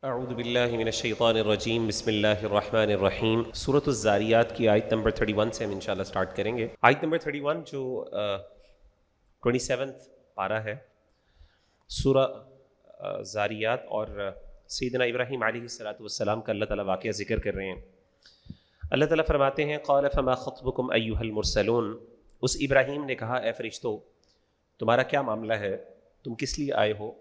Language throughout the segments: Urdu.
اعوذ باللہ من الشیطان الرجیم بسم اللہ الرحمن الرحیم سورۃ الذاریات کی آیت نمبر 31 سے ہم انشاءاللہ سٹارٹ کریں گے۔ آیت نمبر 31 جو 27 پارہ ہے سورہ ذاریات، اور سیدنا ابراہیم علیہ السلام کا اللہ تعالیٰ واقعہ ذکر کر رہے ہیں۔ اللہ تعالیٰ فرماتے ہیں قال فما خطبکم ایھا المرسلون، اس ابراہیم نے کہا اے فرشتو تمہارا کیا معاملہ ہے، تم کس لیے آئے ہو؟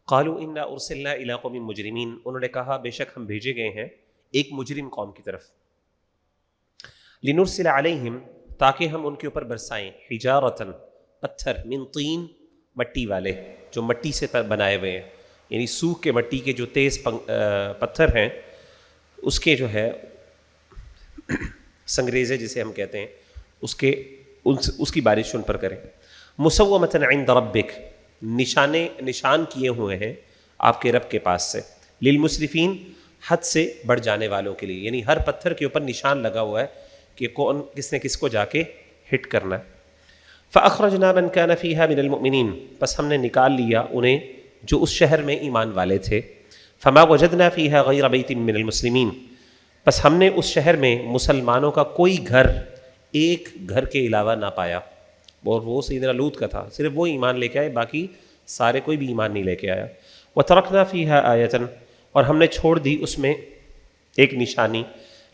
قالوا انا ارسلنا الی قوم مجرمین، انہوں نے کہا بے شک ہم بھیجے گئے ہیں ایک مجرم قوم کی طرف۔ لنرسل علیہم، تاکہ ہم ان کے اوپر برسائیں، حجارۃ، پتھر، من طین، مٹی والے جو مٹی سے بنائے ہوئے ہیں، یعنی سوکھ کے مٹی کے جو تیز پتھر ہیں اس کے جو ہے سنگریزے جسے ہم کہتے ہیں اس کی بارش ان پر کریں۔ مسومۃ عند ربک، نشان کیے ہوئے ہیں آپ کے رب کے پاس سے، للمسرفین، حد سے بڑھ جانے والوں کے لیے، یعنی ہر پتھر کے اوپر نشان لگا ہوا ہے کہ کون کس نے کس کو جا کے ہٹ کرنا ہے۔ فاخرجنا من كان فيها من المؤمنین، پس ہم نے نکال لیا انہیں جو اس شہر میں ایمان والے تھے۔ فما وجدنا فيها غیر بیت من المسلمین، پس ہم نے اس شہر میں مسلمانوں کا کوئی گھر ایک گھر کے علاوہ نہ پایا، اور وہ سیدنا لوط کا تھا، صرف وہ ایمان لے کے آئے، باقی سارے کوئی بھی ایمان نہیں لے کے آیا۔ وترکنا فیہا آیۃ، اور ہم نے چھوڑ دی اس میں ایک نشانی،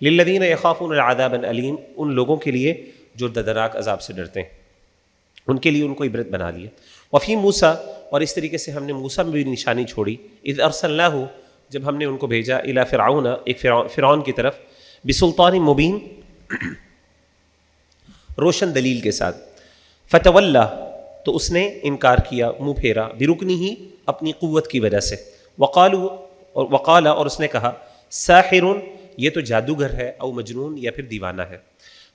للذین یخافون العذاب العلیم، ان لوگوں کے لیے جو دردناک عذاب سے ڈرتے ہیں، ان کے لیے ان کو عبرت بنا لیا۔ وفی موسیٰ، اور اس طریقے سے ہم نے موسیٰ میں بھی نشانی چھوڑی، اذ ارسلناہ، جب ہم نے ان کو بھیجا، الی فرعون، ایک فرعون کی طرف، بسلطان مبین، روشن دلیل کے ساتھ۔ فتولا، تو اس نے انکار کیا، منہ پھیرا، برکنی ہی، اپنی قوت کی وجہ سے، وقال، اور اس نے کہا، ساحر، یہ تو جادوگر ہے، او مجنون، یا پھر دیوانہ ہے۔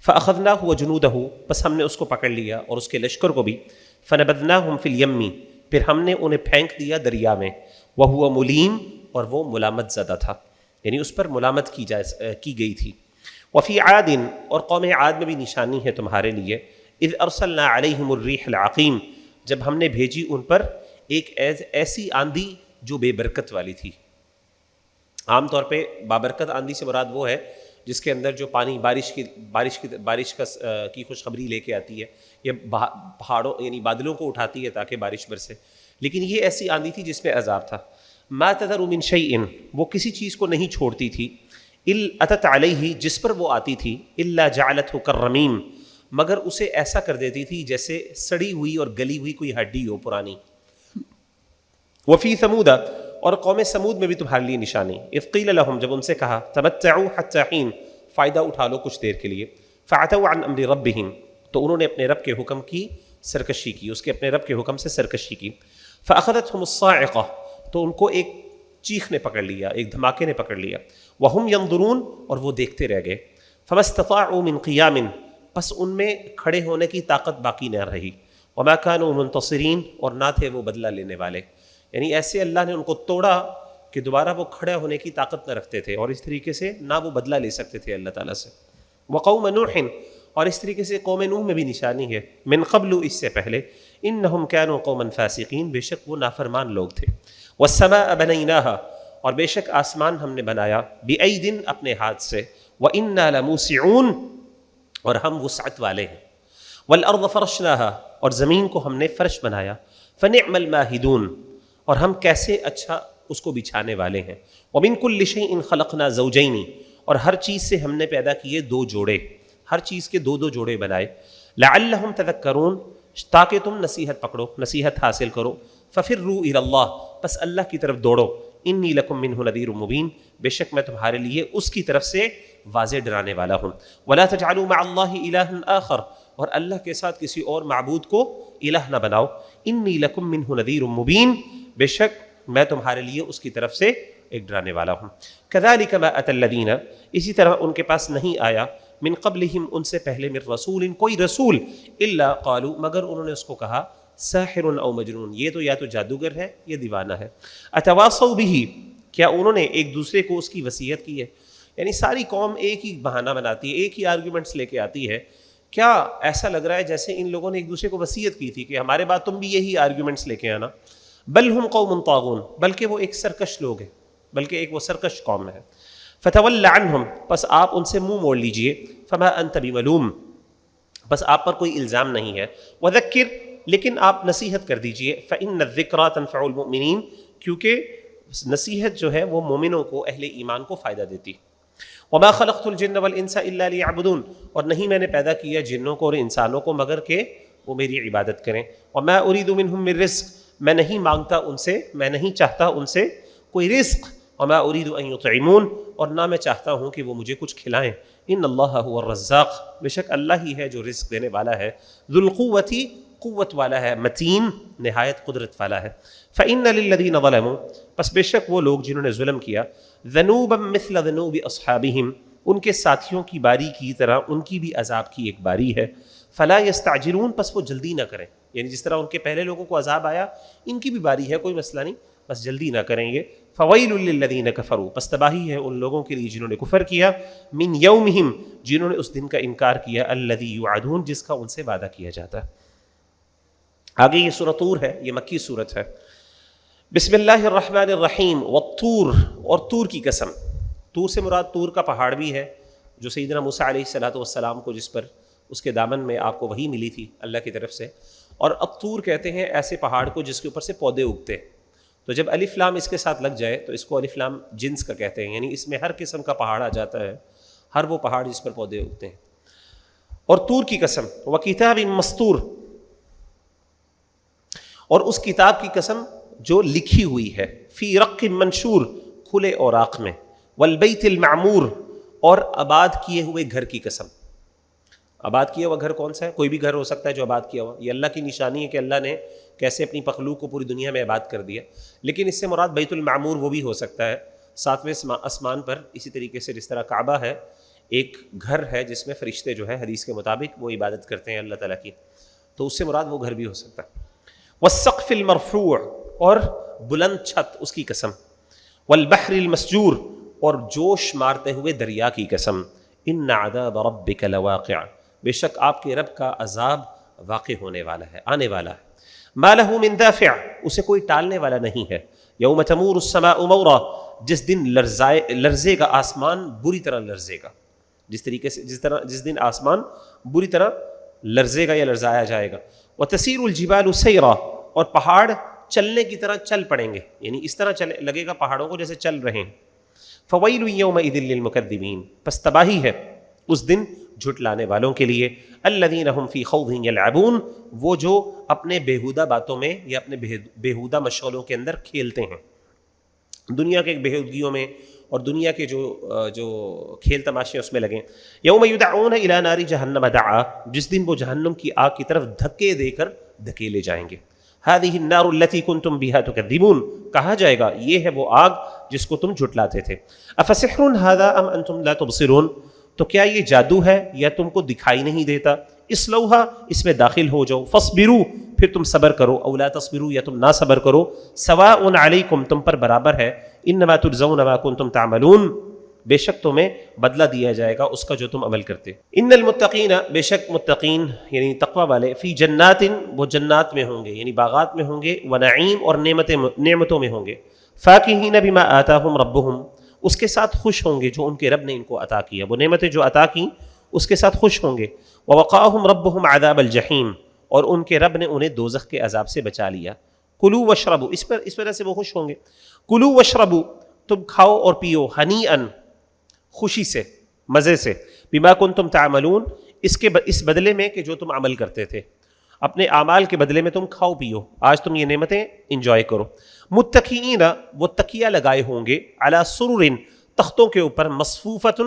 فاخذناہ وجنودہ، پس ہم نے اس کو پکڑ لیا اور اس کے لشکر کو بھی، فنبذناہم فی الیم، پھر ہم نے انہیں پھینک دیا دریا میں، وہو ملیم، اور وہ ملامت زدہ تھا، یعنی اس پر ملامت کی گئی تھی۔ وفی عاد، اور قوم عاد میں بھی نشانی ہے تمہارے لیے، اذ ارسلنا علیہم الریح العقیم، جب ہم نے بھیجی ان پر ایک ایسی آندھی جو بے برکت والی تھی۔ عام طور پہ بابرکت آندھی سے مراد وہ ہے جس کے اندر جو پانی بارش کی خوشخبری لے کے آتی ہے، یا پہاڑوں یعنی بادلوں کو اٹھاتی ہے تاکہ بارش برسے، لیکن یہ ایسی آندھی تھی جس میں عذاب تھا۔ ما تذر من شیء، وہ کسی چیز کو نہیں چھوڑتی تھی، اتت علیہ، جس پر وہ آتی تھی، الا جعلتہ کالرمیم، مگر اسے ایسا کر دیتی تھی جیسے سڑی ہوئی اور گلی ہوئی کوئی ہڈی ہو پرانی۔ وفی ثمود، اور قوم سمود میں بھی تمہارے لیے نشانی، اذ قیل لہم، جب ان سے کہا، تمتعوا حتی حین، فائدہ اٹھا لو کچھ دیر کے لیے، فعتوا عن امر ربہم، تو انہوں نے اپنے رب کے حکم کی سرکشی کی، اپنے رب کے حکم سے سرکشی کی۔ فاخذتہم الصاعقہ، تو ان کو ایک چیخ نے پکڑ لیا، ایک دھماکے نے پکڑ لیا، وہم ینظرون، اور وہ دیکھتے رہ گئے۔ فما استطاعوا من قیام، پس ان میں کھڑے ہونے کی طاقت باقی نہ رہی، وما كانوا منتصرین، اور نہ تھے وہ بدلہ لینے والے، یعنی ایسے اللہ نے ان کو توڑا کہ دوبارہ وہ کھڑے ہونے کی طاقت نہ رکھتے تھے، اور اس طریقے سے نہ وہ بدلہ لے سکتے تھے اللہ تعالیٰ سے۔ وقوم نوح، اور اس طریقے سے قوم نوح میں بھی نشانی ہے، من قبل، اس سے پہلے، انہم كانوا قوما فاسقین، بے شک وہ نافرمان لوگ تھے۔ والسماء بنیناہا، اور بے شک آسمان ہم نے بنایا، بأید، اپنے ہاتھ سے، وإنا لموسعون، اور ہم وسعت والے ہیں۔ والارض فرشناہا، اور زمین کو ہم نے فرش بنایا، فنعم الماہدون، اور ہم کیسے اچھا اس کو بچھانے والے ہیں۔ ومن کل شیء خلقنا زوجین، اور ہر چیز سے ہم نے پیدا کیے دو جوڑے، ہر چیز کے دو دو جوڑے بنائے، لعلہم تذکرون، تاکہ تم نصیحت پکڑو، نصیحت حاصل کرو۔ ففروا الی اللہ، پس اللہ کی طرف دوڑو، انی لکم منہ نذیر مبین، بے شک میں تمہارے لیے اس کی طرف سے واضح ڈرانے والا ہوں۔ ولا تجعلوا مع اللہ الہا آخر، اور اللہ کے ساتھ کسی اور معبود کو الہ نہ بناؤ، انی لکم منہ نذیر مبین، بے شک میں تمہارے لیے اس کی طرف سے ایک ڈرانے والا ہوں۔ کذالک ما اتی الذین، اسی طرح ان کے پاس نہیں آیا، من قبلہم، ان سے پہلے، من رسول، کوئی رسول، الا قالوا، مگر انہوں نے اس کو کہا، ساحر او مجنون، یہ تو یا تو جادوگر ہے یا دیوانہ ہے۔ اتواصوا بہ، کیا انہوں نے ایک دوسرے کو اس کی وصیت کی ہے؟ یعنی ساری قوم ایک ہی بہانہ بناتی ہے، ایک ہی آرگومنٹس لے کے آتی ہے، کیا ایسا لگ رہا ہے جیسے ان لوگوں نے ایک دوسرے کو وصیت کی تھی کہ ہمارے بعد تم بھی یہی آرگومنٹس لے کے آنا؟ بل ہم قوم طاغون، بلکہ وہ ایک سرکش لوگ ہیں، بلکہ ایک وہ سرکش قوم ہے. فتول عنہم، پس آپ ان سے منہ موڑ لیجئے. فما انت بملوم، بس آپ پر کوئی الزام نہیں ہے. وذکر، لیکن آپ نصیحت کر دیجئے. فإن الذکریٰ تنفع المؤمنین، کیونکہ نصیحت جو ہے وہ مومنوں کو، اہل ایمان کو فائدہ دیتی. وما خلقت الجن والانس الا لیعبدون، اور نہیں میں نے پیدا کیا جنوں کو اور انسانوں کو مگر کہ وہ میری عبادت کریں. وما اريد منهم من رزق، میں نہیں مانگتا ان سے، میں نہیں چاہتا ان سے کوئی رزق. وما اريد ان يطعمون، اور نہ میں چاہتا ہوں کہ وہ مجھے کچھ کھلائیں. ان اللہ هو الرزاق، بے شک اللہ ہی ہے جو رزق دینے والا ہے. ذو القوۃ، قوت والا ہے. متین، نہایت قدرت والا ہے. فإن للذین ظلموا، پس بے شک وہ لوگ جنہوں نے ظلم کیا، ذنوبا مثل ذنوب اصحابہم، ان کے ساتھیوں کی باری کی طرح ان کی بھی عذاب کی ایک باری ہے. فلا یستعجلون، پس وہ جلدی نہ کریں. یعنی جس طرح ان کے پہلے لوگوں کو عذاب آیا، ان کی بھی باری ہے، کوئی مسئلہ نہیں، بس جلدی نہ کریں گے. فویل للذین کفروا، پس تباہی ہے ان لوگوں کے لیے جنہوں نے کفر کیا. من یومہم، جنہوں نے اس دن کا انکار کیا. الذی یوعدون، جس کا ان سے وعدہ کیا جاتا ہے. آگے یہ سورۃ طور ہے، یہ مکی سورت ہے. بسم اللہ الرحمن الرحیم. والطور، اور طور کی قسم. طور سے مراد طور کا پہاڑ بھی ہے جو سیدنا موسیٰ علیہ السلام کو، جس پر اس کے دامن میں آپ کو وحی ملی تھی اللہ کی طرف سے. اور الطور کہتے ہیں ایسے پہاڑ کو جس کے اوپر سے پودے اگتے. تو جب الف لام اس کے ساتھ لگ جائے تو اس کو الف لام جنس کا کہتے ہیں، یعنی اس میں ہر قسم کا پہاڑ آ جاتا ہے، ہر وہ پہاڑ جس پر پودے اگتے ہیں. اور طور کی قسم. وکتاب مسطور، اور اس کتاب کی قسم جو لکھی ہوئی ہے. فی رق منشور، کھلے اوراق میں. والبیت المعمور، اور آباد کیے ہوئے گھر کی قسم. آباد کیا ہوا گھر کون سا ہے؟ کوئی بھی گھر ہو سکتا ہے جو آباد کیا ہوا. یہ اللہ کی نشانی ہے کہ اللہ نے کیسے اپنی مخلوق کو پوری دنیا میں آباد کر دیا. لیکن اس سے مراد بیت المعمور وہ بھی ہو سکتا ہے 7ویں آسمان پر. اسی طریقے سے جس طرح کعبہ ہے ایک گھر ہے جس میں فرشتے جو ہے حدیث کے مطابق وہ عبادت کرتے ہیں اللہ تعالیٰ کی، تو اس سے مراد وہ گھر بھی ہو سکتا ہے. والسقف المرفوع، اور بلند چھت اس کی قسم. والبحر المسجور، اور جوش مارتے ہوئے دریا کی قسم. ان عذاب ربک لواقع، بے شک آپ کے رب کا عذاب واقع ہونے والا ہے، آنے والا ہے. ما له من دافع، اسے کوئی ٹالنے والا نہیں ہے. یوم تمور السماء مورا، جس دن لرزے گا آسمان بری طرح لرزے گا. جس طریقے سے جس دن آسمان بری طرح لرزے گا یا لرزایا جائے گا. وتسیر الجبال سیرا، اور پہاڑ چلنے کی طرح چل پڑیں گے، یعنی اس طرح لگے گا پہاڑوں کو جیسے چل رہے ہیں. فویل یومئذ للمکذبین، پس تباہی ہے اس دن جھٹلانے والوں کے لیے. الذین هم فی خوض یلعبون، وہ جو اپنے بیہودہ باتوں میں یا اپنے بیہودہ مشغلوں کے اندر کھیلتے ہیں، دنیا کے بےہودگیوں میں اور دنیا کے جو کھیل تماشے اس میں لگیں. یوم یدعون الی نار جہنم دعا، جس دن وہ جہنم کی آگ کی طرف دھکے دے کر دھکیلے جائیں گے. هذه النار التي كنتم بها تكذبون، کہا جائے گا یہ ہے وہ آگ جس کو تم جھٹلاتے تھے. افسحر هذا ام انتم لا تبصرون، تو کیا یہ جادو ہے یا تم کو دکھائی نہیں دیتا. اسلوہا، اس میں داخل ہو جاؤ. فاصبروا، پھر تم صبر کرو. او لا تصبروا، یا تم نہ صبر کرو. سواء علیکم، تم پر برابر ہے. انما تجزون ما کنتم تعملون، بے شک تمہیں بدلہ دیا جائے گا اس کا جو تم عمل کرتے. ان المتقین، بے شک متقین یعنی تقوی والے. فی جنات، وہ جنات میں ہوں گے یعنی باغات میں ہوں گے. ونعیم، اور نعمتوں میں ہوں گے. فاکہین بما آتاہم ربہم، اس کے ساتھ خوش ہوں گے جو ان کے رب نے ان کو عطا کیا، وہ نعمتیں جو عطا کیں اس کے ساتھ خوش ہوں گے. ووقاہم ربہم عذاب الجحیم، اور ان کے رب نے انہیں دوزخ کے عذاب سے بچا لیا. کلوا واشربوا، اس وجہ سے وہ خوش ہوں گے. کلوا واشربوا، تم کھاؤ اور پیو. ہنیئن، خوشی سے، مزے سے. بما کنتم تعملون، اس بدلے میں کہ جو تم عمل کرتے تھے، اپنے اعمال کے بدلے میں تم کھاؤ پیو، آج تم یہ نعمتیں انجوائے کرو. متکئین، وہ تکیہ لگائے ہوں گے. علی سرر، تختوں کے اوپر. مصفوفۃ،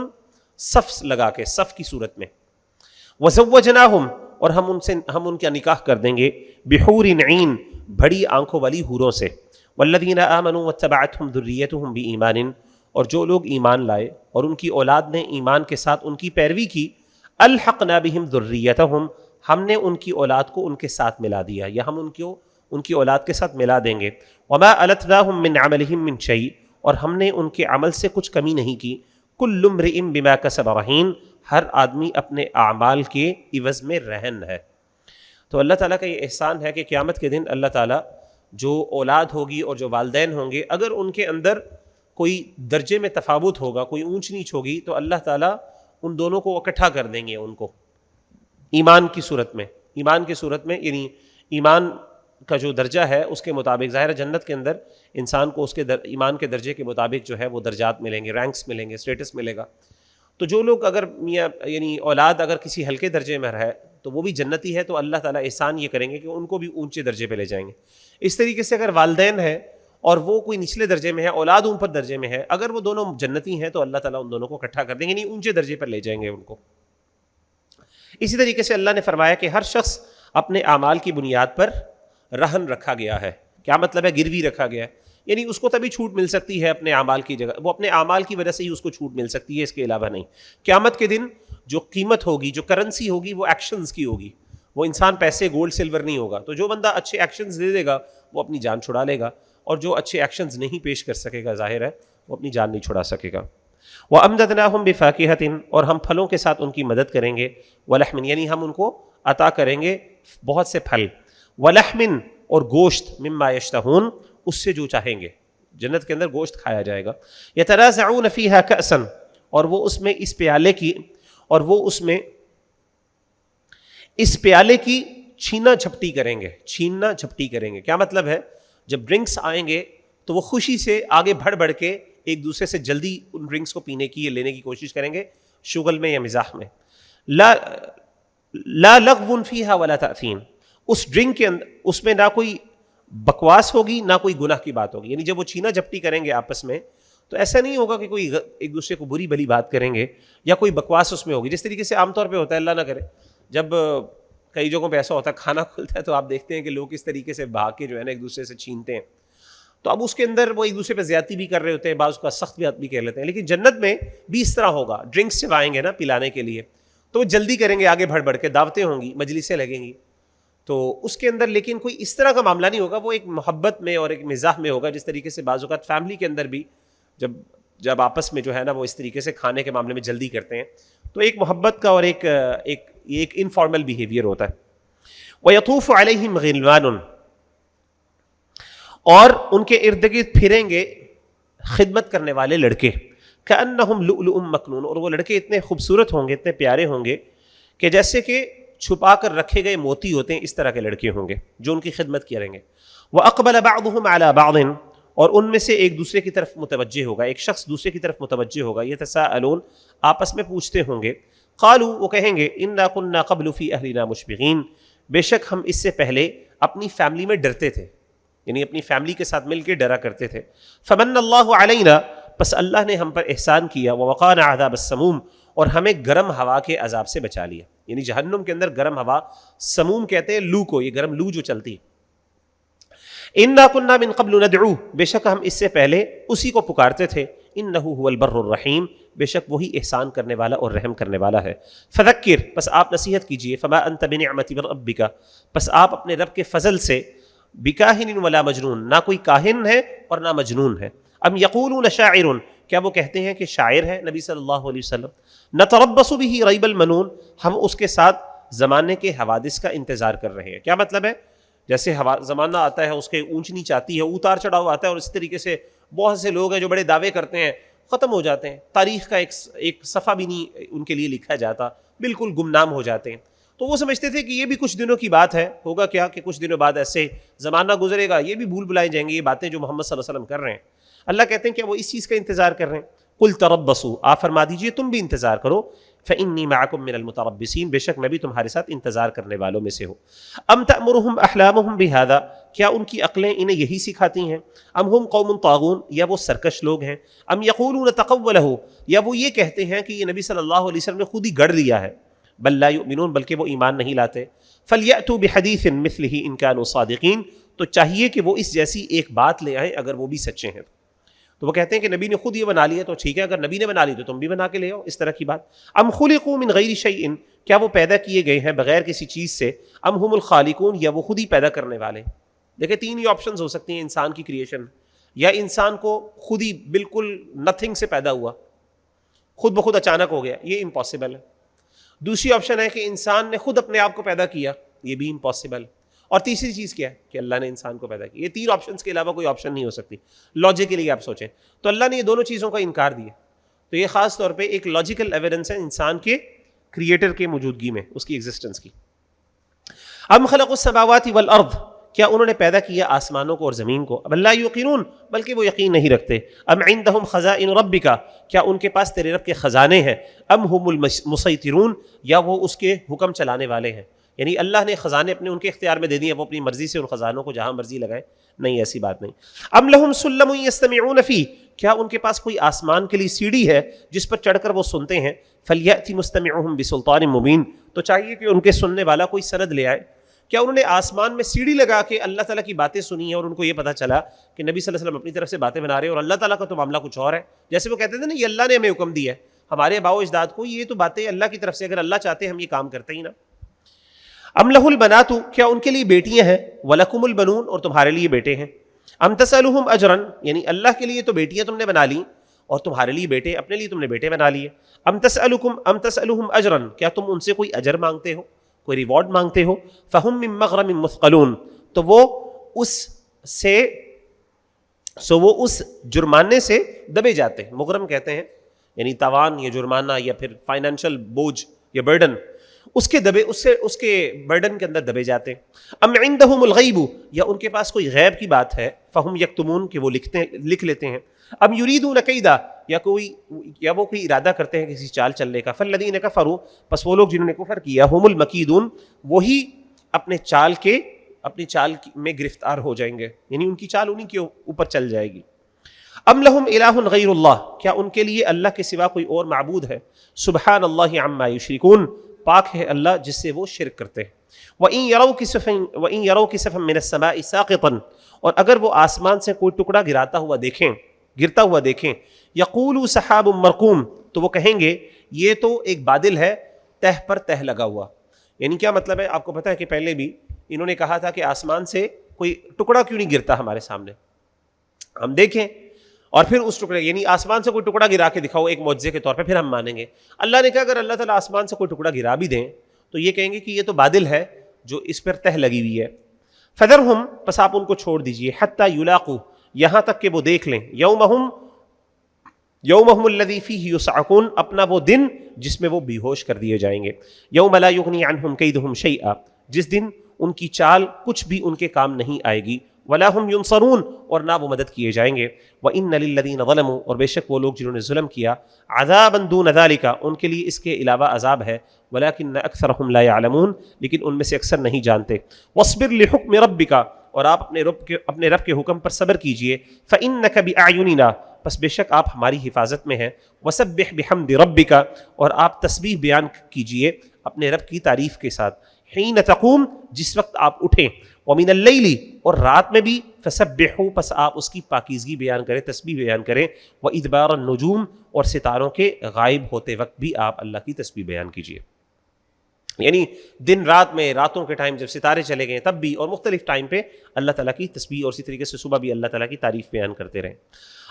صف لگا کے، صف کی صورت میں. وزوجناہم، اور ہم ان کا نکاح کر دیں گے. بحور عین، بڑی آنکھوں والی حوروں سے. والذین آمنوا واتبعتهم ذریتهم بایمان، اور جو لوگ ایمان لائے اور ان کی اولاد نے ایمان کے ساتھ ان کی پیروی کی. الحقنا بہم ذریتہم، ہم نے ان کی اولاد کو ان کے ساتھ ملا دیا، یا ہم ان کی اولاد کے ساتھ ملا دیں گے. وما التناہم من عملہم من شیء، اور ہم نے ان کے عمل سے کچھ کمی نہیں کی. کل امرئ بما کسب رہین، ہر آدمی اپنے اعمال کے عوض میں رہن ہے. تو اللہ تعالیٰ کا یہ احسان ہے کہ قیامت کے دن اللہ تعالیٰ جو اولاد ہوگی اور جو والدین ہوں گے، اگر ان کے اندر کوئی درجے میں تفاوت ہوگا، کوئی اونچ نیچ ہوگی، تو اللہ تعالیٰ ان دونوں کو اکٹھا کر دیں گے ان کو ایمان کی صورت میں یعنی ایمان کا جو درجہ ہے اس کے مطابق، ظاہر جنت کے اندر انسان کو اس کے ایمان کے درجے کے مطابق جو ہے وہ درجات ملیں گے، رینکس ملیں گے، اسٹیٹس ملے گا. تو جو لوگ اگر یعنی اولاد اگر کسی ہلکے درجے میں رہے تو وہ بھی جنتی ہے، تو اللہ تعالیٰ احسان یہ کریں گے کہ ان کو بھی اونچے درجے پہ لے جائیں گے. اس طریقے سے اگر والدین ہیں اور وہ کوئی نچلے درجے میں ہے، اولاد اوپر درجے میں ہے، اگر وہ دونوں جنتی ہیں تو اللہ تعالیٰ ان دونوں کو اکٹھا کر دیں گے، یعنی اونچے درجے پر لے جائیں گے ان کو. اسی طریقے سے اللہ نے فرمایا کہ ہر شخص اپنے اعمال کی بنیاد پر رہن رکھا گیا ہے. کیا مطلب ہے؟ گروی رکھا گیا ہے، یعنی اس کو تبھی چھوٹ مل سکتی ہے اپنے اعمال کی جگہ، وہ اپنے اعمال کی وجہ سے ہی اس کو چھوٹ مل سکتی ہے، اس کے علاوہ نہیں. قیامت کے دن جو قیمت ہوگی، جو کرنسی ہوگی، وہ ایکشنز کی ہوگی. وہ انسان پیسے گولڈ سلور نہیں ہوگا. تو جو بندہ اچھے ایکشنز دے دے گا وہ اپنی جان چھڑا لے گا، اور جو اچھے ایکشنز نہیں پیش کر سکے گا ظاہر ہے وہ اپنی جان نہیں چھڑا سکے گا. وَأَمْدَدْنَاهُمْ بِفَاكِهَةٍ، اور ہم پھلوں کے ساتھ ان کی مدد کریں گے. وَلَحْمٍ، یعنی ہم ان کو عطا کریں گے بہت سے پھل. وَلَحْمٍ، اور گوشت. مِمَّا يَشْتَهُونَ، اس سے جو چاہیں گے. جنت کے اندر گوشت کھایا جائے گا. يَتَنَازَعُونَ فِيهَا كَأْسًا، اور وہ اس میں اس پیالے کی، اور وہ اس میں اس پیالے کی چھینا جھپٹی کریں گے. چھیننا جھپٹی کریں گے کیا مطلب ہے؟ جب ڈرنکس آئیں گے تو وہ خوشی سے آگے بڑھ بڑھ کے ایک دوسرے سے جلدی ان ڈرنکس کو پینے کی یا لینے کی کوشش کریں گے، شغل میں یا مزاح میں. لا لغو فیہا ولا تأثیم، اس ڈرنک کے اندر اس میں نہ کوئی بکواس ہوگی نہ کوئی گناہ کی بات ہوگی. یعنی جب وہ چھینا جھپٹی کریں گے آپس میں تو ایسا نہیں ہوگا کہ کوئی ایک دوسرے کو بری بھلی بات کریں گے یا کوئی بکواس اس میں ہوگی، جس طریقے سے عام طور پہ ہوتا ہے. اللہ نہ کرے جب کئی جگہوں پہ ایسا ہوتا ہے کھانا کھلتا ہے تو آپ دیکھتے ہیں کہ لوگ اس طریقے سے بھاگ کے جو ہے نا ایک دوسرے سے چھینتے ہیں. تو اب اس کے اندر وہ ایک دوسرے پہ زیادتی بھی کر رہے ہوتے ہیں، بعض کا سخت بھی کہہ لیتے ہیں. لیکن جنت میں بھی اس طرح ہوگا. ڈرنکس جب آئیں گے نا پلانے کے لیے تو وہ جلدی کریں گے، آگے بڑھ بڑھ کے دعوتیں ہوں گی، مجلسیں لگیں گی، تو اس کے اندر لیکن کوئی اس طرح کا معاملہ نہیں ہوگا. وہ ایک محبت میں اور ایک مزاح میں ہوگا. جس طریقے سے بعض اوقات فیملی کے اندر بھی جب آپس میں جو ہے نا وہ اس طریقے سے کھانے کے معاملے میں جلدی کرتے ہیں تو ایک محبت کا اور ایک انفارمل بیہیویئر ہوتا ہے. وَيَطُوفُ عَلَيْهِمْ غِلْمَانٌ، اور ان کے ارد گرد پھریں گے خدمت کرنے والے لڑکے. كَأَنَّهُمْ لُؤْلُؤٌ مَكْنُونٌ، اور وہ لڑکے اتنے خوبصورت ہوں گے، اتنے پیارے ہوں گے کہ جیسے کہ چھپا کر رکھے گئے موتی ہوتے ہیں، اس طرح کے لڑکے ہوں گے جو ان کی خدمت کریں گے. وَأَقْبَلَ بَعْضُهُمْ عَلَى بَعْضٍ، اور ان میں سے ایک دوسرے کی طرف متوجہ ہوگا، ایک شخص دوسرے کی طرف متوجہ ہوگا. يَتَسَاءَلُونَ، آپس میں پوچھتے ہوں گے. قالوا، وہ کہیں گے انا كنا قبل في اهلنا مشفقين، بے شک ہم اس سے پہلے اپنی فیملی میں ڈرتے تھے، یعنی اپنی فیملی کے ساتھ مل کے ڈرا کرتے تھے. فمن اللہ علینا، پس اللہ نے ہم پر احسان کیا. ووقانا عذاب السموم، اور ہمیں گرم ہوا کے عذاب سے بچا لیا. یعنی جہنم کے اندر گرم ہوا، سموم کہتے ہیں لو کو، یہ گرم لو جو چلتی. انا كنا من قبل ندعوه، بے شک ہم اس سے پہلے اسی کو پکارتے تھے. انہ هو البر الرحیم، بے شک وہی احسان کرنے والا اور رحم کرنے والا ہے. فذکر، پس آپ نصیحت کیجئے. فما انت بنعمت ربک، پس آپ اپنے رب کے فضل سے بکاہن ولا مجنون، نہ کوئی کاہن ہے اور نہ مجنون ہے. ام یقولون شاعر، کیا وہ کہتے ہیں کہ شاعر ہے نبی صلی اللہ علیہ وسلم. نتربص به ریب المنون، ہم اس کے ساتھ زمانے کے حوادث کا انتظار کر رہے ہیں. کیا مطلب ہے؟ جیسے زمانہ آتا ہے اس کے اونچ نیچ آتی ہے، اتار چڑھاؤ آتا ہے، اور اس طریقے سے بہت سے لوگ ہیں جو بڑے دعوے کرتے ہیں، ختم ہو جاتے ہیں. تاریخ کا ایک صفحہ بھی نہیں ان کے لیے لکھا جاتا، بالکل گمنام ہو جاتے ہیں. تو وہ سمجھتے تھے کہ یہ بھی کچھ دنوں کی بات ہے، ہوگا کیا کہ کچھ دنوں بعد ایسے زمانہ گزرے گا، یہ بھی بھول بھلائے جائیں گے یہ باتیں جو محمد صلی اللہ علیہ وسلم کر رہے ہیں. اللہ کہتے ہیں کہ وہ اس چیز کا انتظار کر رہے ہیں. قل تربصوا، آپ فرما دیجئے تم بھی انتظار کرو. فإنی معکم من المتربصین، بے شک میں بھی تمہارے ساتھ انتظار کرنے والوں میں سے ہوں. ام تأمرهم احلامهم بهذا، کیا ان کی عقلیں انہیں یہی سکھاتی ہیں. ام هم قوم طاغون، یا وہ سرکش لوگ ہیں. ام یقولون تقولہ، یا وہ یہ کہتے ہیں کہ یہ نبی صلی اللہ علیہ وسلم نے خود ہی گڑھ لیا ہے. بل لا یؤمنون، بلکہ وہ ایمان نہیں لاتے. فلیأتوا بحدیث مثلہ ان کانوا صادقین، تو چاہیے کہ وہ اس جیسی ایک بات لے آئیں اگر وہ بھی سچے ہیں. تو وہ کہتے ہیں کہ نبی نے خود یہ بنا لیا تو ٹھیک ہے، اگر نبی نے بنا لی تو تم بھی بنا کے لے آؤ اس طرح کی بات. ام خلقوا من غیر شیء، کیا وہ پیدا کیے گئے ہیں بغیر کسی چیز سے. ام هم الخالقون، یا وہ خود ہی پیدا کرنے والے. دیکھیں تین ہی آپشنز ہو سکتی ہیں انسان کی کریشن، یا انسان کو خود ہی بالکل نتھنگ سے پیدا ہوا، خود بخود اچانک ہو گیا، یہ امپاسبل ہے. دوسری آپشن ہے کہ انسان نے خود اپنے آپ کو پیدا کیا، یہ بھی امپاسبل. اور تیسری چیز کیا ہے کہ اللہ نے انسان کو پیدا کیا. یہ تین آپشنس کے علاوہ کوئی آپشن نہیں ہو سکتی. لاجیکلی آپ سوچیں تو اللہ نے یہ دونوں چیزوں کا انکار دیا, تو یہ خاص طور پہ ایک لاجیکل ایویڈنس ہے انسان کے کریٹر کے موجودگی میں, اس کی ایگزسٹنس کی. ام خلقوا السماوات والارض, کیا انہوں نے پیدا کیا آسمانوں کو اور زمین کو. اب لا یوقنون, بلکہ وہ یقین نہیں رکھتے. ام عندهم خزائن ربک, کیا ان کے پاس تیرے رب کے خزانے ہیں. ام هم المسیطرون, یا وہ اس کے حکم چلانے والے ہیں. یعنی اللہ نے خزانے اپنے ان کے اختیار میں دے دیے, وہ اپنی مرضی سے ان خزانوں کو جہاں مرضی لگائیں. نہیں, ایسی بات نہیں. ام لهم سلم یستمعون فیہ, کیا ان کے پاس کوئی آسمان کے لیے سیڑھی ہے جس پر چڑھ کر وہ سنتے ہیں. فلیأتی مستمعهم بسلطان مبین, تو چاہیے کہ ان کے سننے والا کوئی سند لے آئے. کیا انہوں نے آسمان میں سیڑھی لگا کے اللہ تعالیٰ کی باتیں سنی ہیں اور ان کو یہ پتہ چلا کہ نبی صلی اللہ علیہ وسلم اپنی طرف سے باتیں بنا رہے ہیں اور اللہ تعالیٰ کا تو معاملہ کچھ اور ہے. جیسے وہ کہتے تھے نا, یہ اللہ نے ہمیں حکم دیا ہے, ہمارے آباء و اجداد کو, یہ تو باتیں اللہ کی طرف سے, اگر اللہ چاہتے ہم یہ کام کرتے ہی نا. ام لہ البنات, کیا ان کے لیے بیٹیاں ہیں. ولکم البنون, اور تمہارے لیے بیٹے ہیں. ام تسألہم اجرا, یعنی اللہ کے لیے تو بیٹیاں تم نے بنا لی اور تمہارے لیے بیٹے, اپنے لیے تم نے بیٹے بنا لیے. ام تسألہم اجرا, کیا تم ان سے کوئی اجر مانگتے ہو, کوئی ریوارڈ مانگتے ہو. فہم من مغرم مثقلون, تو وہ اس جرمانے سے دبے جاتے ہیں. مغرم کہتے ہیں یعنی تاوان یا جرمانہ یا پھر فائنینشیل بوجھ یا برڈن, اس کے برڈن کے اندر دبے جاتے ہیں. ام عندہم الغیب, یا ان کے پاس کوئی غیب کی بات ہے. فہم یکتمون, کہ وہ لکھ لیتے ہیں. ام یریدون کیدا, یا وہ کوئی ارادہ کرتے ہیں کسی چال چلنے کا. فالذین کفروا, پس وہ لوگ جنہوں نے کفر کیا, ہم المکیدون, وہی اپنی چال میں گرفتار ہو جائیں گے, یعنی ان کی چال انہی کے اوپر چل جائے گی. ام لہم الہ غیر اللہ, کیا ان کے لیے اللہ کے سوا کوئی اور معبود ہے. سبحان اللہ عما یشرکون, پاک ہے اللہ جس سے وہ شرک کرتے ہیں. وَإِن يَرَوْا كِسَفًا مِّنَ السَّمَاءِ سَاقِطًا, اور اگر وہ آسمان سے کوئی ٹکڑا گرتا ہوا دیکھیں. یقولوا سحاب مرقوم, تو وہ کہیں گے یہ تو ایک بادل ہے تہ پر تہ لگا ہوا. یعنی کیا مطلب ہے, آپ کو پتہ ہے کہ پہلے بھی انہوں نے کہا تھا کہ آسمان سے کوئی ٹکڑا کیوں نہیں گرتا ہمارے سامنے, ہم دیکھیں. اور پھر اس ٹکڑے, یعنی آسمان سے کوئی ٹکڑا گرا کے دکھاؤ ایک معجزے کے طور پہ, پھر ہم مانیں گے. اللہ نے کہا اگر اللہ تعالیٰ آسمان سے کوئی ٹکڑا گرا بھی دیں تو یہ کہیں گے کہ یہ تو بادل ہے جو اس پر تہ لگی ہوئی ہے. فذرہم, پس آپ ان کو چھوڑ دیجئے. حتی یلاقوا, یہاں تک کہ وہ دیکھ لیں. یومہم الذی فیہ یصعقون, اپنا وہ دن جس میں وہ بے ہوش کر دیے جائیں گے. یوم لا یغنی عنہم کیدہم شیئا, جس دن ان کی چال کچھ بھی ان کے کام نہیں آئے گی. ولا ہم ینصرون, اور نہ وہ مدد کیے جائیں گے. وَإِنَّ لِلَّذِينَ ظَلَمُوا, اور بے شک وہ لوگ جنہوں نے ظلم کیا, عَذَابًا دُونَ ذَلِكَ, ان کے لیے اس کے علاوہ عذاب ہے. وَلَكِنَّ أَكْثَرَهُمْ لَا يَعْلَمُونَ, لیکن ان میں سے اکثر نہیں جانتے. وَاصْبِرْ لِحُكْمِ رَبِّكَ, اور آپ اپنے رب کے حکم پر صبر کیجئے. فَإِنَّكَ بِأَعْيُنِنَا, پس بے شک آپ ہماری حفاظت میں ہیں. وَسَبِّحْ بِحَمْدِ رَبِّكَ, اور آپ تسبیح بیان کیجئے اپنے رب کی تعریف کے ساتھ. حین تقوم, جس وقت آپ اٹھیں. ومن اللیل, اور رات میں بھی. فسبحوا, پس آپ اس کی پاکیزگی بیان کریں, تسبیح بیان کریں. وادبار النجوم, اور ستاروں کے غائب ہوتے وقت بھی آپ اللہ کی تسبیح بیان کیجیے. یعنی دن رات میں, راتوں کے ٹائم جب ستارے چلے گئے تب بھی, اور مختلف ٹائم پہ اللہ تعالیٰ کی تسبیح, اور اسی طریقے سے صبح بھی اللہ تعالیٰ کی تعریف بیان کرتے رہیں.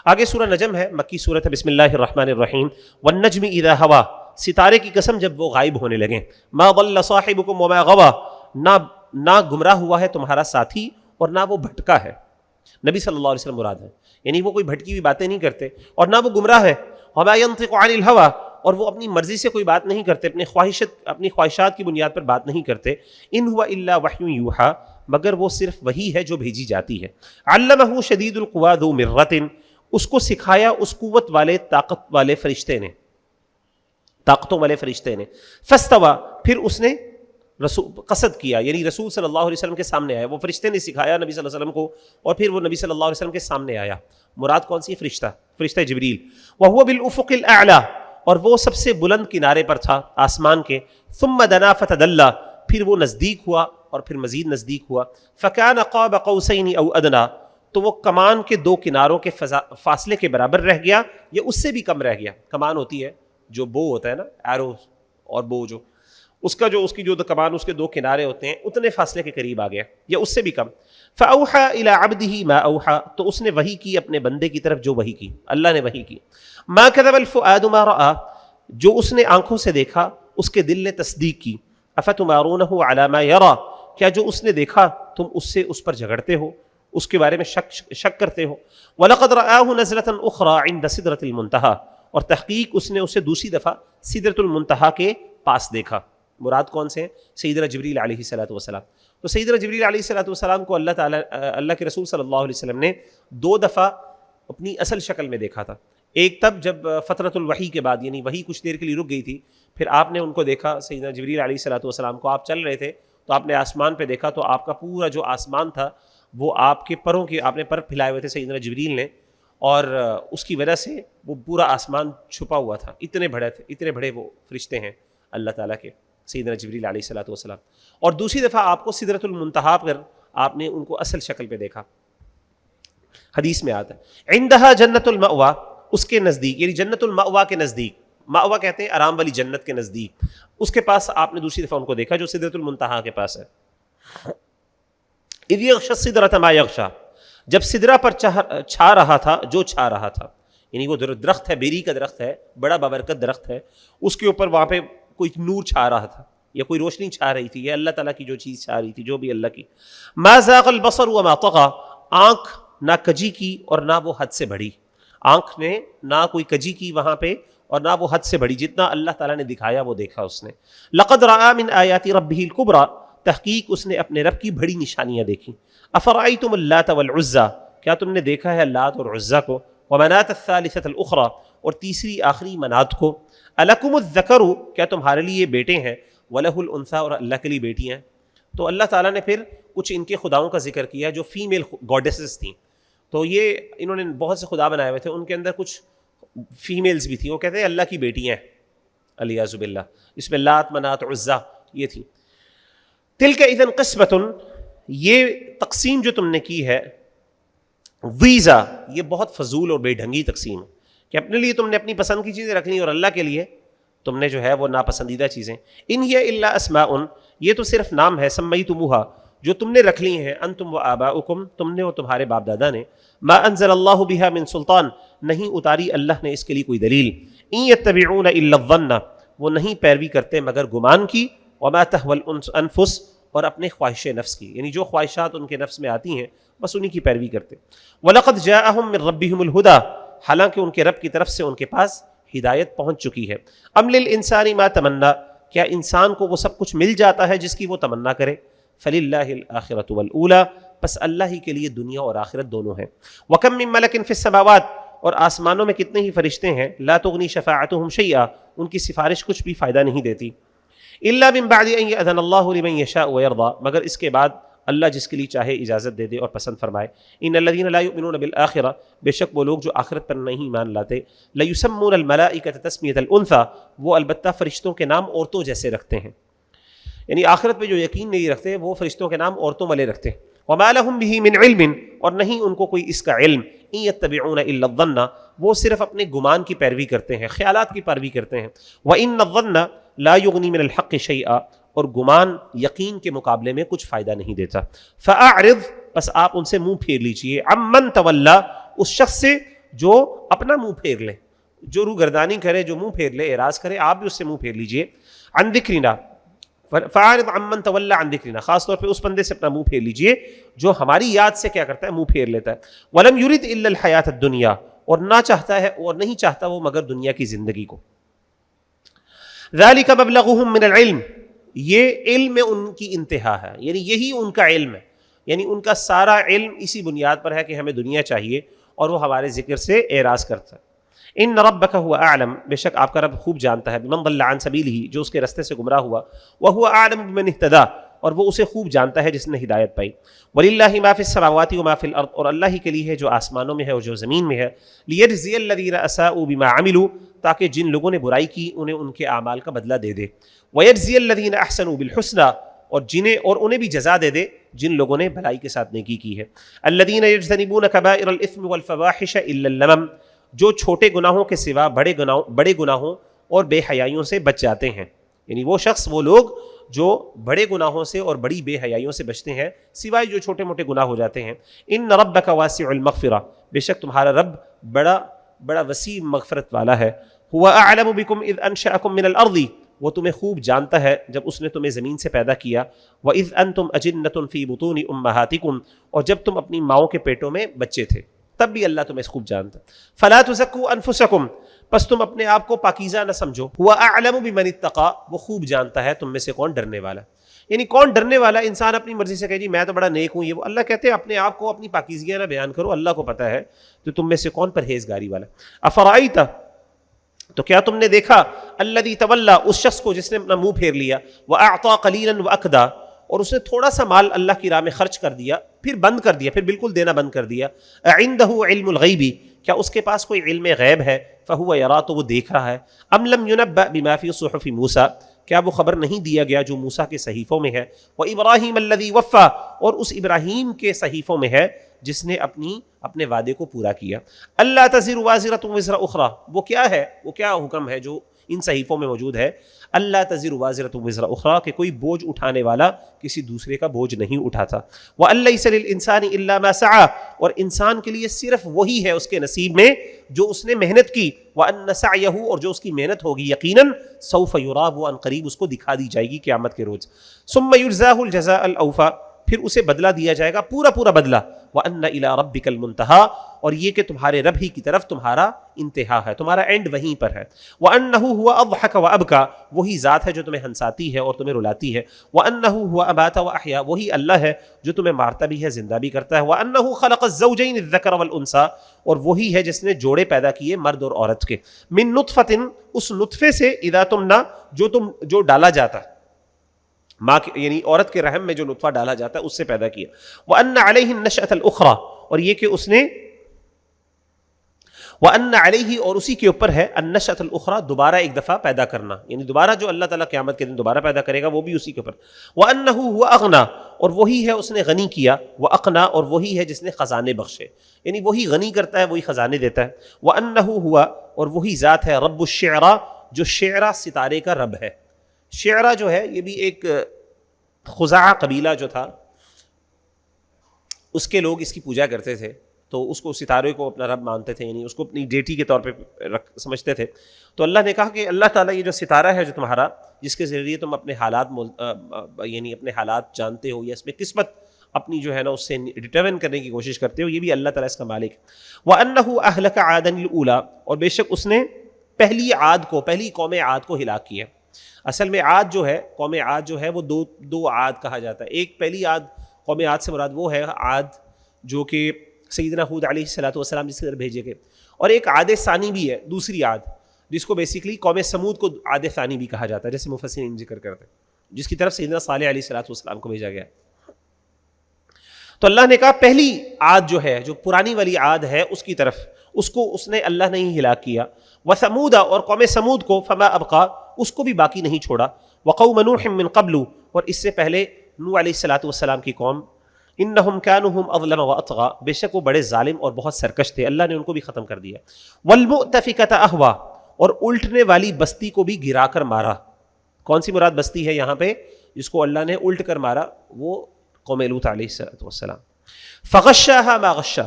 آگے سورہ نجم ہے, مکی سورت ہے. بسم اللہ الرحمن الرحیم. والنجم اذا ہوا, ستارے کی قسم جب وہ غائب ہونے لگیں. ما ضل صاحبکم وما غوا, نہ گمراہ ہوا ہے تمہارا ساتھی اور نہ وہ بھٹکا ہے. نبی صلی اللہ علیہ وسلم مراد ہے, یعنی وہ کوئی بھٹکی ہوئی باتیں نہیں کرتے اور نہ وہ گمراہ ہے. وما ينطق عن الهوى, اور وہ اپنی مرضی سے کوئی بات نہیں کرتے, اپنی خواہشات کی بنیاد پر بات نہیں کرتے. ان هو الا وحی یوحى, مگر وہ صرف وہی ہے جو بھیجی جاتی ہے. علمہ شدید القوى ذو مرۃ, اس کو سکھایا اس قوت والے طاقتوں والے فرشتے نے. فاستوى, پھر اس نے قصد کیا, یعنی رسول صلی اللہ علیہ وسلم کے سامنے آیا. وہ فرشتے نے سکھایا نبی صلی اللہ علیہ وسلم کو, اور پھر وہ نبی صلی اللہ علیہ وسلم کے سامنے آیا. مراد کون سی فرشتہ جبریل. وهو بالافق الاعلى, اور وہ سب سے بلند کنارے پر تھا آسمان کے. ثم دنا فتدلى, پھر وہ نزدیک ہوا اور پھر مزید نزدیک ہوا. فكان قاب قوسين او ادنى, تو وہ کمان کے دو کناروں کے فاصلے کے برابر رہ گیا یا اس سے بھی کم رہ گیا. کمان ہوتی ہے جو بو ہوتا ہے نا, ایرو اور بو, جو اس کی جو کمان اس کے دو کنارے ہوتے ہیں, اتنے فاصلے کے قریب آ گیا یا اس سے بھی کم. فاوحى الى عبده ما اوحى, تو اس نے وحی کی اپنے بندے کی طرف جو وحی کی, اللہ نے وحی کی. ما كذب الفؤاد ما راى, جو اس نے آنکھوں سے دیکھا اس کے دل نے تصدیق کی. افتمارونه على ما يرى, کیا جو اس نے دیکھا تم اس سے اس پر جھگڑتے ہو، اس کے بارے میں شک کرتے ہو؟ وَلَقَدْ رَآهُ نَزْلَةً أُخْرَى عِنْدَ سِدْرَةِ الْمُنْتَهَى، اور تحقیق اس نے اسے دوسری دفعہ سدرۃ المنتہا کے پاس دیکھا۔ مراد کون سے ہیں؟ سیدنا جبریل علیہ الصلوۃ والسلام۔ تو سیدنا جبریل علیہ الصلوۃ والسلام کو اللہ کے رسول صلی اللہ علیہ وسلم نے 2 دفعہ اپنی اصل شکل میں دیکھا تھا۔ ایک تب جب فترۃ الوحی کے بعد، یعنی وحی کچھ دیر کے لیے رک گئی تھی، پھر آپ نے ان کو دیکھا، سیدنا جبریل علیہ الصلوۃ والسلام کو، آپ چل رہے تھے تو آپ نے آسمان پہ دیکھا، تو آپ کا پورا جو آسمان تھا وہ آپ کے پروں کی، آپ نے پر پھیلائے ہوئے تھے سیدنا جبریل نے، اور اس کی وجہ سے وہ پورا آسمان چھپا ہوا تھا۔ اتنے بڑے وہ فرشتے ہیں اللہ تعالیٰ کے، سیدنا جبریل علیہ الصلوۃ والسلام۔ اور دوسری دفعہ آپ کو سدرۃ المنتہا پر آپ نے ان کو اصل شکل پہ دیکھا۔ حدیث میں آتا ہے عندها جنت المأوا، اس کے نزدیک، یعنی جنت المأوا کے نزدیک، مأوا کہتے ہیں آرام والی جنت کے نزدیک، اس کے پاس آپ نے دوسری دفعہ ان کو دیکھا جو سدرۃ المنتہا کے پاس ہے۔ اذ یغشی السدرۃ ما یغشی، جب سدرہ پر چھا رہا تھا جو چھا رہا تھا، یعنی وہ درخت ہے، بیری کا درخت ہے، بڑا بابرکت درخت ہے، اس کے اوپر وہاں پہ کوئی نور چھا رہا تھا یا کوئی روشنی چھا رہی تھی، یا اللہ تعالیٰ کی جو چیز چھا رہی تھی، جو بھی اللہ کی۔ ما زاغ البصر وما طغى، آنکھ نہ کجی کی اور نہ وہ حد سے بڑھی، آنکھ نے نہ کوئی کجی کی وہاں پہ اور نہ وہ حد سے بڑھی، جتنا اللہ تعالیٰ نے دکھایا وہ دیکھا اس نے۔ لقد رأى من آیات ربه الكبرى، تحقیق اس نے اپنے رب کی بڑی نشانیاں دیکھی۔ افرأيتم اللات والعزى، کیا تم نے دیکھا ہے لات اور عزا کو، ومناة الثالثة الأخرى، اور تیسری آخری منات کو، الکم الذکر، کیا تمہارے لیے بیٹے ہیں، وَلَهُ الْأُنْثَى، اور اللہ کے لیے بیٹی ہیں۔ تو اللہ تعالیٰ نے پھر کچھ ان کے خداؤں کا ذکر کیا جو فیمیل گاڈیسز تھیں، تو یہ انہوں نے بہت سے خدا بنائے ہوئے تھے، ان کے اندر کچھ فیمیلز بھی تھیں، وہ کہتے ہیں اللہ کی بیٹی ہیں، علیاذ باللہ، اس میں لات منات عزا یہ تھی۔ تلک اذن قسمۃ، یہ تقسیم جو تم نے کی ہے، ویزا، یہ بہت فضول اور بے ڈھنگی تقسیم ہے کہ اپنے لیے تم نے اپنی پسند کی چیزیں رکھ لی اور اللہ کے لیے تم نے جو ہے وہ ناپسندیدہ چیزیں۔ ان ہی الا اسماء، یہ تو صرف نام ہے، سمیتموہا، جو تم نے رکھ لی ہیں، انتم و آباؤکم، تم نے اور تمہارے باپ دادا نے، ما انزل اللہ بہا من سلطان، نہیں اتاری اللہ نے اس کے لیے کوئی دلیل، ان یتبعون الا الظن، وہ نہیں پیروی کرتے مگر گمان کی، وما تہوی الانفس، اور اپنے خواہش نفس کی، یعنی جو خواہشات ان کے نفس میں آتی ہیں بس انہی کی پیروی کرتے۔ وَلَقَدْ جَاءَهُم مِّن رَبِّهِمُ الْهُدَىٰ، حالانکہ ان کے رب کی طرف سے ان کے پاس ہدایت پہنچ چکی ہے۔ أَمْ لِلْإِنسَانِ مَا تَمَنَّىٰ، کیا انسان کو وہ سب کچھ مل جاتا ہے جس کی وہ تمنا کرے؟ فَلِلَّهِ الْآخِرَةُ وَالْأُولَىٰ، پس اللہ ہی کے لیے دنیا اور آخرت دونوں ہیں۔ وَكَم مِّن مَلَكٍ فِي السَّمَاوَاتِ، اور آسمانوں میں کتنے ہی فرشتے ہیں، لَا تُغْنِي شَفَاعَتُهُمْ شَيْئًا، ان کی سفارش کچھ بھی فائدہ نہیں دیتی، إِلَّا مِن بَعْدِ أَن يَأْذَنَ اللَّهُ لِمَن يَشَاءُ وَيَرْضَىٰ، مگر اس کے بعد اللہ جس کے لیے چاہے اجازت دے دے اور پسند فرمائے۔ ان الذين لا يؤمنون بالآخرة، بے شک وہ لوگ جو آخرت پر نہیں ایمان لاتے، لَيُسَمُّونَ الْمَلَائِكَةَ تَسْمِيَةَ الْأُنثىٰ، وہ البتہ فرشتوں کے نام عورتوں جیسے رکھتے ہیں، یعنی آخرت پہ جو یقین نہیں رکھتے وہ فرشتوں کے نام عورتوں والے رکھتے ہیں۔ وَمَا لَهُم بِهِ مِنْ عِلْمٍ، اور نہیں ان کو کوئی اس کا علم، إِن يَتَّبِعُونَ إِلَّا الظَّنَّ، وہ صرف اپنے گمان کی پیروی کرتے ہیں، خیالات کی پیروی کرتے ہیں۔ وَإِنَّ الظَّنَّ لَا يُغْنِي مِنَ الْحَقِّ شَيْئًا، اور گمان یقین کے مقابلے میں کچھ فائدہ نہیں دیتا۔ فَأَعْرِضْ، پس آپ ان سے منہ پھیر لیجئے، عَمَّن تَوَلَّىٰ، اس شخص سے جو اپنا منہ پھیر لے، جو روگردانی کرے، جو منہ پھیر لے، اعراض کرے، آپ بھی اس سے منہ پھیر لیجئے۔ عن ذکرنا، فَأَعْرِضْ عَمَّن تَوَلَّىٰ عن ذکرنا، خاص طور پہ اس بندے سے اپنا منہ پھیر لیجئے جو ہماری یاد سے کیا کرتا ہے، منہ پھیر لیتا ہے۔ وَلَمْ يُرِدْ إِلَّا الْحَيَاةَ الدُّنْيَا، اور نہ چاہتا ہے اور نہیں چاہتا وہ مگر دنیا کی زندگی کو۔ ذَلِكَ مَبْلَغُهُم مِّنَ الْعِلْمِ، یہ علم میں ان کی انتہا ہے، یعنی یہی ان کا علم ہے، یعنی ان کا سارا علم اسی بنیاد پر ہے کہ ہمیں دنیا چاہیے اور وہ ہمارے ذکر سے اعراض کرتا ہے۔ ان ربک هو اعلم، بے شک آپ کا رب خوب جانتا ہے، بمن ضل عن سبیلہ، جو اس کے رستے سے گمراہ ہوا، وهو اعلم بمن اهتدى، اور وہ اسے خوب جانتا ہے جس نے ہدایت پائی۔ وللہ ما فی السماوات وما فی الارض، اور اللہ ہی کے لیے ہے جو آسمانوں میں ہے اور جو زمین میں ہے۔ لیجزی الذین اساءوا بما عملوا، تاکہ جن لوگوں نے برائی کی انہیں ان کے اعمال کا بدلہ دے دے۔ ویجزی الذین احسنوا بالحسنى، اور انہیں بھی جزا دے دے جن لوگوں نے بھلائی کے ساتھ نیکی کی ہے۔ الذین یجتنبون کبائر الاثم والفواحش الا اللمم، جو چھوٹے گناہوں کے سوا بڑے گناہوں اور بے حیائیوں سے بچ جاتے ہیں، یعنی وہ شخص، وہ لوگ جو بڑے گناہوں سے اور بڑی بے حیائیوں سے بچتے ہیں سوائے جو چھوٹے موٹے گناہ ہو جاتے ہیں۔ ان ربک واسع المغفرہ، بے شک تمہارا رب بڑا وسیع مغفرت والا ہے۔ هو اعلم بکم اذ انشأکم من الارض، وہ تمہیں خوب جانتا ہے جب اس نے تمہیں زمین سے پیدا کیا، وَإِذْ أَنْتُمْ أَجِنَّةٌ فِي بُطُونِ أُمَّهَاتِكُمْ، اور جب تم اپنی ماؤں کے پیٹوں میں بچے تھے تب بھی اللہ تمہیں خوب جانتا. فَلَا تُزَكُّوا أَنفُسَكُمْ، پس تم اپنے آپ کو پاکیزہ نہ سمجھو. هُوَ أَعْلَمُ بِمَنِ اتَّقَىٰ، وہ خوب جانتا ہے تم میں سے کون ڈرنے والا. یعنی کون ڈرنے والا. انسان اپنی مرضی سے کہے جی میں تو بڑا نیک ہوں، یہ وہ. اللہ کہتے ہیں اپنے آپ کو اپنی پاکیزگیاں نہ بیان کرو، اللہ کو پتہ ہے تو تم میں سے کون پرہیزگاری والا. افرائیت، تو کیا تم نے دیکھا، الذی تولی، اس شخص کو جس نے اپنا منہ پھیر لیا، واعطى قلیلا واکدا، اور اس نے تھوڑا سا مال اللہ کی راہ میں خرچ کر دیا، پھر بند کر دیا، پھر بالکل دینا بند کر دیا. عنده علم الغیب، کیا اس کے پاس کوئی علم غیب ہے؟ فهو یرا، تو وہ دیکھ رہا ہے. ام لم ينبأ بما في صحف موسیٰ، کیا وہ خبر نہیں دیا گیا جو موسیٰ کے صحیفوں میں ہے. وابراہیم الذی وفى، اور اس ابراہیم کے صحیفوں میں ہے جس نے اپنے وعدے کو پورا کیا. اللہ تزر وازرۃ وزر اخری، وہ کیا ہے، وہ کیا حکم ہے جو ان صحیفوں میں موجود ہے. اللہ تزر وازرۃ وزر اخری، کہ کوئی بوجھ اٹھانے والا کسی دوسرے کا بوجھ نہیں اٹھاتا. وان لیس للانسان الا ما سعى، اور انسان کے لیے صرف وہی ہے اس کے نصیب میں جو اس نے محنت کی. وان سعیہ، اور جو اس کی محنت ہوگی یقیناً سوف یری، وہ عنقریب اس کو دکھا دی جائے گی قیامت کے روز. ثم یجزاہ الجزاء الاوفی، پھر اسے بدلہ دیا جائے گا پورا پورا بدلہ. وَأَنَّ إِلَىٰ رَبِّكَ الْمُنْتَهَىٰ، اور یہ کہ تمہارے رب ہی کی طرف تمہارا انتہا ہے، تمہارا اینڈ وہیں پر ہے. وَأَنَّهُ هُوَ أَضْحَكَ وَأَبْكَىٰ، وہی ذات ہے جو تمہیں ہنساتی ہے اور تمہیں رلاتی ہے. وَأَنَّهُ هُوَ أَمَاتَ وَأَحْيَا، وہی اللہ ہے جو تمہیں مارتا بھی ہے زندہ بھی کرتا ہے. وَأَنَّهُ خَلَقَ الزَّوْجَيْنِ الذَّكَرَ وَالْأُنثَىٰ، اور وہی ہے جس نے جوڑے پیدا کیے مرد اور عورت کے. مِن نُطْفَةٍ، اس نطفے سے، اذا تمنى، جو ڈالا جاتا ہے ماں، یعنی عورت کے رحم میں جو نطفہ ڈالا جاتا ہے اس سے پیدا کیا. وَأَنَّ عَلَيْهِ النَّشْأَةَ الْأُخْرَىٰ، اور یہ کہ اس نے، وَأَنَّ عَلَيْهِ، اور اسی کے اوپر ہے، النَّشْأَةَ الْأُخْرَىٰ، دوبارہ ایک دفعہ پیدا کرنا، یعنی دوبارہ جو اللہ تعالیٰ قیامت کے دن دوبارہ پیدا کرے گا وہ بھی اسی کے اوپر. وَأَنَّهُ هُوَ أَغْنَىٰ، اور وہی ہے اس نے غنی کیا. وَأَقْنَىٰ، اور وہی ہے جس نے خزانے بخشے، یعنی وہی غنی کرتا ہے، وہی خزانے دیتا ہے. وَأَنَّهُ هُوَ، اور وہی ذات ہے، رب الشعراء، جو شعرا ستارے کا رب ہے. شعرا جو ہے یہ بھی ایک خزاعہ قبیلہ جو تھا، اس کے لوگ اس کی پوجا کرتے تھے، تو اس کو ستارے کو اپنا رب مانتے تھے، یعنی اس کو اپنی ڈیٹی کے طور پہ سمجھتے تھے. تو اللہ نے کہا کہ اللہ تعالیٰ یہ جو ستارہ ہے جو تمہارا، جس کے ذریعے تم اپنے حالات یعنی اپنے حالات جانتے ہو یا اس میں قسمت اپنی جو ہے نا اس سے ڈٹرمن کرنے کی کوشش کرتے ہو، یہ بھی اللہ تعالیٰ اس کا مالک ہے. وَأَنَّهُ أَهْلَكَ عَادًا الْأُولَىٰ، اور بے شک اس نے پہلی قوم عاد کو ہلاک کیا. اصل میں عاد جو ہے، قوم عاد جو ہے وہ دو عاد کہا جاتا ہے. ایک پہلی عاد، قوم عاد سے مراد وہ ہے عاد جو کہ سیدنا ہود علیہ السلام جس کی طرف بھیجے گئے، اور ایک عاد ثانی بھی ہے، دوسری عاد، جس کو بیسیکلی قوم سمود کو عاد ثانی بھی کہا جاتا ہے، جیسے مفسرین ذکر کرتے ہیں، جس کی طرف سیدنا صالح علیہ السلام کو بھیجا گیا. تو اللہ نے کہا پہلی عاد جو ہے، جو پرانی والی عاد ہے، اس کی طرف اس کو اس نے اللہ نے ہی ہلاک کیا. وثمود، اور قوم سمود کو، فما ابقا، اس کو بھی باقی نہیں چھوڑا. وقوم نوح من قبل، اور اس سے پہلے نوح علیہ السلام کی قوم. انہم کانوا هم اظلم واطغى، بے شک وہ بڑے ظالم اور بہت سرکش تھے، اللہ نے ان کو بھی ختم کر دیا. والمؤتفکۃ اہوا، اور الٹنے والی بستی کو بھی گرا کر مارا. کون سی مراد بستی ہے یہاں پہ جس کو اللہ نے الٹ کر مارا؟ وہ قوم لوط علیہ السلام. فغشاها ما غشا،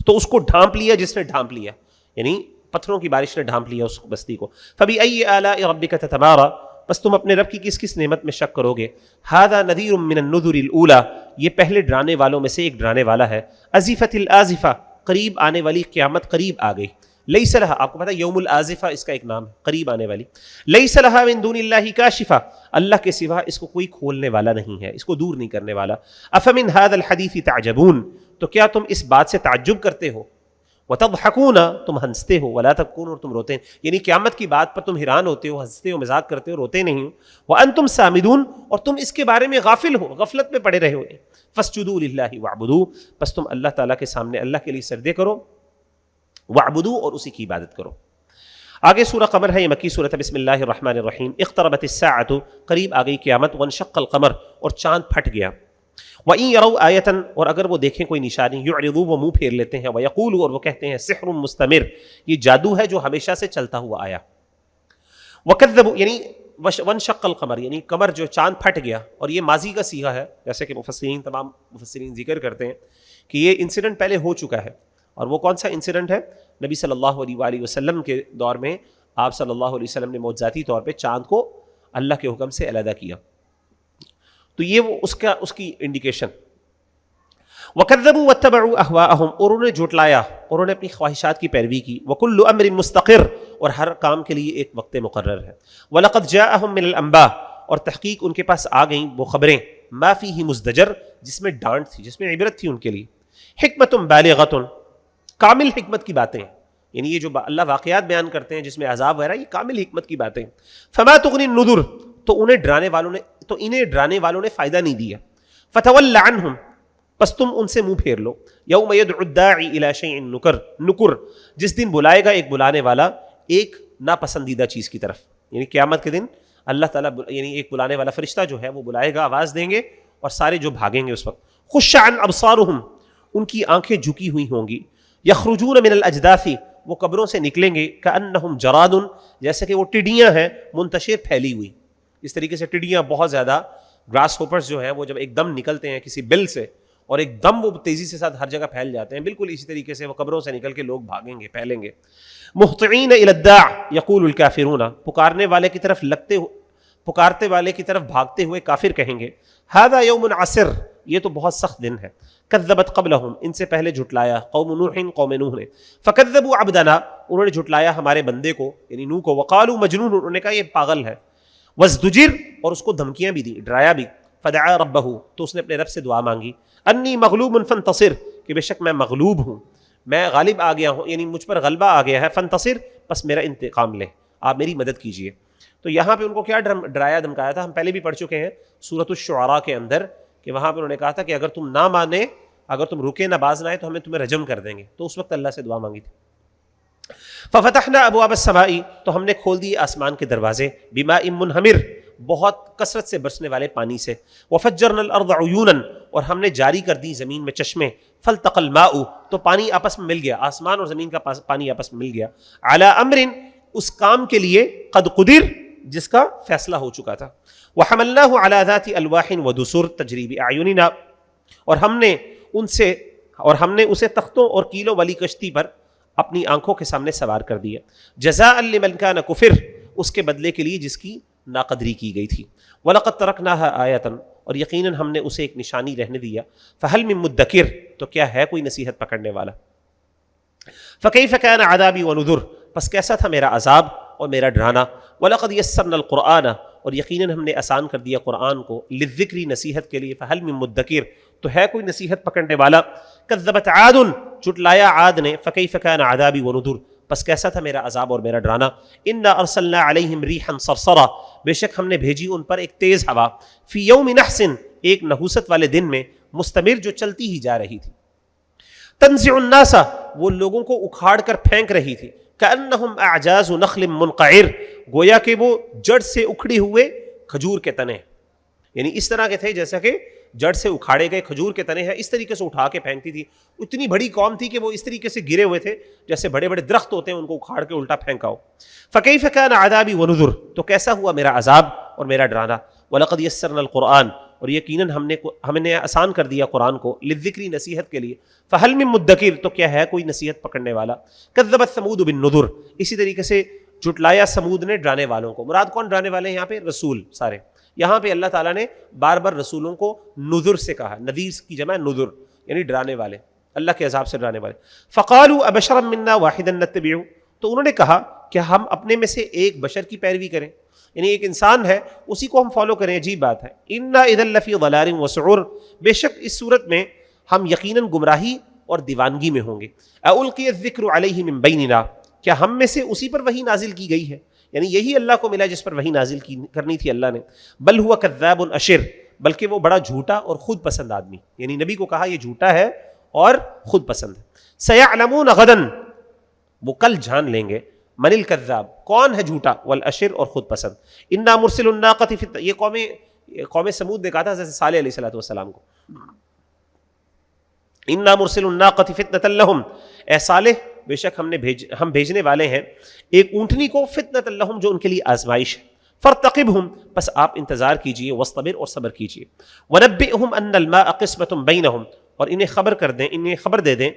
تو اس کو ڈھانپ لیا جس نے ڈھانپ لیا، یعنی پتھروں کی بارش نے ڈھانپ لیا اس بستی کو. فبأي آلاء ربك تتمارى، بس تم اپنے رب کی کس کس نعمت میں شک کرو گے. هذا نذیر من النذر الاولى، یہ پہلے ڈرانے والوں میں سے ایک ڈرانے والا ہے. ازفت الازفہ، قریب آنے والی قیامت قریب آ گئی. لیس لها، آپ کو پتہ ہے یوم الازفہ اس کا ایک نام ہے، قریب آنے والی. لیس لها من دون اللہ کاشفہ، اللہ کے سوا اس کو کوئی کھولنے والا نہیں ہے، اس کو دور نہیں کرنے والا. افمن هذا الحدیث تعجبون، تو کیا تم اس بات سے تعجب کرتے ہو. وتضحکون، تم ہنستے ہو. ولا تبکون، اور تم روتے ہیں، یعنی قیامت کی بات پر تم حیران ہوتے ہو، ہنستے ہو، مذاق کرتے ہو، روتے نہیں ہو. وانتم سامدون، اور تم اس کے بارے میں غافل ہو، غفلت میں پڑے رہے ہو. فاسجدوا للہ واعبدوا، بس تم اللہ تعالیٰ کے سامنے اللہ کے لیے سجدے کرو. واعبدوا، اور اسی کی عبادت کرو. آگے سورہ قمر ہے، یہ مکی سورۃ ہے. بسم اللہ الرحمن الرحیم. اقتربت الساعۃ، قریب آ گئی قیامت. وانشق القمر، اور چاند پھٹ گیا. وَإِن يَرَوْا آیَةً، اور اگر وہ دیکھیں کوئی نشانی. يُعْرِضُوا، وہ منہ پھیر لیتے ہیں. وَيَقُولُوا، اور وہ کہتے ہیں سحر مستمر، یہ جادو ہے جو ہمیشہ سے چلتا ہوا آیا. وَكَذَّبُوا، یعنی وانشق القمر، یعنی قمر جو چاند پھٹ گیا، اور یہ ماضی کا صیغہ ہے، جیسے کہ تمام مفسرین ذکر کرتے ہیں کہ یہ انسیڈنٹ پہلے ہو چکا ہے. اور وہ کون سا انسیڈنٹ ہے؟ نبی صلی اللہ علیہ وآلہ وسلم کے دور میں آپ صلی اللہ علیہ وسلم نے معجزاتی طور پہ چاند کو اللہ کے حکم سے علیحدہ کیا. تو یہ وہ اس کی انڈیکیشن. وَكَذَّبُوا وَاتَّبَعُوا أَهْوَاءَهُمْ, اور انہوں نے جھٹلایا, اور انہوں نے اپنی خواہشات کی پیروی کی. وَكُلُّ أَمْرٍ مُسْتَقِرٌ, اور ہر کام کے لیے ایک وقت مقرر ہے. وَلَقَدْ جَاءَهُم مِّنَ الْأَنبَاءِ, اور تحقیق ان کے پاس آ گئیں وہ خبریں, مَا فِيهِ مُزْدَجَرٌ, جس میں ڈانٹ تھی, جس میں عبرت تھی ان کے لیے. حکمتٌ بالغۃ, کامل حکمت کی باتیں, یعنی یہ جو اللہ واقعات بیان کرتے ہیں جس میں عذاب وغیرہ, یہ کامل حکمت کی باتیں. فما تغنی النذر, تو انہیں ڈرانے والوں نے فائدہ نہیں دیا. فتول عنہم, پس تم ان سے منہ پھیر لو. یوم یدعو الداعی الی شیء نکر, جس دن بلائے گا ایک بلانے والا ایک ناپسندیدہ چیز کی طرف, یعنی قیامت کے دن اللہ تعالیٰ یعنی ایک بلانے والا فرشتہ جو ہے وہ بلائے گا, آواز دیں گے, اور سارے جو بھاگیں گے اس وقت. خش عن ابصارہم, ان کی آنکھیں جھکی ہوئی ہوں گی. یخرجون من الاجداث, وہ قبروں سے نکلیں گے. کأنہم جراد, جیسے کہ وہ ٹڈیاں ہیں منتشر پھیلی ہوئی. اس طریقے سے ٹڈیاں بہت زیادہ, گراس ہوپرز جو ہیں وہ جب ایک دم نکلتے ہیں کسی بل سے اور ایک دم وہ تیزی سے ساتھ ہر جگہ پھیل جاتے ہیں, بالکل اسی طریقے سے وہ قبروں سے نکل کے لوگ بھاگیں گے, پھیلیں گے. مہطعین الی الداع یقول الکافرون, پکارنے والے کی طرف پکارتے والے کی طرف بھاگتے ہوئے کافر کہیں گے, ھذا یوم عسر, یہ تو بہت سخت دن ہے. کذبت قبلہم, ان سے پہلے جھٹلایا, قوم نوح, قوم نوح نے. فکذبوا عبدنا, انہوں نے جھٹلایا ہمارے بندے کو یعنی نوح کو. وقالوا مجنون, انہوں نے کہا یہ پاگل ہے. وازدجر, اور اس کو دھمکیاں بھی دی, ڈرایا بھی. فدعا ربہ, تو اس نے اپنے رب سے دعا مانگی. انی مغلوب فانتصر, کہ بے شک میں مغلوب ہوں, میں غالب آ گیا ہوں, یعنی مجھ پر غلبہ آ گیا ہے. فانتصر, پس میرا انتقام لے, آپ میری مدد کیجئے. تو یہاں پہ ان کو کیا ڈرایا دھمکایا تھا, ہم پہلے بھی پڑھ چکے ہیں سورۃ الشعراء کے اندر, کہ وہاں پہ انہوں نے کہا تھا کہ اگر تم نہ مانے, اگر تم رکے نہ باز نہ آئے تو ہمیں تمہیں رجم کر دیں گے. تو اس وقت اللہ سے دعا مانگی تھی. ففتحنا ابواب السماء, تو ہم نے کھول دیے آسمان کے دروازے. بماء منہمر, بہت کثرت سے برسنے والے پانی سے. وفجرنا الارض عیونا, اور ہم نے جاری کر دی زمین میں چشمے. فالتقى الماء, تو پانی آپس میں مل گیا, آسمان اور زمین کا پانی آپس میں مل گیا. علی امر, اس کام کے لیے, قد قدر, جس کا فیصلہ ہو چکا تھا. وحملناه على ذات الواح ودسر تجری باعیننا, اور ہم نے اسے تختوں اور کیلوں والی کشتی پر اپنی آنکھوں کے سامنے سوار کر دیا. جزاء لمن کان کفر, اس کے بدلے کے لیے جس کی ناقدری کی گئی تھی. وَلَقَدْ تَرَكْنَاهَا آیَةً, اور یقیناً ہم نے اسے ایک نشانی رہنے دیا. فَهَلْ مِن مُدَّكِرٍ, تو کیا ہے کوئی نصیحت پکڑنے والا. فَكَيْفَ كَانَ عَذَابِي وَنُذُرِ, پس کیسا تھا میرا عذاب اور میرا ڈرانا. وَلَقَدْ يَسَّرْنَا الْقُرْآنَ, اور یقیناً ہم نے آسان کر دیا قرآن کو. لِلذِّكْرِ, نصیحت کے لیے. فَهَلْ مِن مُدَّكِرٍ, تو ہے کوئی نصیحت پکڑنے والا. کذبت عاد, جھٹلایا عاد نے. فکیف کان عذابی ونذر, پس کیسا تھا میرا عذاب اور میرا ڈرانا. انا ارسلنا علیہم ریحا صرصرا, بے شک ہم نے بھیجی ان پر ایک تیز ہوا. فی یوم نحس, ایک نحوست والے دن میں. مستمر, جو چلتی ہی جا رہی تھی. تنزع الناس, وہ لوگوں کو اکھاڑ کر پھینک رہی تھی. کأنہم اعجاز نخل منقعر, گویا کہ وہ جڑ سے اکھڑے ہوئے کھجور کے تنے, یعنی اس طرح کے تھے جیسا کہ جڑ سے اکھاڑے گئے کھجور کے تنے ہیں, اس طریقے سے اٹھا کے پھینکتی تھی. اتنی بڑی قوم تھی کہ وہ اس طریقے سے گرے ہوئے تھے جیسے بڑے بڑے درخت ہوتے ہیں, ان کو اکھاڑ کے الٹا پھینکا ہو. فکیف کان عذابی ونذر, تو کیسا ہوا میرا عذاب اور میرا ڈرانا. ولقد یسرنا القرآن, اور یقیناً ہم نے آسان کر دیا قرآن کو. للذکر, نصیحت کے لیے. فہل من مدکر, تو کیا ہے کوئی نصیحت پکڑنے والا. کذبت ثمود بالنذر, اسی طریقے سے جھٹلایا سمود نے ڈرانے والوں کو. مراد کون ڈرانے والے ہیں یہاں پہ؟ رسول سارے. یہاں پہ اللہ تعالیٰ نے بار بار رسولوں کو نذر سے کہا. نذیر کی جمع نذر, یعنی ڈرانے والے, اللہ کے عذاب سے ڈرانے والے. فقالوا ابشرا منا واحدا نتبعه, تو انہوں نے کہا کہ ہم اپنے میں سے ایک بشر کی پیروی کریں, یعنی ایک انسان ہے اسی کو ہم فالو کریں. عجیب بات ہے. انا اذا لفی ضلال وسعور, بے شک اس صورت میں ہم یقیناً گمراہی اور دیوانگی میں ہوں گے. القی الذکر علیہ من بیننا, کیا ہم میں سے اسی پر وحی نازل کی گئی ہے, یعنی یہی اللہ کو ملا جس پر وحی نازل کرنی تھی اللہ نے. بل ہوا کذاب اشر, بلکہ وہ بڑا جھوٹا اور خود پسند آدمی, یعنی نبی کو کہا یہ جھوٹا ہے اور خود پسند ہے. سیعلمون غدا, وہ کل جان لیں گے. من الکذاب, کون ہے جھوٹا, والاشر, اور خود پسند. انا مرسل الناقۃ, یہ قوم سمود نے کہا تھا حضرت صالح علیہ الصلوۃ والسلام کو. انا مرسل الناقۃ فتنۃ لہم, اے صالح بے شک ہم بھیجنے والے ہیں ایک اونٹنی کو. فتنۃ لہم, جو ان کے لیے آزمائش ہے. فارتقبہم, بس آپ انتظار کیجئے. واصطبر, اور صبر کیجئے. ونبئہم ان الماء قسمۃ بینہم, اور انہیں خبر دے دیں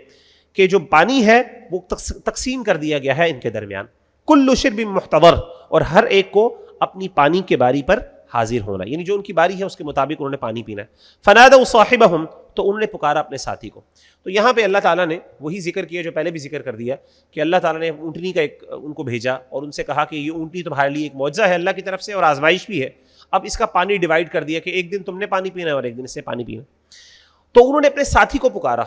کہ جو پانی ہے وہ تقسیم کر دیا گیا ہے ان کے درمیان. کل شرب محتضر, اور ہر ایک کو اپنی پانی کے باری پر حاضر ہونا، یعنی جو ان کی باری ہے اس کے مطابق انہوں نے پانی پینا ہے۔ فنادوا صاحبہم، تو انہوں نے پکارا اپنے ساتھی کو۔ تو یہاں پہ اللہ تعالیٰ نے وہی ذکر کیا جو پہلے بھی ذکر کر دیا کہ اللہ تعالیٰ نے اونٹنی کا ایک ان کو بھیجا اور ان سے کہا کہ یہ اونٹنی تمہارے لیے ایک معجزہ ہے اللہ کی طرف سے اور آزمائش بھی ہے، اب اس کا پانی ڈیوائڈ کر دیا کہ ایک دن تم نے پانی پینا ہے اور ایک دن اس سے پانی پینا۔ تو انہوں نے اپنے ساتھی کو پکارا۔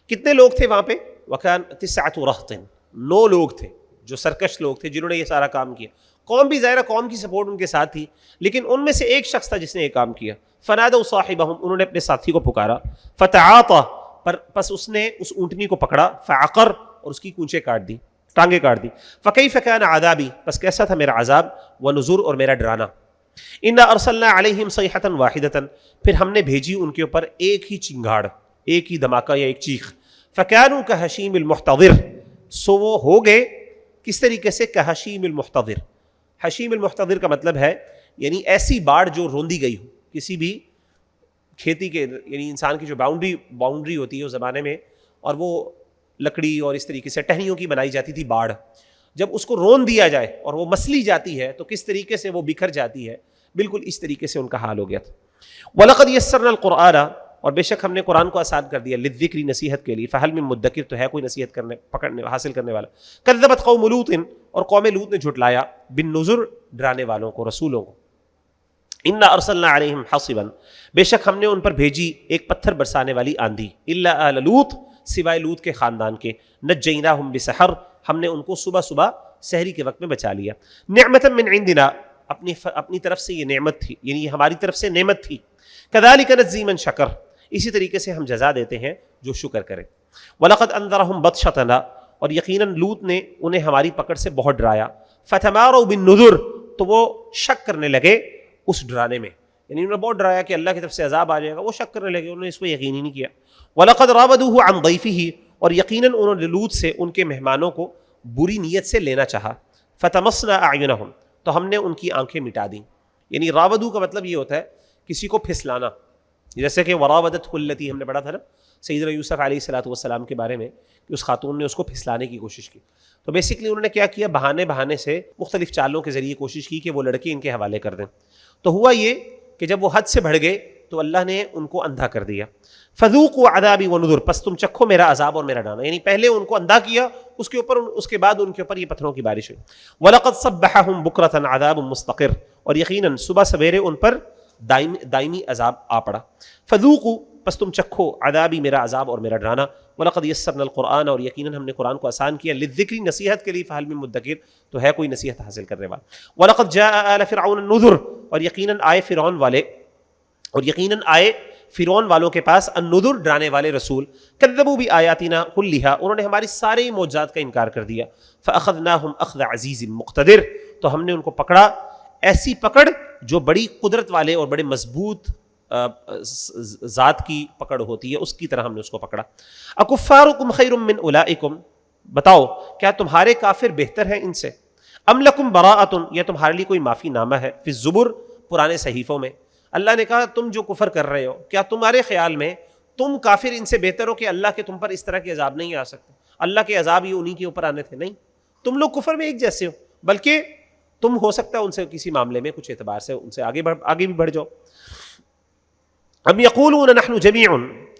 کتنے لوگ تھے وہاں پہ؟ وکان 9 رہط، 9 لوگ تھے جو سرکش لوگ تھے جنہوں نے یہ سارا کام کیا۔ قوم بھی ظاہرہ قوم کی سپورٹ ان کے ساتھ تھی، لیکن ان میں سے ایک شخص تھا جس نے یہ کام کیا۔ فنادوا صاحبہم، انہوں نے اپنے ساتھی کو پکارا۔ فتعاطى، پس اس نے اس اونٹنی کو پکڑا۔ فعقر، اور اس کی کونچیں کاٹ دی، ٹانگیں کاٹ دی۔ فکیف کان عذابی، پس کیسا تھا میرا عذاب، ونذر، اور میرا ڈرانا۔ انا ارسلنا علیہم صیحۃ واحدۃ، پھر ہم نے بھیجی ان کے اوپر ایک ہی چنگاڑ، ایک ہی دھماکہ یا ایک چیخ۔ فکانوا کحشیم المحتضر، سو وہ ہو گئے کس طریقے سے؟ کحشیم المحتضر۔ حشیم المحتضر کا مطلب ہے یعنی ایسی باڑ جو روندی گئی ہو، کسی بھی کھیتی کے، یعنی انسان کی جو باؤنڈری ہوتی ہے اس زمانے میں، اور وہ لکڑی اور اس طریقے سے ٹہنیوں کی بنائی جاتی تھی باڑ، جب اس کو رون دیا جائے اور وہ مسلی جاتی ہے تو کس طریقے سے وہ بکھر جاتی ہے، بالکل اس طریقے سے ان کا حال ہو گیا تھا۔ وَلَقَدْ يَسَّرْنَا الْقُرْآنَ، اور بے شک ہم نے قرآن کو آسان کر دیا، للذکر، نصیحت کے لیے، فہل من مدکر، تو ہے کوئی نصیحت کرنے پکڑنے حاصل کرنے والا۔ کذبت قوم لوط، اور قوم لوط نے جھٹلایا، بالنذر، ڈرانے والوں کو، رسولوں کو۔ انا ارسلنا علیہم حاصبا، بے شک ہم نے ان پر بھیجی ایک پتھر برسانے والی آندھی، الا آل لوط، سوائے لوط کے خاندان کے، نجیناہم بسحر، ہم نے ان کو صبح صبح سحری کے وقت میں بچا لیا۔ نعمتا من عندنا، اپنی طرف سے یہ نعمت تھی، یعنی ہماری طرف سے نعمت تھی۔ کذالک نجزی من شکر، اسی طریقے سے ہم جزا دیتے ہیں جو شکر کرے۔ وَلَقَدْ أَنذَرَهُمْ بَطْشَتَنَا، اور یقیناً لوط نے انہیں ہماری پکڑ سے بہت ڈرایا۔ فَتَمَارَوْا بِالنُّذُرِ، تو وہ شک کرنے لگے اس ڈرانے میں، یعنی انہوں نے بہت ڈرایا کہ اللہ کی طرف سے عذاب آ جائے گا، وہ شک کرنے لگے، انہوں نے اس کو یقین ہی نہیں کیا۔ وَلَقَدْ رَاوَدُوهُ عَنْ ضَيْفِهِ، اور یقیناً انہوں نے لوط سے ان کے مہمانوں کو بری نیت سے لینا چاہا۔ فَتَمَسْنَا أَعْيُنَهُمْ، تو ہم نے ان کی آنکھیں مٹا دیں، یعنی راودو کا مطلب یہ ہوتا ہے کسی کو پھسلانا، جیسے کہ وراودتہ التی، ہم نے پڑھا تھا نا سیدنا یوسف علیہ السلام کے بارے میں کہ اس خاتون نے اس کو پھسلانے کی کوشش کی۔ تو بیسکلی انہوں نے کیا کیا، بہانے سے مختلف چالوں کے ذریعے کوشش کی کہ وہ لڑکی ان کے حوالے کر دیں۔ تو ہوا یہ کہ جب وہ حد سے بڑھ گئے تو اللہ نے ان کو اندھا کر دیا۔ فذوقوا عذابی ونذر، پس تم چکھو میرا عذاب اور میرا ڈرانا، یعنی پہلے ان کو اندھا کیا، اس کے بعد ان کے اوپر یہ پتھروں کی بارش ہوئی۔ وَلَقَدْ صَبَّحَهُمْ بُكْرَةً عَذَابٌ مُسْتَقِرٌ، اور یقیناً صبح سویرے ان پر دائمی عذاب آ پڑا۔ فذوقوا، پس تم چکھو، عذابی، میرا عذاب اور میرا ڈرانا۔ وَلَقَدْ يَسَّرْنَا الْقُرْآنَ، اور یقیناً ہم نے قرآن کو آسان کیا، للذکر، نصیحت کے لیے، فہل من مدکر، تو ہے کوئی نصیحت حاصل کرنے والا۔ وَلَقَدْ جَاءَ آلَ فِرْعَوْنَ النُّذُرُ، اور یقیناً آئے فرعون والوں کے پاس النذر، ڈرانے والے رسول۔ کذبوا بآیاتنا کلھا، انہوں نے ہماری سارے معجزات کا انکار کر دیا۔ فأخذناہم اخذ عزیز مقتدر، تو ہم نے ان کو پکڑا ایسی پکڑ جو بڑی قدرت والے اور بڑے مضبوط ذات کی پکڑ ہوتی ہے، اس کی طرح ہم نے اس کو پکڑا۔ اکفارکم خیر من اولئکم، بتاؤ کیا تمہارے کافر بہتر ہیں ان سے؟ ام لکم براءۃ، یا تمہارے لیے کوئی معافی نامہ ہے، فی الزبر، پرانے صحیفوں میں۔ اللہ نے کہا تم جو کفر کر رہے ہو، کیا تمہارے خیال میں تم کافر ان سے بہتر ہو کہ اللہ کے تم پر اس طرح کے عذاب نہیں آ سکتے؟ اللہ کے عذاب یہ انہی کے اوپر آنے تھے؟ نہیں، تم لوگ کفر میں ایک جیسے ہو، بلکہ تم ہو سکتا ہے ان سے کسی معاملے میں کچھ اعتبار سے ان سے آگے بھی بڑھ جاؤ۔ اب یقولون نحن جمیع،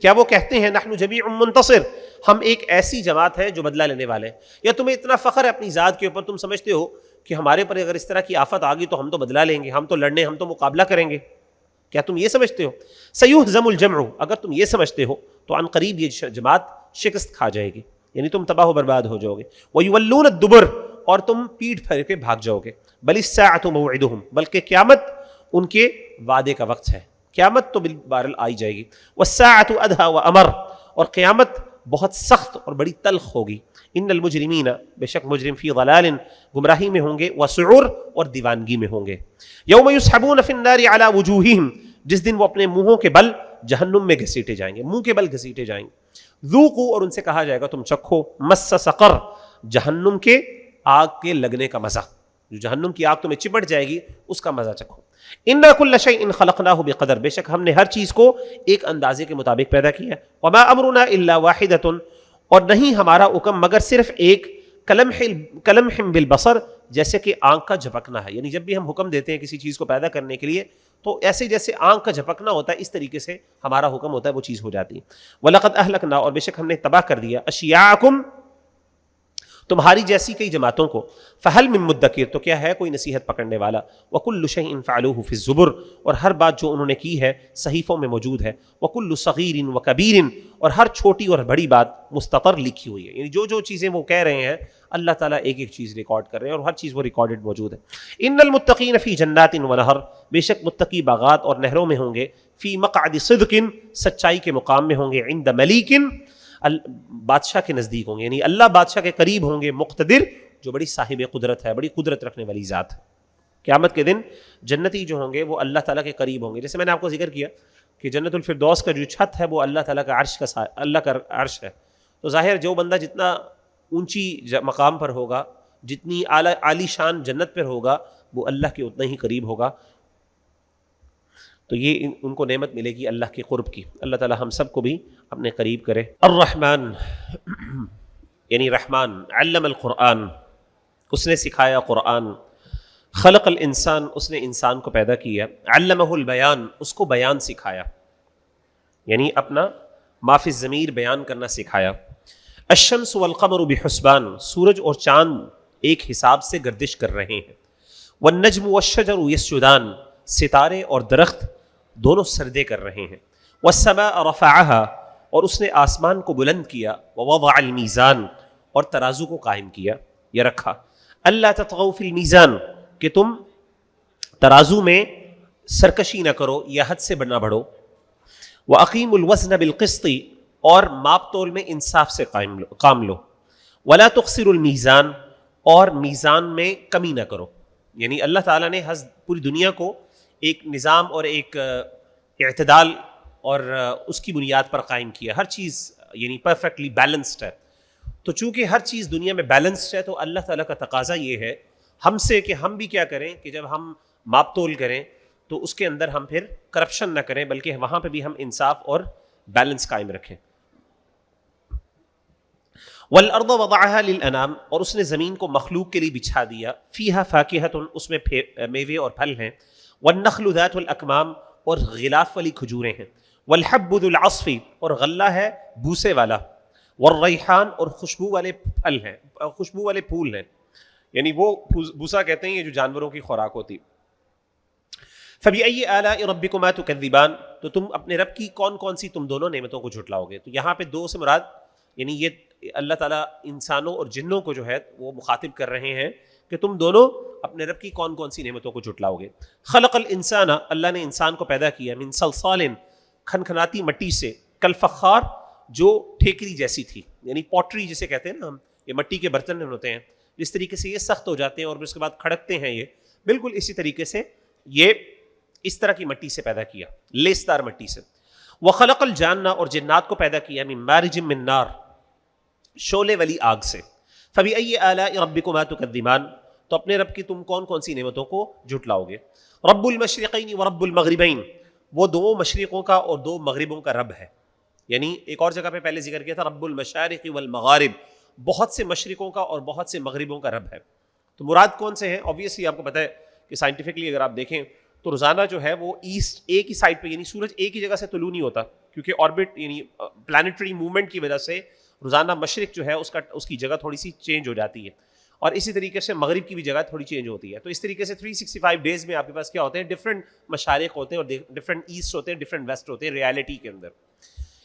کیا وہ کہتے ہیں نحن جمیع منتصر، ہم ایک ایسی جماعت ہے جو بدلہ لینے والے ہیں؟ یا تمہیں اتنا فخر ہے اپنی ذات کے اوپر، تم سمجھتے ہو کہ ہمارے پر اگر اس طرح کی آفت آ گئی تو ہم تو بدلہ لیں گے، ہم تو لڑنے، ہم تو مقابلہ کریں گے؟ کیا تم یہ سمجھتے ہو؟ سیہزم الجمع، اگر تم یہ سمجھتے ہو تو عن قریب یہ جماعت شکست کھا جائے گی، یعنی تم تباہ و برباد ہو جاؤ گے۔ وَيُوَلُّونَ الدُّبُرَ، اور تم پیٹھ پھیر کے بھاگ جاؤ گے۔ بل الساعۃ موعدہم، بلکہ قیامت ان کے وعدے کا وقت ہے، قیامت تو بالبارل آئی جائے گی۔ والساعۃ ادھیٰ وامر، اور قیامت بہت سخت اور بڑی تلخ ہوگی۔ ان المجرمین، بے شک مجرم، فی ضلال، گمراہی میں ہوں گے، وسعور، اور دیوانگی میں ہوں گے۔ یوم یسحبون فی النار علی وجوہہم، جس دن وہ اپنے منہوں کے بل جہنم میں گھسیٹے جائیں گے، منہ کے بل گھسیٹے جائیں گے۔ ذوقوا، اور ان سے کہا جائے گا تم چکھو، مس سقر، جہنم کے آگ کے لگنے کا مزہ، جو جہنم کی آگ تمہیں چپٹ جائے گی اس کا مزہ چکھو۔ انا کل شیء خلقناہ بقدر، بے شک ہم نے ہر چیز کو ایک اندازے کے مطابق پیدا کیا ہے۔ وما امرنا الا واحدۃ، اور نہیں ہمارا حکم مگر صرف ایک، کلمح بالبصر، جیسے کہ آنکھ کا جھپکنا ہے. یعنی جب بھی ہم حکم دیتے ہیں کسی چیز کو پیدا کرنے کے لیے تو ایسے جیسے آنکھ کا جھپکنا ہوتا ہے اس طریقے سے ہمارا حکم ہوتا ہے وہ چیز ہو جاتی ہے. وَلَقَدْ أَهْلَكْنَا اور بے شک ہم نے تباہ کر دیا أَشْيَاعَكُمْ تمہاری جیسی کئی جماعتوں کو. فَهَلْ مِن مُدَّكِرٍ تو کیا ہے کوئی نصیحت پکڑنے والا. وَكُلُّ شَيْءٍ فَعَلُوهُ فِي الزُّبُرِ اور ہر بات جو انہوں نے کی ہے صحیفوں میں موجود ہے. وَكُلُّ صَغِيرٍ وَكَبِيرٍ اور ہر چھوٹی اور بڑی بات مستطر لکھی ہوئی ہے. یعنی جو جو چیزیں وہ کہہ رہے ہیں اللہ تعالیٰ ایک ایک چیز ریکارڈ کر رہے ہیں اور ہر چیز وہ ریکارڈڈ موجود ہے. ان المتقین فی جنات ونہر بے شک متقی باغات اور نہروں میں ہوں گے. فی مقعد صدق سچائی کے مقام میں ہوں گے. عند ملیک بادشاہ کے نزدیک ہوں گے یعنی اللہ بادشاہ کے قریب ہوں گے. مقتدر جو بڑی صاحب قدرت ہے بڑی قدرت رکھنے والی ذات ہے. قیامت کے دن جنتی جو ہوں گے وہ اللہ تعالیٰ کے قریب ہوں گے. جیسے میں نے آپ کو ذکر کیا کہ جنت الفردوس کا جو چھت ہے وہ اللہ تعالیٰ کا عرش کا اللہ کا عرش ہے. تو ظاہر جو بندہ جتنا اونچی مقام پر ہوگا جتنی عالی شان جنت پر ہوگا وہ اللہ کے اتنا ہی قریب ہوگا. تو یہ ان کو نعمت ملے گی اللہ کے قرب کی. اللہ تعالیٰ ہم سب کو بھی اپنے قریب کرے. الرحمن یعنی رحمان علم القرآن اس نے سکھایا قرآن. خلق الانسان اس نے انسان کو پیدا کیا. علمہ البیان اس کو بیان سکھایا یعنی اپنا ما فی الضمیر بیان کرنا سکھایا. الشمس والقمر بحسبان سورج اور چاند ایک حساب سے گردش کر رہے ہیں. والنجم والشجر یسجدان ستارے اور درخت دونوں سجدے کر رہے ہیں. والسماء رفعها اور اس نے آسمان کو بلند کیا. ووضع المیزان اور ترازو کو قائم کیا یا رکھا. اللہ تطغوا فی المیزان کہ تم ترازو میں سرکشی نہ کرو یا حد سے نہ بڑھو. وَأَقِيمُوا الْوَزْنَ بِالْقِسْطِ اور ماپ تول میں انصاف سے کام لو. وَلَا تُخْسِرُوا الْمِيزَانَ اور میزان میں کمی نہ کرو. یعنی اللہ تعالیٰ نے پوری دنیا کو ایک نظام اور ایک اعتدال اور اس کی بنیاد پر قائم کیا. ہر چیز یعنی پرفیکٹلی بیلنسڈ ہے. تو چونکہ ہر چیز دنیا میں بیلنسڈ ہے تو اللہ تعالیٰ کا تقاضا یہ ہے ہم سے کہ ہم بھی کیا کریں کہ جب ہم ماپ تول کریں تو اس کے اندر ہم پھر کرپشن نہ کریں بلکہ وہاں پہ بھی ہم انصاف اور بیلنس قائم رکھیں. والارض وضعها للانام اور اس نے زمین کو مخلوق کے لیے بچھا دیا. فیہا فاکہۃ اس میں میوے اور پھل ہیں. والنخل ذات الاکمام اور غلاف والی کھجوریں ہیں. والحب ذو العصف اور غلہ ہے بوسے والا. والریحان اور خوشبو والے پھل ہیں خوشبو والے پھول ہیں یعنی وہ بوسا کہتے ہیں یہ جو جانوروں کی خوراک ہوتی. فَبِأَيِّ آلَاءِ رَبِّكُمَا تُكَذِّبَانِ تو تم اپنے رب کی کون کون سی تم دونوں نعمتوں کو جھٹلاؤ گے. تو یہاں پہ دو سے مراد یعنی یہ اللہ تعالیٰ انسانوں اور جنوں کو جو ہے وہ مخاطب کر رہے ہیں کہ تم دونوں اپنے رب کی کون کون سی نعمتوں کو جھٹلاؤ گے. خلق الانسان اللہ نے انسان کو پیدا کیا. من صلصال کھنکھناتی مٹی سے. کالفخار جو ٹھیکری جیسی تھی یعنی پوٹری جسے کہتے ہیں نا ہم یہ مٹی کے برتن ہوتے ہیں جس طریقے سے یہ سخت ہو جاتے ہیں اور پھر اس کے بعد کھڑکتے ہیں یہ بالکل اسی طریقے سے یہ اس طرح کی مٹی سے پیدا کیا لیسدار مٹی سے. وخلق الجان اور جنات کو پیدا کیا. من مارج من نار شعلے والی آگ سے. فبأي آلاء ربكما تكذبان تو اپنے رب کی تم کون کون سی نعمتوں کو جھٹلاؤ گے. رب المشرقین ورب المغربین وہ دو مشرقوں کا اور دو مغربوں کا رب ہے. یعنی ایک اور جگہ پہ پہلے ذکر کیا تھا رب المشارق والمغارب بہت سے مشرقوں کا اور بہت سے مغربوں کا رب ہے. تو مراد کون سے ہیں؟ آبویسلی آپ کو پتہ ہے کہ سائنٹیفکلی اگر آپ دیکھیں تو روزانہ جو ہے وہ ایسٹ ایک ہی سائڈ پہ یعنی سورج ایک ہی جگہ سے طلوع نہیں ہوتا کیونکہ آربٹ یعنی پلانیٹری موومنٹ کی وجہ سے روزانہ مشرق جو ہے اس کی جگہ تھوڑی سی چینج ہو جاتی ہے اور اسی طریقے سے مغرب کی بھی جگہ تھوڑی چینج ہوتی ہے. تو اس طریقے سے 365 ڈیز میں آپ کے پاس کیا ہوتے ہیں ڈفرینٹ مشارق ہوتے ہیں اور ڈفرینٹ ایسٹ ہوتے ہیں ڈفرینٹ ویسٹ ہوتے ہیں ریالٹی کے اندر.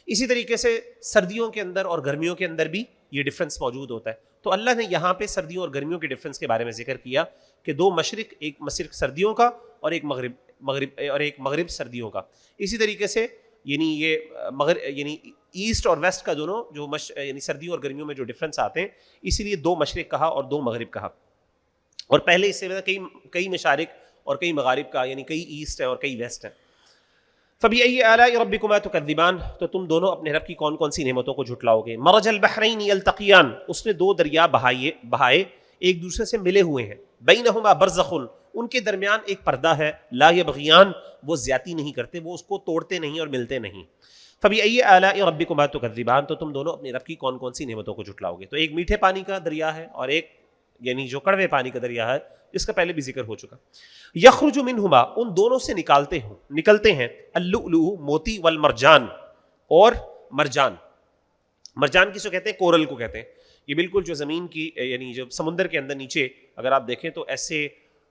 اسی طریقے سے سردیوں کے اندر اور گرمیوں کے اندر بھی یہ ڈفرینس موجود ہوتا ہے. تو اللہ نے یہاں پہ سردیوں اور گرمیوں کے ڈفرینس کے بارے میں ذکر کیا کہ دو مشرق ایک مشرق سردیوں کا اور ایک مغرب سردیوں کا. اسی طریقے سے یعنی یہ یعنی ایسٹ اور ویسٹ کا دونوں جو یعنی سردیوں اور گرمیوں میں جو ڈفرینس آتے ہیں اسی لیے دو مشرق کہا اور دو مغرب کہا. اور پہلے اس سے کئی مشارق اور کئی مغارب کا یعنی کئی ایسٹ ہے اور کئی ویسٹ ہیں. فَبِأَيِّ آلَاءِ رَبِّكُمَا تُكَذِّبَانِ تو تم دونوں اپنے رب کی کون کون سی نعمتوں کو جھٹلاؤ گے. مرج البحرین یلتقیان اس نے دو دریا بہائے ایک دوسرے سے ملے ہوئے ہیں. بینہما برزخ ان کے درمیان ایک پردہ ہے. لا یبغیان وہ زیادتی نہیں کرتے وہ اس کو توڑتے نہیں اور ملتے نہیں. فَبِأَيِّ آلَاءِ رَبِّكُمَا تُكَذِّبَانِ تو تم دونوں اپنے رب کی کون کون سی نعمتوں کو جھٹلاؤ گے. تو ایک میٹھے پانی کا دریا ہے اور ایک یعنی جو کڑوے پانی کا دریا ہے، اس کا پہلے بھی ذکر ہو چکا. یخرج منہما، ان دونوں سے نکلتے ہیں اللؤلؤ موتی، والمرجان اور مرجان. مرجان کس کو کہتے ہیں؟ کورل کو کہتے ہیں. یہ بالکل جو زمین کی یعنی جو سمندر کے اندر نیچے اگر آپ دیکھیں تو ایسے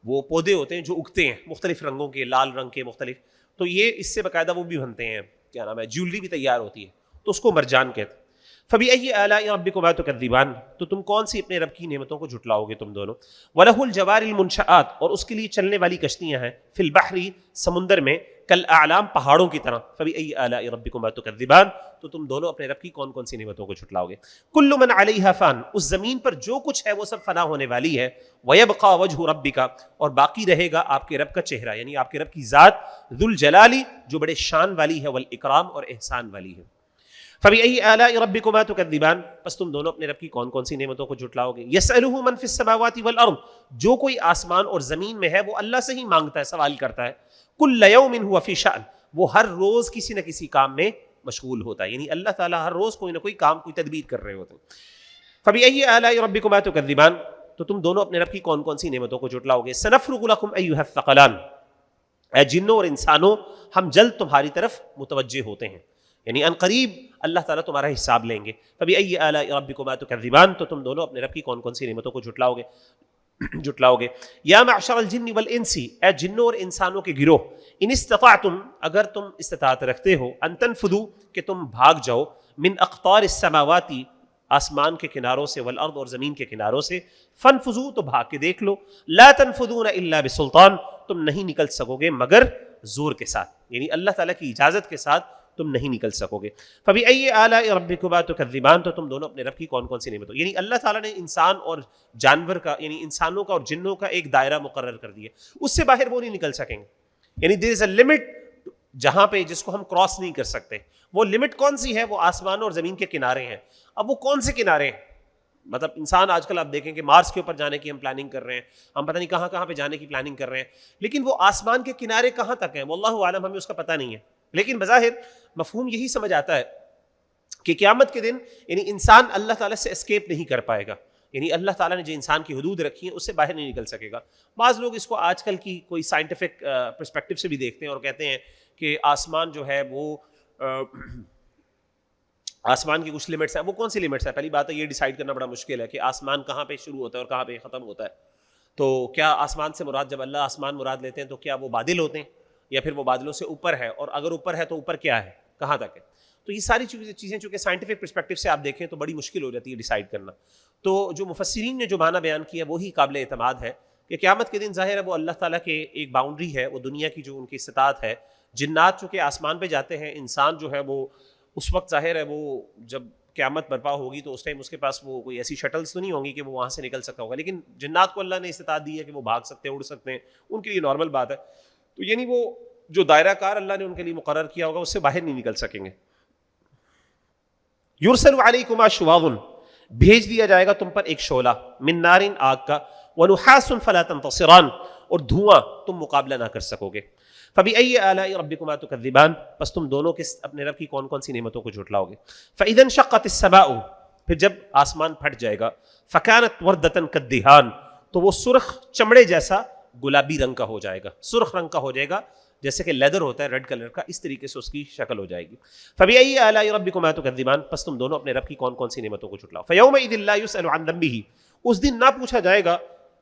وہ پودے ہوتے ہیں جو اگتے ہیں مختلف رنگوں کے، لال رنگ کے مختلف، تو یہ اس سے باقاعدہ وہ بھی بنتے ہیں، کیا نام ہے، جیولری بھی تیار ہوتی ہے، تو اس کو مرجان کہتے ہیں. فَبِأَيِّ آلَاءِ رَبِّكُمَا تُكَذِّبَانِ، تو تم کون سی اپنے رب کی نعمتوں کو جھٹلاؤ گے تم دونوں. وَلَهُ الْجَوَارِ الْمُنشَآتُ، اور اس کے لیے چلنے والی کشتیاں ہیں، فِي الْبَحْرِ سمندر میں، کالأعلام پہاڑوں کی طرح. فَبِأَيِّ آلَاءِ رَبِّكُمَا تُكَذِّبَانِ، تو تم دونوں اپنے رب کی کون کون سی نعمتوں کو جھٹلاؤ گے. كُلُّ مَنْ عَلَيْهَا فَانٍ، اس زمین پر جو کچھ ہے وہ سب فنا ہونے والی ہے. وَيَبْقَى وَجْهُ رَبِّكَ، اور باقی رہے گا آپ کے رب کا چہرہ، یعنی آپ کے رب کی ذات، ذو الجلال، جو بڑے شان والی ہے، والاکرام، اور احسان والی ہے. فَبِأَيِّ آلَاءِ رَبِّكُمَا تُكَذِّبَانِ، پس تم دونوں اپنے رب کی کون کون سی نعمتوں کو جھٹلاؤ گے. يَسْأَلُهُ مَنْ فِي السَّمَاوَاتِ وَالْأَرْضِ، جو کوئی آسمان اور زمین میں ہے وہ اللہ سے ہی مانگتا ہے، سوال کرتا ہے. كُلَّ يَوْمٍ هُوَ فِي شَأْنٍ، وہ ہر روز کسی نہ کسی کام میں مشغول ہوتا ہے، یعنی اللہ تعالیٰ ہر روز کوئی نہ کوئی کام، کوئی تدبیر کر رہے ہوتے ہیں. فَبِأَيِّ آلَاءِ رَبِّكُمَا تُكَذِّبَانِ، تو تم دونوں اپنے رب کی کون کون سی نعمتوں کو جھٹلاؤ گے. سَنَفْرُغُ لَكُمْ أَيُّهَ الثَّقَلَانِ، اے جنوں اور انسانوں ہم جلد تمہاری طرف متوجہ ہوتے ہیں، یعنی ان قریب اللہ تعالیٰ تمہارا حساب لیں گے. فَبِأَيِّ آلَاءِ رَبِّكُمَا تُكَذِّبَانِ، تو تم دونوں اپنے رب کی کون کون سی نعمتوں کو جھٹلاؤ گے. یا معشر الجن والانس، اے جنوں اور انسانوں کے گروہ، ان استطعتم، اگر تم استطاعت رکھتے ہو، ان تنفذوا، کہ تم بھاگ جاؤ، من اقطار السماوات، آسمان کے کناروں سے، والارض، اور زمین کے کناروں سے، فانفذوا، تو بھاگ کے دیکھ لو. لا تنفذون الا بسلطان، تم نہیں نکل سکو گے مگر زور کے ساتھ، یعنی اللہ تعالیٰ کی اجازت کے ساتھ تم نہیں نکل سکو گے. فَبِأَيِّ آلَاءِ رَبِّكُمَا تُكَذِّبَانِ، تو تم دونوں اپنے رب کی کون کون سی نعمتوں، یعنی اللہ تعالیٰ نے انسان اور جانور کا، یعنی انسانوں کا اور جنوں کا ایک دائرہ مقرر کر دیا، اس سے باہر وہ نہیں نکل سکیں گے. یعنی دیر از اے لمٹ جہاں پہ جس کو ہم کراس نہیں کر سکتے. وہ لمٹ کون سی ہے؟ وہ آسمان اور زمین کے کنارے ہیں. اب وہ کون سے کنارے ہیں؟ مطلب انسان آج کل آپ دیکھیں کہ مارس کے اوپر جانے کی ہم پلاننگ کر رہے ہیں، ہم پتہ نہیں کہاں کہاں پہ جانے کی پلاننگ کر رہے ہیں، لیکن وہ آسمان کے کنارے کہاں تک ہیں واللہ عالم، ہمیں اس کا پتہ نہیں ہے. لیکن بظاہر مفہوم یہی سمجھ آتا ہے کہ قیامت کے دن یعنی انسان اللہ تعالیٰ سے اسکیپ نہیں کر پائے گا، یعنی اللہ تعالیٰ نے جو انسان کی حدود رکھی ہیں اس سے باہر نہیں نکل سکے گا. بعض لوگ اس کو آج کل کی کوئی سائنٹیفک پرسپیکٹو سے بھی دیکھتے ہیں اور کہتے ہیں کہ آسمان جو ہے وہ آسمان کی کچھ لمٹس ہیں. وہ کون سی لمٹس ہیں؟ پہلی بات ہے یہ ڈیسائیڈ کرنا بڑا مشکل ہے کہ آسمان کہاں پہ شروع ہوتا ہے اور کہاں پہ ختم ہوتا ہے. تو کیا آسمان سے مراد، جب اللہ آسمان مراد لیتے ہیں تو کیا وہ بادل ہوتے ہیں یا پھر وہ بادلوں سے اوپر ہے، اور اگر اوپر ہے تو اوپر کیا ہے، کہاں تک ہے؟ تو یہ ساری چیزیں چونکہ سائنٹیفک پرسپیکٹو سے آپ دیکھیں تو بڑی مشکل ہو جاتی ہے ڈیسائیڈ کرنا. تو جو مفسرین نے جو معنی بیان کیا وہی قابل اعتماد ہے کہ قیامت کے دن ظاہر ہے وہ اللہ تعالیٰ کے ایک باؤنڈری ہے، وہ دنیا کی جو ان کی استطاعت ہے. جنات چونکہ آسمان پہ جاتے ہیں، انسان جو ہے وہ اس وقت ظاہر ہے وہ جب قیامت برپا ہوگی تو اس ٹائم اس کے پاس وہ کوئی ایسی شٹلز تو نہیں ہوں گی کہ وہ وہاں سے نکل سکتا ہوگا، لیکن جنات کو اللہ نے استطاعت دی ہے کہ وہ بھاگ سکتے ہیں، اڑ سکتے ہیں، ان کے لیے نارمل بات ہے. تو یعنی وہ جو دائرہ کار اللہ نے ان کے لیے مقرر کیا ہوگا اس سے باہر نہیں نکل سکیں گے. یرسل علیکما شواظ، بھیج دیا جائے گا تم پر ایک شعلہ، من نار، آگ کا، ونحاس فلا تنتصران، اور دھواں تم مقابلہ نہ کر سکو گے. فبأي آلاء ربكما تكذبان، پس تم دونوں کے اپنے رب کی کون کون سی نعمتوں کو جھٹلاؤ گے. فإذا انشقت السماء، پھر جب آسمان پھٹ جائے گا، فكانت وردة كالدهان، تو وہ سرخ چمڑے جیسا گلابی رنگ کا ہو جائے گا، سرخ رنگ کا ہو جائے گا، جیسے کہ لیدر ہوتا ہے ریڈ کلر کا، اس طریقے سے اس کی شکل ہو جائے گی. فبأي آلاء ربكما تكذبان، پس تم دونوں اپنے رب کی کون کون سی نعمتوں کو جھٹلاؤ. فيومئذ لا يسأل عن ذنبه، اس دن نہ پوچھا جائے گا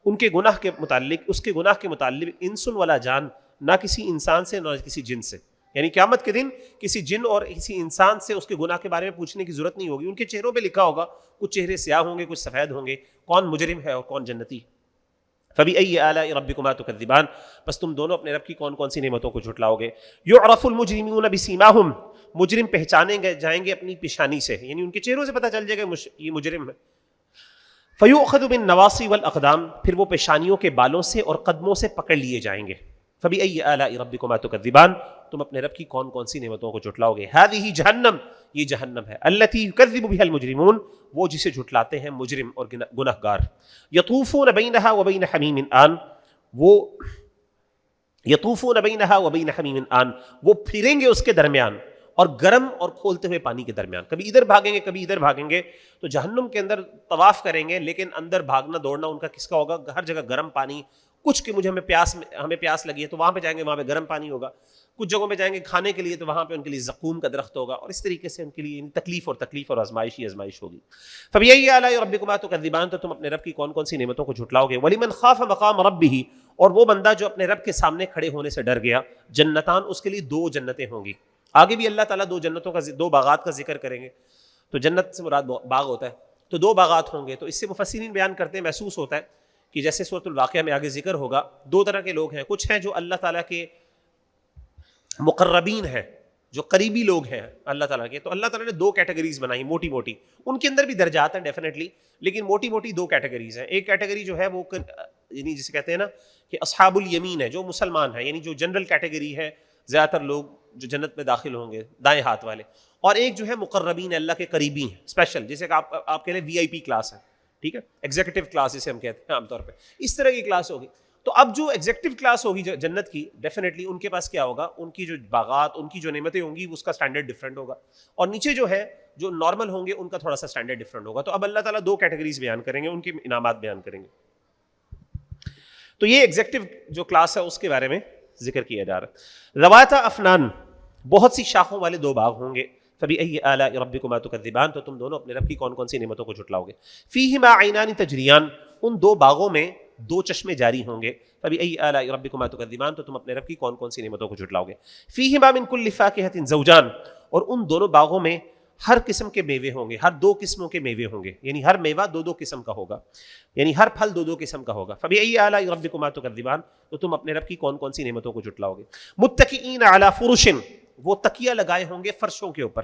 ان کے گناہ کے متعلق، اس کے گناہ کے متعلق، انس ولا جان، نہ کسی انسان سے نہ کسی جن سے. یعنی قیامت کے دن کسی جن اور کسی انسان سے اس کے گناہ کے بارے میں پوچھنے کی ضرورت نہیں ہوگی. ان کے چہروں پہ لکھا ہوگا، کچھ چہرے سیاہ ہوں گے، کچھ سفید ہوں گے، کون مجرم ہے اور کون جنتی. فبأي آلاء ربكما تكذبان، پس تم دونوں اپنے رب کی کون کون سی نعمتوں کو جھٹلاؤ گے. يعرف المجرمون بسیماہم، مجرم پہچانے جائیں گے اپنی پیشانی سے، یعنی ان کے چہروں سے پتہ چل جائے گا یہ مجرم ہے. فيؤخذ بالنواصي والاقدام، پھر وہ پیشانیوں کے بالوں سے اور قدموں سے پکڑ لیے جائیں گے. فبأي آلاء ربكما تكذبان، تم اپنے رب کی کون کون سی نعمتوں کو جھٹلاؤ گے. هذه جہنم، یہ جہنم ہے، التي يكذب بها المجرمون، وہ جسے جھٹلاتے ہیں مجرم اور گنہگار. يطوفون بينها وبين حميم آن، وہ يطوفون بينها وبين حميم آن، وہ پھریں گے اس کے درمیان اور گرم اور کھولتے ہوئے پانی کے درمیان. کبھی ادھر بھاگیں گے کبھی ادھر بھاگیں گے. تو جہنم کے اندر طواف کریں گے لیکن اندر بھاگنا دوڑنا ان کا کس کا ہوگا؟ ہر جگہ گرم پانی. کچھ کہ ہمیں پیاس لگی ہے تو وہاں پہ جائیں گے وہاں پہ گرم پانی ہوگا. کچھ جگہوں پہ جائیں گے کھانے کے لیے تو وہاں پہ ان کے لیے زقوم کا درخت ہوگا. اور اس طریقے سے ان کے لیے تکلیف اور آزمائش ہی آزمائش ہوگی. فبأي آلاء ربكما تكذبان، تو تم اپنے رب کی کون کون سی نعمتوں کو جھٹلاؤ گے. ولمن خاف مقام ربه، اور وہ بندہ جو اپنے رب کے سامنے کھڑے ہونے سے ڈر گیا. جنتان، اس کے لیے 2 جنتیں ہوں گی. آگے بھی اللہ تعالیٰ 2 جنتوں کا 2 باغات کا ذکر کریں گے. تو جنت سے مراد باغ ہوتا ہے. تو 2 باغات ہوں گے. تو اس سے مفسرین بیان کرتے ہیں محسوس ہوتا ہے کہ جیسے سورۃ الواقعہ میں آگے ذکر ہوگا 2 طرح کے لوگ ہیں. کچھ ہیں جو اللہ تعالیٰ کے مقربین ہیں، جو قریبی لوگ ہیں اللہ تعالیٰ کے. تو اللہ تعالیٰ نے 2 کیٹیگریز بنائی موٹی موٹی. ان کے اندر بھی درجات ہیں ڈیفینیٹلی، لیکن موٹی موٹی 2 کیٹیگریز ہیں. ایک کیٹیگری جو ہے وہ یعنی جسے کہتے ہیں نا کہ اصحاب الیمین ہے، جو مسلمان ہیں، یعنی جو جنرل کیٹیگری ہے، زیادہ تر لوگ جو جنت میں داخل ہوں گے دائیں ہاتھ والے. اور ایک جو ہے مقربین اللہ کے قریبی ہیں، اسپیشل، جیسے کہ آپ کہہ لیں وی آئی پی کلاس ہے، ٹھیک ہے، ایگزیکٹو کلاس جسے ہم کہتے ہیں عام طور پہ، اس طرح کی کلاس ہوگی. تو اب جو ایگزیکٹو کلاس ہوگی جنت کی، ڈیفینیٹلی ان کے پاس کیا ہوگا؟ ان کی جو باغات، ان کی جو نعمتیں ہوں گی اس کا سٹینڈرڈ ڈفرینٹ ہوگا. اور نیچے جو ہے جو نارمل ہوں گے ان کا تھوڑا سا سٹینڈرڈ ڈفرینٹ ہوگا. تو اب اللہ تعالیٰ 2 کیٹیگریز بیان کریں گے، ان کے انعامات بیان کریں گے. تو یہ ایگزیکٹو جو کلاس ہے اس کے بارے میں ذکر کیا جا رہا ہے. ذواتا افنان، بہت سی شاخوں والے 2 باغ ہوں گے. فبأي آلاء ربكما تكذبان، تو تم دونوں اپنے رب کی کون کون سی نعمتوں کو جھٹلاؤ گے. فیہما عینان تجریان، ان 2 باغوں میں 2 چشمے جاری ہوں گے. فبأي آلاء ربكما تكذبان، تو تم اپنے رب کی کون کون سی نعمتوں کو جھٹلاؤ گے. فیہما من کل فاکہۃ زوجان، اور ان دونوں باغوں میں ہر قسم کے میوے ہوں گے، ہر 2 قسموں کے میوے ہوں گے. یعنی ہر میوہ 2 قسم کا ہوگا، یعنی ہر پھل 2 قسم کا ہوگا. فبأي آلاء ربكما تكذبان، تو تم اپنے رب کی کون کون سی نعمتوں کو جھٹلاؤ گے. متکئین علی فرش، وہ تکیہ لگائے ہوں گے فرشوں کے اوپر.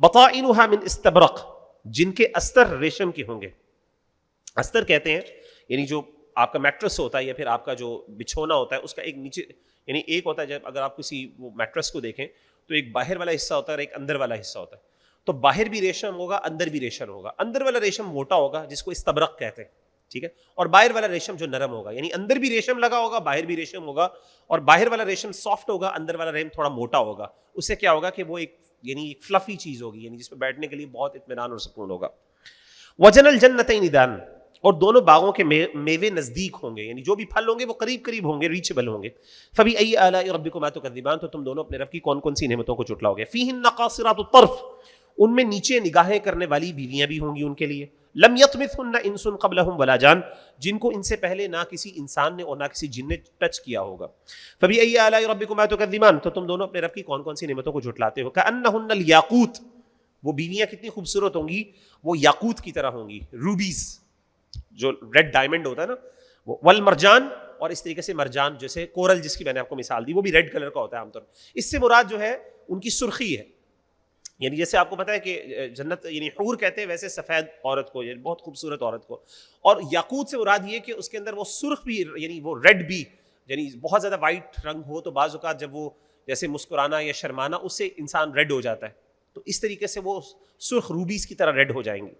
بطائنها من استبرق، جن کے استر ریشم کے ہوں گے. استر کہتے ہیں یعنی جو آپ کا میٹرس ہوتا ہے یا پھر آپ کا جو بچھونا ہوتا ہے اس کا ایک نیچے، یعنی ایک ہوتا ہے، جب اگر آپ کسی وہ میٹرس کو دیکھیں تو ایک باہر والا حصہ ہوتا ہے اور ایک اندر والا حصہ ہوتا ہے. تو باہر بھی ریشم ہوگا اندر بھی ریشم ہوگا. اندر والا ریشم موٹا ہوگا جس کو استبرق کہتے ہیں، ٹھیک ہے، اور باہر والا ریشم جو نرم ہوگا، یعنی اندر بھی ریشم لگا ہوگا باہر بھی ریشم ہوگا. اور باہر والا ریشم سافٹ ہوگا، اندر والا ریشم تھوڑا موٹا ہوگا. اس سے کیا ہوگا کہ وہ ایک یعنی ایک فلفی چیز ہوگی، یعنی جس پہ بیٹھنے کے لیے بہت اطمینان اور سکون ہوگا. وجن الجنتین دان، اور دونوں باغوں کے میوے نزدیک ہوں گے، یعنی جو بھی پھل ہوں گے وہ قریب قریب ہوں گے، ریچبل ہوں گے. فبأي آلاء ربكما تكذبان، تو تم دونوں اپنے رب کی کون کون سی نعمتوں کو جھٹلاؤ گے. فیہن قاصرات الطرف، ان میں نیچے نگاہیں کرنے والی بیویاں بھی ہوں گی ان کے لیے. لم یطمثہن انس قبلہم ولا جان، جن کو ان سے پہلے نہ کسی انسان نے اور نہ کسی جن نے ٹچ کیا ہوگا. فبأي آلاء ربكما تكذبان، تو تم دونوں اپنے رب کی کون کون سی نعمتوں کو جھٹلاتے ہو. کأنہن الیاقوت، وہ بیویاں کتنی خوبصورت ہوں گی، وہ یاقوت کی طرح ہوں گی، روبیز جو ریڈ ڈائمنڈ ہوتا ہے نا وہ. والمرجان، اور اس طریقے سے مرجان جیسے کورل جس کی میں نے آپ کو مثال دی وہ بھی ریڈ کلر کا ہوتا ہے عام طور پر. اس سے مراد جو ہے ان کی سرخی ہے، یعنی جیسے آپ کو پتا ہے کہ جنت یعنی حور کہتے ہیں ویسے سفید عورت کو، یعنی بہت خوبصورت عورت کو. اور یاقوت سے مراد یہ کہ اس کے اندر وہ سرخ بھی، یعنی وہ ریڈ بھی، یعنی بہت زیادہ وائٹ رنگ ہو تو بعض اوقات جب وہ جیسے مسکرانا یا شرمانا اس سے انسان ریڈ ہو جاتا ہے، تو اس طریقے سے وہ سرخ روبیز کی طرح ریڈ ہو جائیں گی.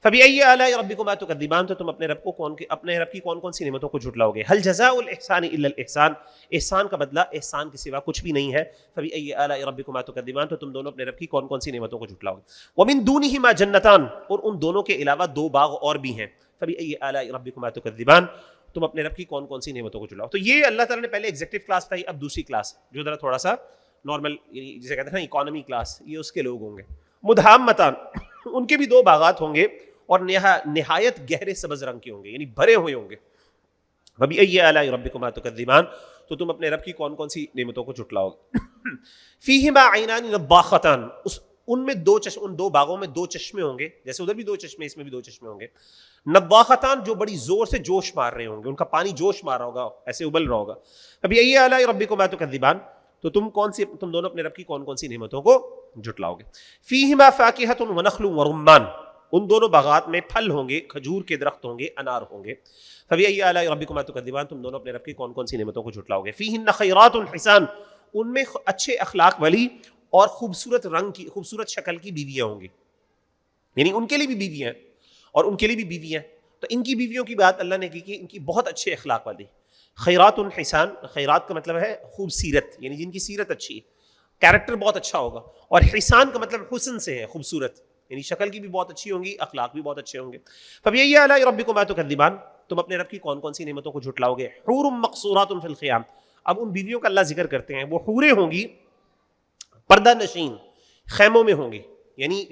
فبأي آلاء ربكما تكذبان، تو تم اپنے رب کی کون کون سی نعمتوں کو جھٹلاؤ گے. هل جزاء الاحسان الا الاحسان، احسان کا بدلہ احسان کے سوا کچھ بھی نہیں ہے. فبأي آلاء ربكما تكذبان، تو تم دونوں اپنے رب کی کون کون سی نعمتوں کو جھٹلاؤ گے. ومن دونهما جنتان، اور ان دونوں کے علاوہ 2 باغ اور بھی ہیں. فبأي آلاء ربكما تكذبان، تم اپنے رب کی کون کون سی نعمتوں کو جھٹلاؤ. تو یہ اللہ تعالیٰ نے پہلے ایگزیکٹو کلاس بتائی، اب دوسری کلاس جو ذرا تھوڑا سا نارمل، یعنی جسے کہتے ہیں نا اکانومی کلاس، یہ اس کے لوگ ہوں گے. مدھامتان، ان کے بھی 2 باغات ہوں گے اور نہایت گہرے سبز رنگ کے ہوں گے، یعنی بھرے ہوئے ہوں گے. فبأي آلاء ربكما تكذبان، تو تم اپنے رب کی کون کون سی نعمتوں کو جھٹلاؤ گے. فیہما عینان نضاختان، ان میں ان 2 باغوں میں 2 چشمے ہوں گے، جیسے ادھر بھی 2 چشمے اس میں بھی 2 چشمے ہوں گے. نضاختان، جو بڑی زور سے جوش مار رہے ہوں گے، ان کا پانی جوش مار رہا ہوگا، ایسے ابل رہا ہوگا. فبأي آلاء ربكما تكذبان، تو تم دونوں اپنے رب کی کون کون سی نعمتوں کو جھٹلاؤ گے. فیہما فاکہۃ ونخل ورمان، ان دونوں باغات میں پھل ہوں گے، کھجور کے درخت ہوں گے، انار ہوں گے. فبأي آلاء ربكما تكذبان، تم دونوں اپنے رب کی کون کون سی نعمتوں کو جھٹلاؤ گے. فیہن خیرات حسان، ان میں اچھے اخلاق والی اور خوبصورت رنگ کی، خوبصورت شکل کی بیویاں ہوں گی، یعنی ان کے لیے بھی بیویاں ہیں اور ان کے لیے بھی بیویاں. تو ان کی بیویوں کی بات اللہ نے کی کہ ان کی بہت اچھے اخلاق والی. خیرات حسان، خیرات کا مطلب ہے خوبصیرت، یعنی جن کی سیرت اچھی ہے. کیریکٹر بہت اچھا ہوگا. اور حسان کا مطلب حسن سے ہے, خوبصورت, یعنی شکل کی بھی بہت اچھی ہوں گی, اخلاق بھی بہت اچھے ہوں گے. فبأي آلاء ربكما تكذبان, تم اپنے رب کی کون کون سی نعمتوں کو جھٹلاؤ گے. حور مقصورات فی الخیام, اب ان بیویوں کا اللہ ذکر کرتے ہیں, وہ حوریں ہوں گی پردہ نشین, خیموں میں ہوں گی, یعنی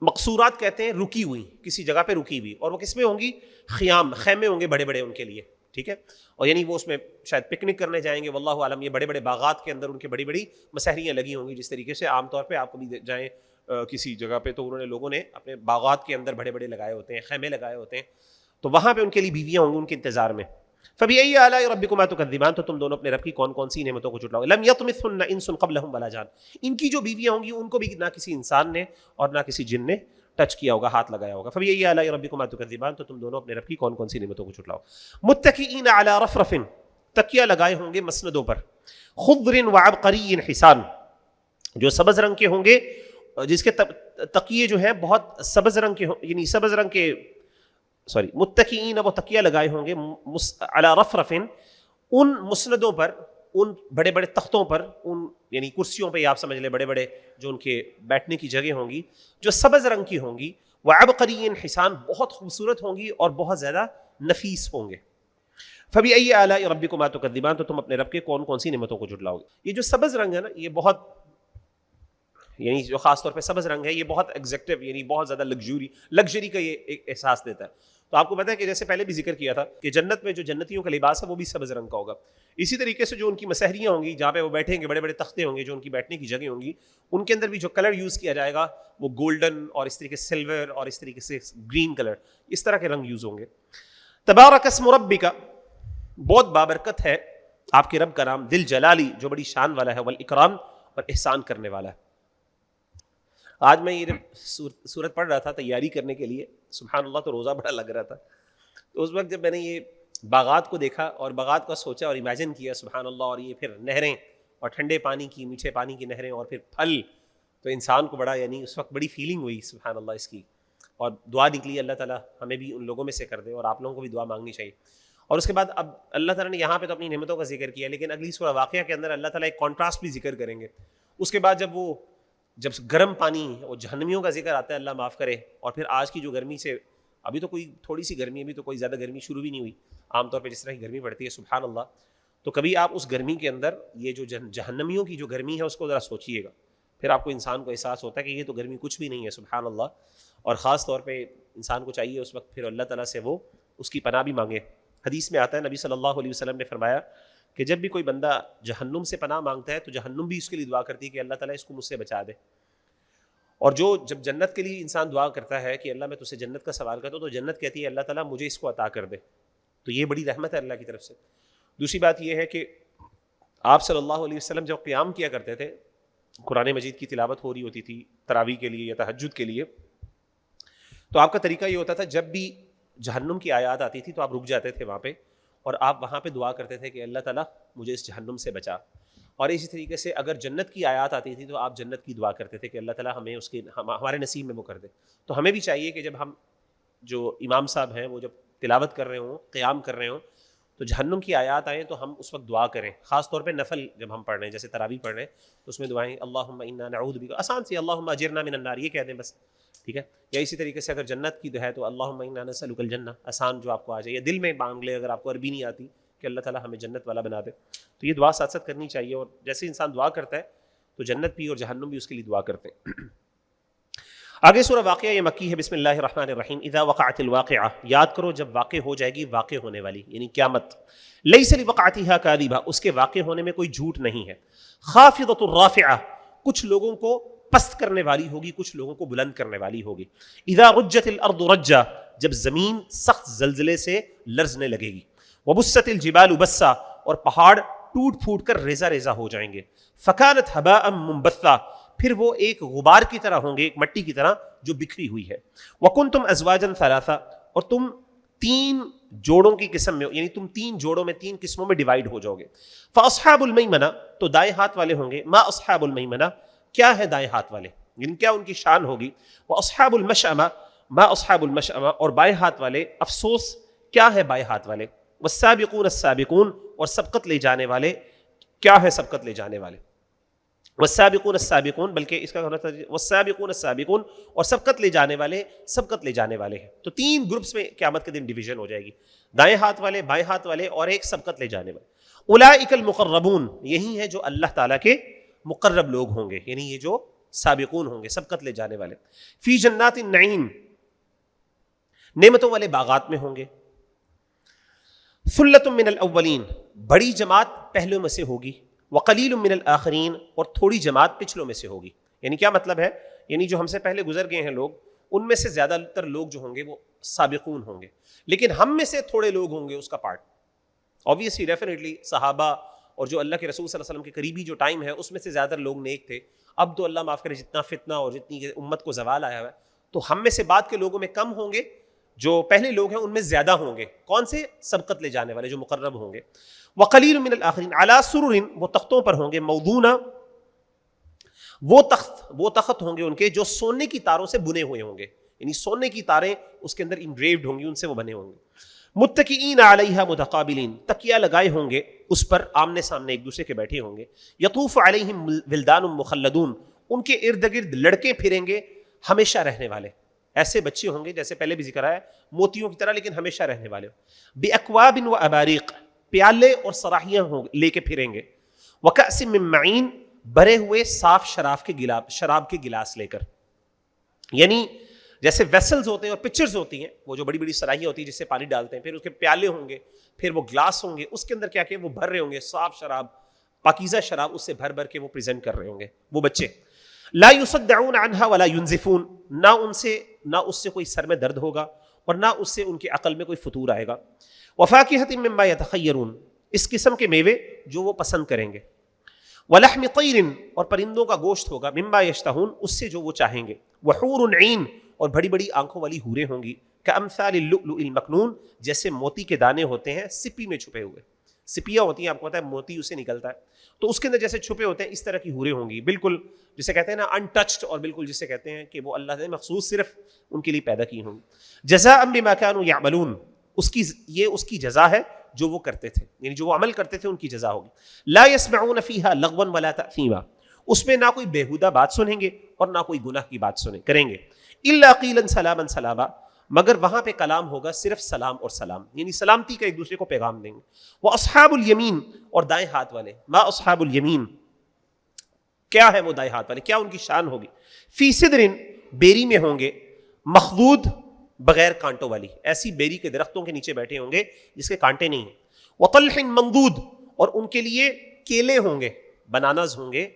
مقصورات کہتے ہیں رکی ہوئی, کسی جگہ پہ رکی ہوئی, اور وہ کس میں ہوں گی, خیام, خیمے ہوں گے بڑے بڑے ان کے لیے, ٹھیک ہے. اور یعنی وہ اس میں شاید پکنک کرنے جائیں گے, واللہ عالم, یہ بڑے بڑے باغات کے اندر ان کے بڑی بڑی مسحریاں لگی ہوں گی, جس طریقے سے عام طور پہ آپ کبھی جائیں کسی جگہ پہ تو انہوں نے, لوگوں نے اپنے باغات کے اندر بڑے بڑے لگائے ہوتے ہیں, خیمے لگائے ہوتے ہیں, تو وہاں پہ ان کے لیے بیویاں ہوں گی ان کے انتظار میں. فبأي آلاء ربكما تكذبان, تو تم دونوں اپنے رب کی کون کون سی نعمتوں کو جھٹلاؤ گے. لم يطمثهن انس قبلهم ولا جان, ان کی جو بیویاں ہوں گی ان کو بھی نہ کسی انسان نے اور نہ کسی جن نے ٹچ کیا ہوگا, ہاتھ لگایا ہوگا. فبأي آلاء ربكما تكذبان, تو تم دونوں اپنے رب کی کون کون سی نعمتوں کو جھٹلاؤ. متکئین علی رفرف, تکیہ لگائے ہوں گے مسندوں پر. خضر وعبقری حسان, جو سبز رنگ کے ہوں گے, جس کے تکیے جو ہیں بہت سبز رنگ کے, یعنی سبز رنگ کے, متکئین, وہ تکیہ لگائے ہوں گے علی رفرف, ان مسندوں پر, ان بڑے بڑے تختوں پر, ان یعنی کرسیوں پہ آپ سمجھ لیں, بڑے بڑے جو ان کے بیٹھنے کی جگہ ہوں گی جو سبز رنگ کی ہوں گی. وعبقری حسان, بہت خوبصورت ہوں گی اور بہت زیادہ نفیس ہوں گے. فبأي آلاء ربكما تكذبان, تو تم اپنے رب کے کون کون سی نعمتوں کو جھٹلاؤ گے. یہ جو سبز رنگ ہے نا, یہ بہت, یعنی جو خاص طور پہ سبز رنگ ہے, یہ بہت ایگزیکٹو, یعنی بہت زیادہ لگژری کا یہ ایک احساس دیتا ہے. تو آپ کو پتہ ہے کہ جیسے پہلے بھی ذکر کیا تھا کہ جنت میں جو جنتیوں کا لباس ہے وہ بھی سبز رنگ کا ہوگا. اسی طریقے سے جو ان کی مسحریاں ہوں گی, جہاں پہ وہ بیٹھیں گے, بڑے بڑے تختے ہوں گے جو ان کی بیٹھنے کی جگہ ہوں گی, ان کے اندر بھی جو کلر یوز کیا جائے گا وہ گولڈن اور اس طریقے سے سلور اور اس طریقے سے گرین کلر, اس طرح کے رنگ یوز ہوں گے. تبارک اسم ربک, بہت بابرکت ہے آپ کے رب کا نام. دل جلالی, جو بڑی شان والا ہے. والاکرام, اور احسان کرنے والا ہے. آج میں یہ سورت پڑھ رہا تھا تیاری کرنے کے لیے, سبحان اللہ, تو روزہ بڑا لگ رہا تھا. تو اس وقت جب میں نے یہ باغات کو دیکھا اور باغات کا سوچا اور امیجن کیا, سبحان اللہ, اور یہ پھر نہریں اور ٹھنڈے پانی کی, میٹھے پانی کی نہریں, اور پھر پھل, تو انسان کو بڑا, یعنی اس وقت بڑی فیلنگ ہوئی, سبحان اللہ, اس کی. اور دعا نکلی, اللہ تعالیٰ ہمیں بھی ان لوگوں میں سے کر دے, اور آپ لوگوں کو بھی دعا مانگنی چاہیے. اور اس کے بعد اب اللہ تعالیٰ نے یہاں پہ تو اپنی نعمتوں کا ذکر کیا, لیکن اگلی سورہ واقعہ کے اندر اللہ تعالیٰ ایک کانٹراسٹ بھی ذکر کریں گے. اس کے بعد جب گرم پانی اور جہنمیوں کا ذکر آتا ہے, اللہ معاف کرے, اور پھر آج کی جو گرمی سے, ابھی تو کوئی تھوڑی سی گرمی, ابھی تو کوئی زیادہ گرمی شروع بھی نہیں ہوئی, عام طور پہ جس طرح کی گرمی پڑتی ہے, سبحان اللہ. تو کبھی آپ اس گرمی کے اندر یہ جو جہنمیوں کی جو گرمی ہے اس کو ذرا سوچیے گا, پھر آپ کو انسان کو احساس ہوتا ہے کہ یہ تو گرمی کچھ بھی نہیں ہے, سبحان اللہ. اور خاص طور پہ انسان کو چاہیے اس وقت پھر اللہ تعالیٰ سے وہ اس کی پناہ بھی مانگے. حدیث میں آتا ہے, نبی صلی اللہ علیہ وسلم نے فرمایا کہ جب بھی کوئی بندہ جہنم سے پناہ مانگتا ہے تو جہنم بھی اس کے لیے دعا کرتی ہے کہ اللہ تعالیٰ اس کو مجھ سے بچا دے. اور جب جنت کے لیے انسان دعا کرتا ہے کہ اللہ میں تجھ سے جنت کا سوال کرتا ہوں, تو جنت کہتی ہے اللہ تعالیٰ مجھے اس کو عطا کر دے. تو یہ بڑی رحمت ہے اللہ کی طرف سے. دوسری بات یہ ہے کہ آپ صلی اللہ علیہ وسلم جب قیام کیا کرتے تھے, قرآن مجید کی تلاوت ہو رہی ہوتی تھی تراویح کے لیے یا تہجد کے لیے, تو آپ کا طریقہ یہ ہوتا تھا, جب بھی جہنم کی آیات آتی تھی تو آپ رک جاتے تھے وہاں پہ, اور آپ وہاں پہ دعا کرتے تھے کہ اللہ تعالیٰ مجھے اس جہنم سے بچا. اور اسی طریقے سے اگر جنت کی آیات آتی تھی تو آپ جنت کی دعا کرتے تھے کہ اللہ تعالیٰ ہمیں اس کے ہمارے نصیب میں وہ کر دے. تو ہمیں بھی چاہیے کہ جب ہم جو امام صاحب ہیں وہ جب تلاوت کر رہے ہوں, قیام کر رہے ہوں, تو جہنم کی آیات آئیں تو ہم اس وقت دعا کریں. خاص طور پہ نفل جب ہم پڑھ رہے ہیں, جیسے تراویح پڑھ رہے ہیں, تو اس میں دعائیں اللہم انا نعوذ بک, آسان سی اللہم اجرنا من النار, یہ کہہ دیں بس, ٹھیک ہے. یا اسی طریقے سے اگر جنت کی ہے تو اللہم انا نسألک الجنہ, آسان جو آپ کو آ جائے, یا دل میں مانگ لے اگر آپ کو عربی نہیں آتی کہ اللہ تعالیٰ ہمیں جنت والا بنا دے. تو یہ دعا ساتھ ساتھ کرنی چاہیے, اور جیسے انسان دعا کرتا ہے تو جنت بھی اور جہنم بھی اس کے لیے دعا کرتے ہیں. آگے سورہ واقعہ یہ مکی ہے. بسم اللہ الرحمن الرحیم. اذا وقعت الواقعہ, یاد کرو جب واقع ہو جائے گی واقع ہونے والی, یعنی قیامت. لیس لوقعتها کاذبہ, اس کے واقع ہونے میں کوئی جھوٹ نہیں ہے. خافضۃ الرافعہ, کچھ لوگوں کو پست کرنے والی ہوگی, کچھ لوگوں کو بلند کرنے والی ہوگی. اذا رجت الارض رجا, جب زمین سخت زلزلے سے لرزنے لگے گی. وبست الجبال بسا, اور پہاڑ ٹوٹ پھوٹ کر ریزہ ریزہ ہو جائیں گے. فکانت ہباء منبثا, پھر وہ ایک غبار کی طرح ہوں گے, ایک مٹی کی طرح جو بکھری ہوئی ہے. وکنتم ازواجا ثلاثا, اور تم تین جوڑوں کی قسم میں, یعنی تم تین جوڑوں میں, تین قسموں میں ڈیوائیڈ ہو جاؤ گے. فاصحاب المیمنہ, تو دائیں ہاتھ والے ہوں گے. ما اصحاب المیمنہ, کیا ہے دائیں ہاتھ والے, یعنی کیا ان کی شان ہوگی. واصحاب المشأمہ, ما اصحاب المشأمہ, اور بائیں ہاتھ والے, افسوس کیا ہے بائیں ہاتھ والے. والسابقون السابقون, اور سبقت لے جانے والے, کیا ہے سبقت لے جانے والے. والسابقون السابقون، بلکہ اس کا ہونا تھا والسابقون السابقون، اور سبقت لے جانے والے، سبقت لے جانے والے ہیں. تو 3 گروپس میں قیامت کے دن ڈویژن ہو جائے گی، دائیں ہاتھ والے، بائیں ہاتھ والے، اور ایک سبقت لے جانے والے. اولئک المقربون، یہی ہیں جو اللہ تعالیٰ کے مقرب لوگ ہوں گے، یعنی یہ جو سابقون ہوں گے، سبقت لے جانے والے. فی جنات النعیم، نعمتوں والے باغات میں ہوں گے. ثلۃ من الاولین، بڑی جماعت پہلوں میں سے ہوگی. وقلیل من الآخرین، اور تھوڑی جماعت پچھلوں میں سے ہوگی. یعنی کیا مطلب ہے؟ یعنی جو ہم سے پہلے گزر گئے ہیں لوگ، ان میں سے زیادہ تر لوگ جو ہوں گے وہ سابقون ہوں گے، لیکن ہم میں سے تھوڑے لوگ ہوں گے اس کا پارٹ. obviously ڈیفینیٹلی صحابہ اور جو اللہ کے رسول صلی اللہ علیہ وسلم کے قریبی جو ٹائم ہے اس میں سے زیادہ تر لوگ نیک تھے. اب تو اللہ معاف کرے جتنا فتنہ اور جتنی امت کو زوال آیا ہوا ہے، تو ہم میں سے بعد کے لوگوں میں کم ہوں گے، جو پہلے لوگ ہیں ان میں زیادہ ہوں گے. کون سے؟ سبقت لے جانے والے جو مقرب ہوں گے. وقلیل من الآخرین علی سرر، وہ تختوں پر ہوں گے. موضونہ، وہ تخت ہوں گے ان کے جو سونے کی تاروں سے بنے ہوئے ہوں گے، یعنی سونے کی تاریں اس کے اندر انگریوڈ ہوں گی، ان سے وہ بنے ہوں گے. متکئین علیہا متقابلین، تکیہ لگائے ہوں گے اس پر، آمنے سامنے ایک دوسرے کے بیٹھے ہوں گے. یطوف علیہم ولدان مخلدون، ان کے ارد گرد لڑکے پھریں گے ہمیشہ رہنے والے. ایسے بچے ہوں گے جیسے پہلے بھی ذکر آیا، موتیوں کی طرح لیکن ہمیشہ رہنے والے. بأکواب و اباریق، پیالے اور صراحیاں ہوں لے کے پھریں گے. وکأس من معین، بھرے ہوئے صاف شراب کے گلاس لے کر. یعنی جیسے ویسلز ہوتے ہیں اور پکچرز ہوتی ہیں، وہ جو بڑی بڑی صراحیاں ہوتی ہیں جس سے پانی ڈالتے ہیں، پھر اس کے پیالے ہوں گے، پھر وہ گلاس ہوں گے، اس کے اندر کیا کہ وہ بھر رہے ہوں گے صاف شراب، پاکیزہ شراب، اس سے بھر بھر کے وہ پریزنٹ کر رہے ہوں گے وہ بچے. لا يصدعون عنها ولا ينزفون، نہ اس سے کوئی سر میں درد ہوگا اور نہ اس سے ان کی عقل میں کوئی فطور آئے گا. وفاکہۃ مما یتخیرون، اس قسم کے میوے جو وہ پسند کریں گے. ولحم طیر، اور پرندوں کا گوشت ہوگا. مما یشتہون، اس سے جو وہ چاہیں گے. وحور عین، اور بڑی بڑی آنکھوں والی حوریں ہوں گی. کامثال اللؤلؤ المکنون، جیسے موتی کے دانے ہوتے ہیں سپی میں چھپے ہوئے. سپیاں ہوتی ہیں، آپ کو پتا ہے موتی اسے نکلتا ہے، تو اس کے اندر جیسے چھپے ہوتے ہیں اس طرح کی حوریں ہوں گی، بالکل جسے کہتے ہیں نا انٹچڈ، اور بالکل جسے کہتے ہیں کہ وہ اللہ نے مخصوص صرف ان کے لیے پیدا کی ہوں گی. جزاء بما كانوا يعملون، اس کی جزا ہے جو وہ کرتے تھے، یعنی جو وہ عمل کرتے تھے ان کی جزا ہوگی. لا يسمعون فيها لغوا ولا تأثیما، اس میں نہ کوئی بےہودہ بات سنیں گے اور نہ کوئی گناہ کی بات کریں گے. الا قیلا سلاما سلاما، مگر وہاں پہ کلام ہوگا صرف سلام اور سلام، یعنی سلامتی کا ایک دوسرے کو پیغام دیں گے. واصحاب الیمین، اور دائیں ہاتھ والے. ما اصحاب الیمین، کیا ہے وہ دائیں ہاتھ والے، کیا ان کی شان ہوگی. فی صدر، بیری میں ہوں گے. مخضود، بغیر کانٹوں والی، ایسی بیری کے درختوں کے نیچے بیٹھے ہوں گے جس کے کانٹے نہیں ہیں. وطلح ممدود، اور ان کے لیے کیلے ہوں گے، بناناز ہوں گے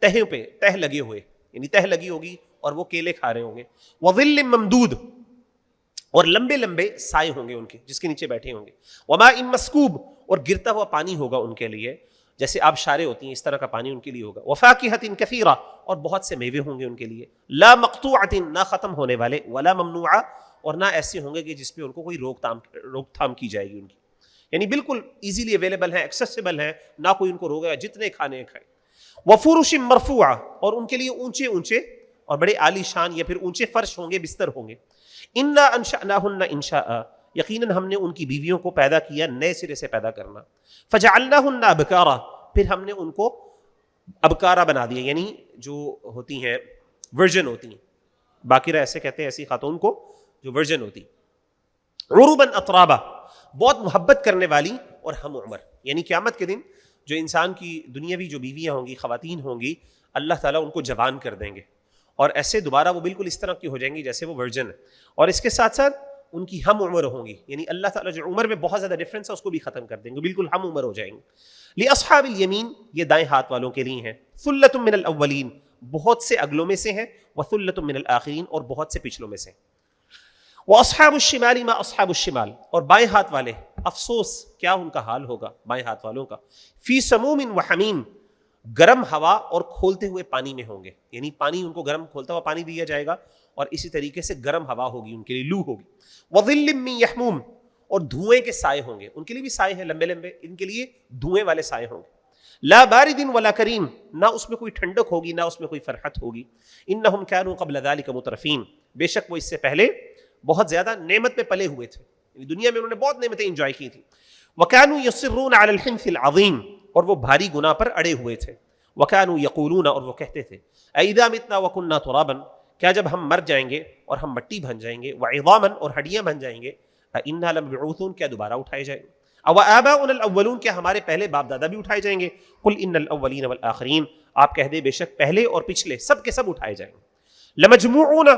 تہوں پہ، تہ لگے ہوئے، یعنی تہ لگی ہوگی اور وہ کیلے کھا رہے ہوں گے. وظل ممدود، اور لمبے لمبے سائے ہوں گے ان کے جس کے نیچے بیٹھے ہوں گے. وماء مسکوب، اور گرتا ہوا پانی ہوگا ان کے لیے، جیسے آبشاریں ہوتی ہیں اس طرح کا پانی ان کے لیے ہوگا. وفاکہۃ کثیرہ، اور بہت سے میوے ہوں گے ان کے لیے. لا مقطوعۃ، نہ ختم ہونے والے. ولا ممنوعہ، اور نہ ایسے ہوں گے کہ جس پہ ان کو کوئی روک تھام کی جائے گی ان کی، یعنی بالکل ایزیلی اویلیبل ہیں، ایکسیسیبل ہیں، نہ کوئی ان کو روکے گا، جتنے کھانے ہیں کھائیں. وفرش مرفوعہ، اور ان کے لیے اونچے اونچے اور بڑے عالی شان یا پھر اونچے فرش ہوں گے، بستر ہوں گے. انا انشأناہن انشاء، یقیناً ہم نے ان کی بیویوں کو پیدا کیا نئے سرے سے پیدا کرنا. فجعلناہن ابکارا، پھر ہم نے ان کو ابکارا بنا دیا، یعنی جو ہوتی ہیں ورجن ہوتی ہیں، باقرہ ایسے کہتے ہیں ایسی خاتون کو جو ورجن ہوتی. عربا اطرابا، بہت محبت کرنے والی اور ہم عمر. یعنی قیامت کے دن جو انسان کی دنیاوی جو بیویاں ہوں گی، خواتین ہوں گی، اللہ تعالیٰ ان کو جوان کر دیں گے اور ایسے دوبارہ وہ بالکل اس طرح کی ہو جائیں گی جیسے وہ ورجن ہے. اور اس کے ساتھ ساتھ ان کی ہم عمر ہوں گی، یعنی اللہ تعالیٰ جو عمر میں بہت زیادہ ڈفرینس ہے اس کو بھی ختم کر دیں گے، بالکل ہم عمر ہو جائیں گے. لاصحاب الیمین، یہ دائیں ہاتھ والوں کے لیے ہیں. ثلۃ من الاولین، بہت سے اگلوں میں سے ہیں. وثلۃ من الآخرین، اور بہت سے پچھلوں میں سے. واصحاب الشمال ما اصحاب الشمال، اور بائیں ہاتھ والے، افسوس کیا ان کا حال ہوگا بائیں ہاتھ والوں کا. فی سموم وحمیم، گرم ہوا اور کھولتے ہوئے پانی میں ہوں گے، یعنی پانی ان کو گرم کھولتا ہوا پانی دیا جائے گا اور اسی طریقے سے گرم ہوا ہوگی ان کے لیے، لو ہوگی. وظل من یحموم، اور دھوئیں کے سائے ہوں گے، ان کے لیے بھی سائے ہیں لمبے لمبے، ان کے لیے دھوئیں والے سائے ہوں گے. لا بارد ولا کریم، نہ اس میں کوئی ٹھنڈک ہوگی نہ اس میں کوئی فرحت ہوگی. انہم کانوا قبل ذلک مترفین، بے شک وہ اس سے پہلے بہت زیادہ نعمت میں پلے ہوئے تھے، یعنی دنیا میں انہوں نے بہت نعمتیں انجوائے کی تھی. وکانوا یصرون علی الحنث العظیم، اور وہ بھاری گناہ پر اڑے ہوئے تھے. وَكَانُوا يَقُولُونَ اور وہ کہتے تھے اَإِذَا مِتْنَا وَكُنَّا تُرَابًا کیا جب ہم مر جائیں گے اور ہم مٹی بن جائیں گے وَعِظَامًا اور ہڈیاں بن جائیں گے أَإِنَّا لَمَبْعُوثُونَ کیا دوبارہ اٹھائے جائیں گے أَوَآبَاؤُنَا الْأَوَّلُونَ کیا ہمارے پہلے باپ دادا بھی اٹھائے جائیں گے قُلْ إِنَّ الْأَوَّلِينَ وَالْآخِرِينَ آپ کہہ دے بے شک پہلے اور پچھلے سب کے سب اٹھائے جائیں گے لَمَجْمُوعُونَ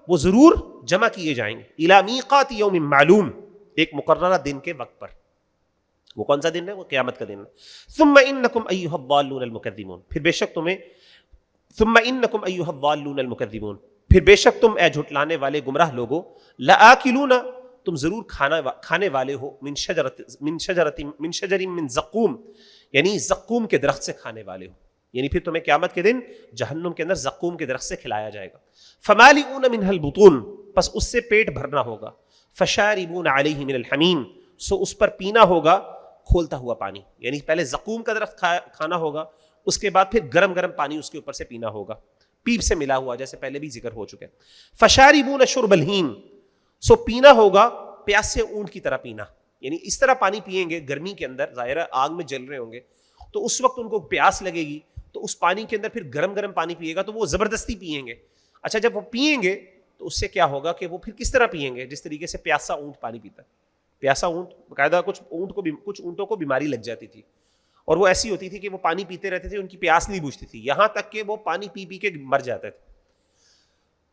وہ ضرور جمع کیے جائیں گے إِلَى مِيقَاتِ يَوْمٍ معلوم ایک مقررہ دن کے وقت پر. وہ کون سا دن ہے؟ وہ قیامت کا دن ہے. ثم انکم ایھا الضالون المکذبون پھر بے شک تمہیں ثم انکم ایھا الضالون المکذبون پھر بے شک تم اے جھٹلانے والے گمراہ لوگو لآکلون تم ضرور کھانے والے ہو من شجر من زقوم یعنی زقوم کے درخت سے کھانے والے ہو. یعنی پھر تمہیں قیامت کے دن جہنم کے اندر زقوم کے درخت سے کھلایا جائے گا. فمالئون منها البطون پس اس سے پیٹ بھرنا ہوگا. فشاربون علیہ من الحمیم سو اس پر پینا ہوگا کھولتا ہوا پانی. یعنی پہلے زقوم کا درخت کھانا ہوگا اس کے بعد پھر گرم گرم پانی اس کے اوپر سے پینا ہوگا پیپ سے ملا ہوا جیسے پہلے بھی ذکر ہو چکے. فشاربون شرب الہیم سو پینا ہوگا پیاسے اونٹ کی طرح پینا. یعنی اس طرح پانی پئیں گے گرمی کے اندر ظاہر ہے آگ میں جل رہے ہوں گے تو اس وقت ان کو پیاس لگے گی تو اس پانی کے اندر پھر گرم گرم پانی پیے گا تو وہ زبردستی پئیں گے. اچھا جب وہ پئیں گے تو اس سے کیا ہوگا کہ وہ پھر کس طرح پئیں گے جس طریقے سے پیاسا اونٹ پانی پیتا ہے. پیاسا اونٹ باقاعدہ کچھ اونٹوں کو بیماری لگ جاتی تھی اور وہ ایسی ہوتی تھی کہ وہ پانی پیتے رہتے تھے ان کی پیاس نہیں بجھتی تھی یہاں تک کہ وہ پانی پی پی کے مر جاتے تھے.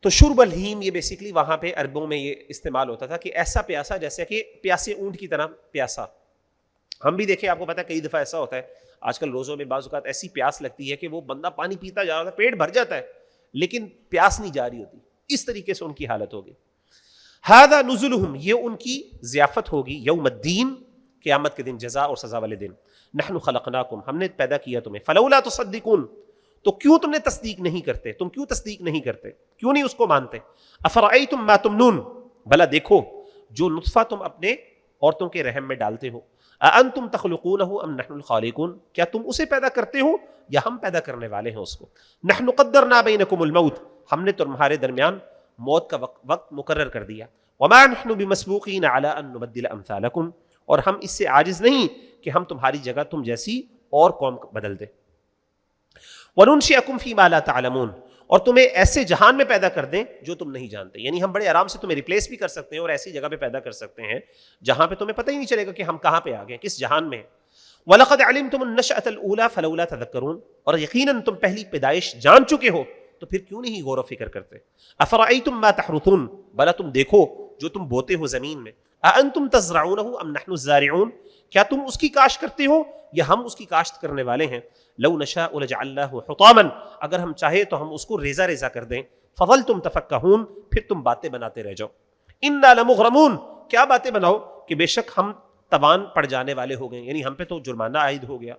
تو شرب الہیم یہ بیسیکلی وہاں پہ عربوں میں یہ استعمال ہوتا تھا کہ ایسا پیاسا جیسے کہ پیاسے اونٹ کی طرح پیاسا. ہم بھی دیکھیں آپ کو پتہ ہے کئی دفعہ ایسا ہوتا ہے آج کل روزوں میں بعض اوقات ایسی پیاس لگتی ہے کہ وہ بندہ پانی پیتا جا رہا تھا پیٹ بھر جاتا ہے لیکن پیاس نہیں جاری ہوتی. اس طریقے سے ان کی حالت ہوگی. ھذا نزلہم یہ ان کی ضیافت ہوگی یوم الدین قیامت کے دن جزا اور سزا والے دن. نحن خلقناکم ہم نے پیدا کیا تمہیں فلولا تصدقون تو کیوں تم نے تصدیق نہیں کرتے تم کیوں تصدیق نہیں کرتے کیوں نہیں اس کو مانتے. افرأیتم ما تمنون بھلا دیکھو جو نطفہ تم اپنے عورتوں کے رحم میں ڈالتے ہو اانتم تخلقونہ ام نحن الخالقون کیا تم اسے پیدا کرتے ہو یا ہم پیدا کرنے والے ہیں اس کو. نحن قدرنا بینکم الموت ہم نے تمہارے درمیان موت کا وقت مقرر کر دیا. وما نحن بمسبوقین علی ان نبدل امثالکم اور ہم اس سے عاجز نہیں کہ ہم تمہاری جگہ تم جیسی اور قوم بدل دیں. وننشئکم فیما لا تعلمون اور تمہیں ایسے جہان میں پیدا کر دیں جو تم نہیں جانتے. یعنی ہم بڑے آرام سے تمہیں ریپلیس بھی کر سکتے ہیں اور ایسی جگہ پہ پیدا کر سکتے ہیں جہاں پہ تمہیں پتہ ہی نہیں چلے گا کہ ہم کہاں پہ آ گئے کس جہان میں. وَلَقَدْ عَلِمْتُمُ النَّشْأَةَ الْأُولَىٰ فَلَوْلَا تَذَكَّرُونَ اور یقیناً تم پہلی پیدائش جان چکے ہو تو پھر کیوں نہیں غور و فکر کرتے. أَفَرَأَيْتُم مَّا تَحْرُثُونَ بھلا تم دیکھو جو تم بوتے ہو زمین میں. أَأَنتُمْ تَزْرَعُونَهُ أَمْ نَحْنُ الزَّارِعُونَ کیا تم اس کی کاشت کرتے ہو یا ہم اس کی کاشت کرنے والے ہیں. لَوْ نَشَاءُ لَجَعَلْنَاهُ حُطَامًا اگر ہم چاہے تو ہم اس کو ریزہ ریزہ کر دیں. فَظَلْتُمْ تَفَكَّهُونَ پھر تم باتیں بناتے رہ جاؤ. إِنَّا لَمُغْرَمُونَ کیا باتیں بناؤ کہ بے شک ہم توان پڑ جانے والے ہو گئے یعنی ہم پہ تو جرمانہ عائد ہو گیا.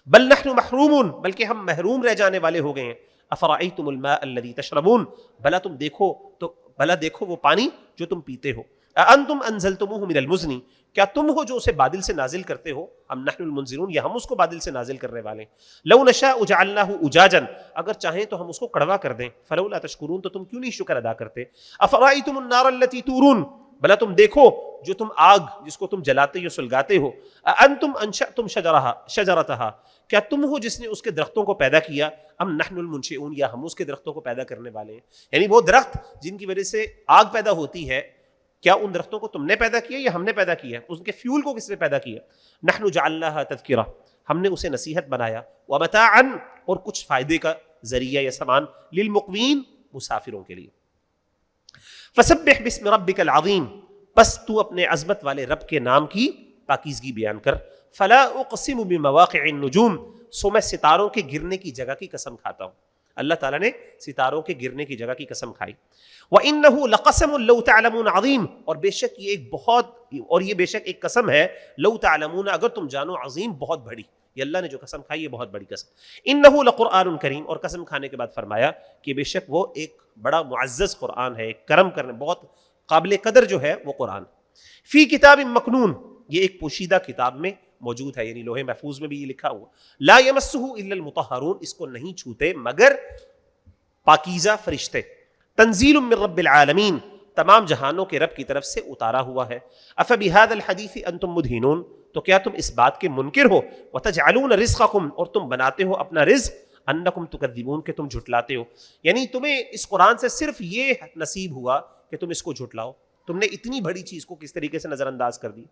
بل نحن محرومون بلکہ ہم محروم رہ جانے والے ہو گئے ہیں. افرأیتم الماء الذی تشربون بھلا دیکھو وہ پانی جو تم پیتے ہو. اانتم انزلتموہ من المزن کیا تم ہو جو اسے بادل سے نازل کرتے ہو. ام نحن المنزلون یا ہم اس کو بادل سے نازل کرنے والے ہیں. لو نشاء جعلناہ اجاجا اگر چاہیں تو ہم اس کو کڑوا کر دیں. فلولا تشکرون تو تم کیوں نہیں شکر ادا کرتے. افرأیتم النار التي تورون بھلا تم دیکھو جو تم آگ جس کو تم جلاتے ہو سلگاتے ہو. انتم انشأتم شجرتها کیا تم ہو جس نے اس کے درختوں کو پیدا کیا. ام نحن المنشئون یا ہم اس کے درختوں کو پیدا کرنے والے ہیں. یعنی وہ درخت جن کی وجہ سے آگ پیدا ہوتی ہے کیا ان درختوں کو تم نے پیدا کیا یا ہم نے پیدا کیا. ان کے فیول کو کس نے پیدا کیا. نحن جعلناها تذکرہ ہم نے اسے نصیحت بنایا. ومتاعا اور کچھ فائدے کا ذریعہ یا سامان. للمقوین مسافروں کے لیے. فسبح باسم ربک العظیم پس تو اپنے عظمت والے رب کے نام کی پاکیزگی بیان کر. فلا اقسم بمواقع النجوم سو میں ستاروں کے گرنے کی جگہ کی قسم کھاتا ہوں. اللہ تعالیٰ نے ستاروں کے گرنے کی جگہ کی قسم کھائی. وَإِنَّهُ لَقَسَمٌ لَوْ تَعْلَمُونَ عَظِيمٌ اور بے شک یہ بے شک ایک قسم ہے. لو تعلمون اگر تم جانو عظیم بہت بڑی. یہ اللہ نے جو قسم کھائی یہ بہت بڑی قسم. إِنَّهُ لَقُرْآنٌ کریم اور قسم کھانے کے بعد فرمایا کہ بے شک وہ ایک بڑا معزز قرآن ہے ایک کرم کرنے بہت قابل قدر جو ہے وہ قرآن. فی کتاب مکنون یہ ایک پوشیدہ کتاب میں موجود ہے یعنی لوح محفوظ میں بھی یہ لکھا ہوا. لا یمسہ الا المطہرون اس کو نہیں چھوتے مگر پاکیزہ فرشتے. تنزیل من رب العالمین تمام جہانوں کے رب کی طرف سے اتارا ہوا ہے. افبہذا الحدیث انتم مدہنون تو کیا تم اس بات کے منکر ہو. وتجعلون رزقکم اور تم بناتے ہو اپنا رزق انکم تکذبون کہ تم جھٹلاتے ہو، یعنی تمہیں اس قرآن سے صرف یہ نصیب ہوا کہ تم اس کو جھٹلاؤ، تم نے اتنی بڑی چیز کو کس طریقے سے نظر انداز کر دی.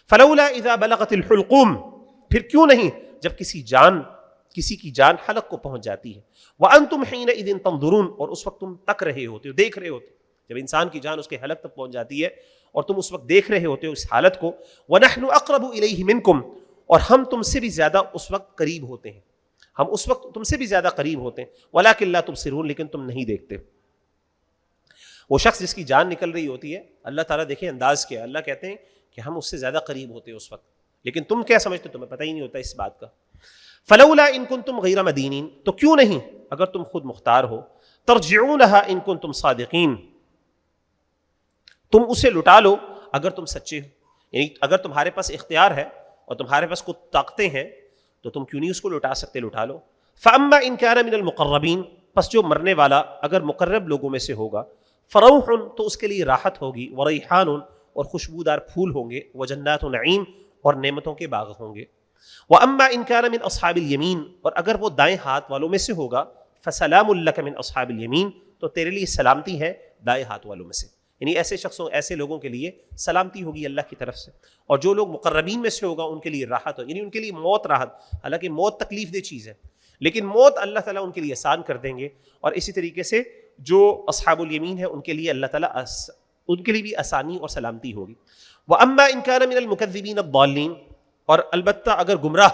فلولا اذا بلغت الحلقوم، پھر کیوں نہیں جب کسی کی جان حلق کو پہنچ جاتی ہے. وانتم حینئذ تنظرون، اور اس وقت تم تک رہے ہوتے ہو، دیکھ رہے ہوتے ہو، جب انسان کی جان اس کے حلق تک پہنچ جاتی ہے اور تم اس وقت دیکھ رہے ہوتے ہو اس حالت کو. ونحن اقرب الیہ منکم، اور ہم تم سے بھی زیادہ اس وقت قریب ہوتے ہیں، ہم اس وقت تم سے بھی زیادہ قریب ہوتے ہیں. ولکن لا تبصرون، لیکن تم نہیں دیکھتے. وہ شخص جس کی جان نکل رہی ہوتی ہے، اللہ تعالیٰ دیکھیں انداز کیا، اللہ کہتے ہیں کہ ہم اس سے زیادہ قریب ہوتے ہیں اس وقت، لیکن تم کیا سمجھتے، تمہیں پتہ ہی نہیں ہوتا اس بات کا. فلولا ان کنتم غیر مدینین، تو کیوں نہیں اگر تم خود مختار ہو، ترجعونها ان کنتم صادقین، تم اسے لٹا لو اگر تم سچے ہو. یعنی اگر تمہارے پاس اختیار ہے اور تمہارے پاس کچھ طاقتیں ہیں تو تم کیوں نہیں اس کو لٹا سکتے، لٹا لو. فاما ان کان من المقربین، پس جو مرنے والا اگر مقرب لوگوں میں سے ہوگا، فروح، تو اس کے لیے راحت ہوگی، وریحان، اور خوشبودار پھول ہوں گے، وجنات نعیم، اور نعمتوں کے باغ ہوں گے. واما ان کان من اصحاب الیمین، اور اگر وہ دائیں ہاتھ والوں میں سے ہوگا، فسلام لک من اصحاب الیمین، تو تیرے لیے سلامتی ہے دائیں ہاتھ والوں میں سے. یعنی ایسے شخصوں، ایسے لوگوں کے لیے سلامتی ہوگی اللہ کی طرف سے. اور جو لوگ مقربین میں سے ہوگا ان کے لیے راحت ہو، یعنی ان کے لیے موت راحت. حالانکہ موت تکلیف دہ چیز ہے، لیکن موت اللہ تعالیٰ ان کے لیے آسان کر دیں گے. اور اسی طریقے سے جو اصحاب الیمین ہے ان کے لیے اللہ تعالیٰ ان کے لیے بھی آسانی اور سلامتی ہوگی. وَأَمَّا إِن كَانَ مِنَ الْمُكَذِّبِينَ الضَّالِّينَ، اور البتہ اگر گمراہ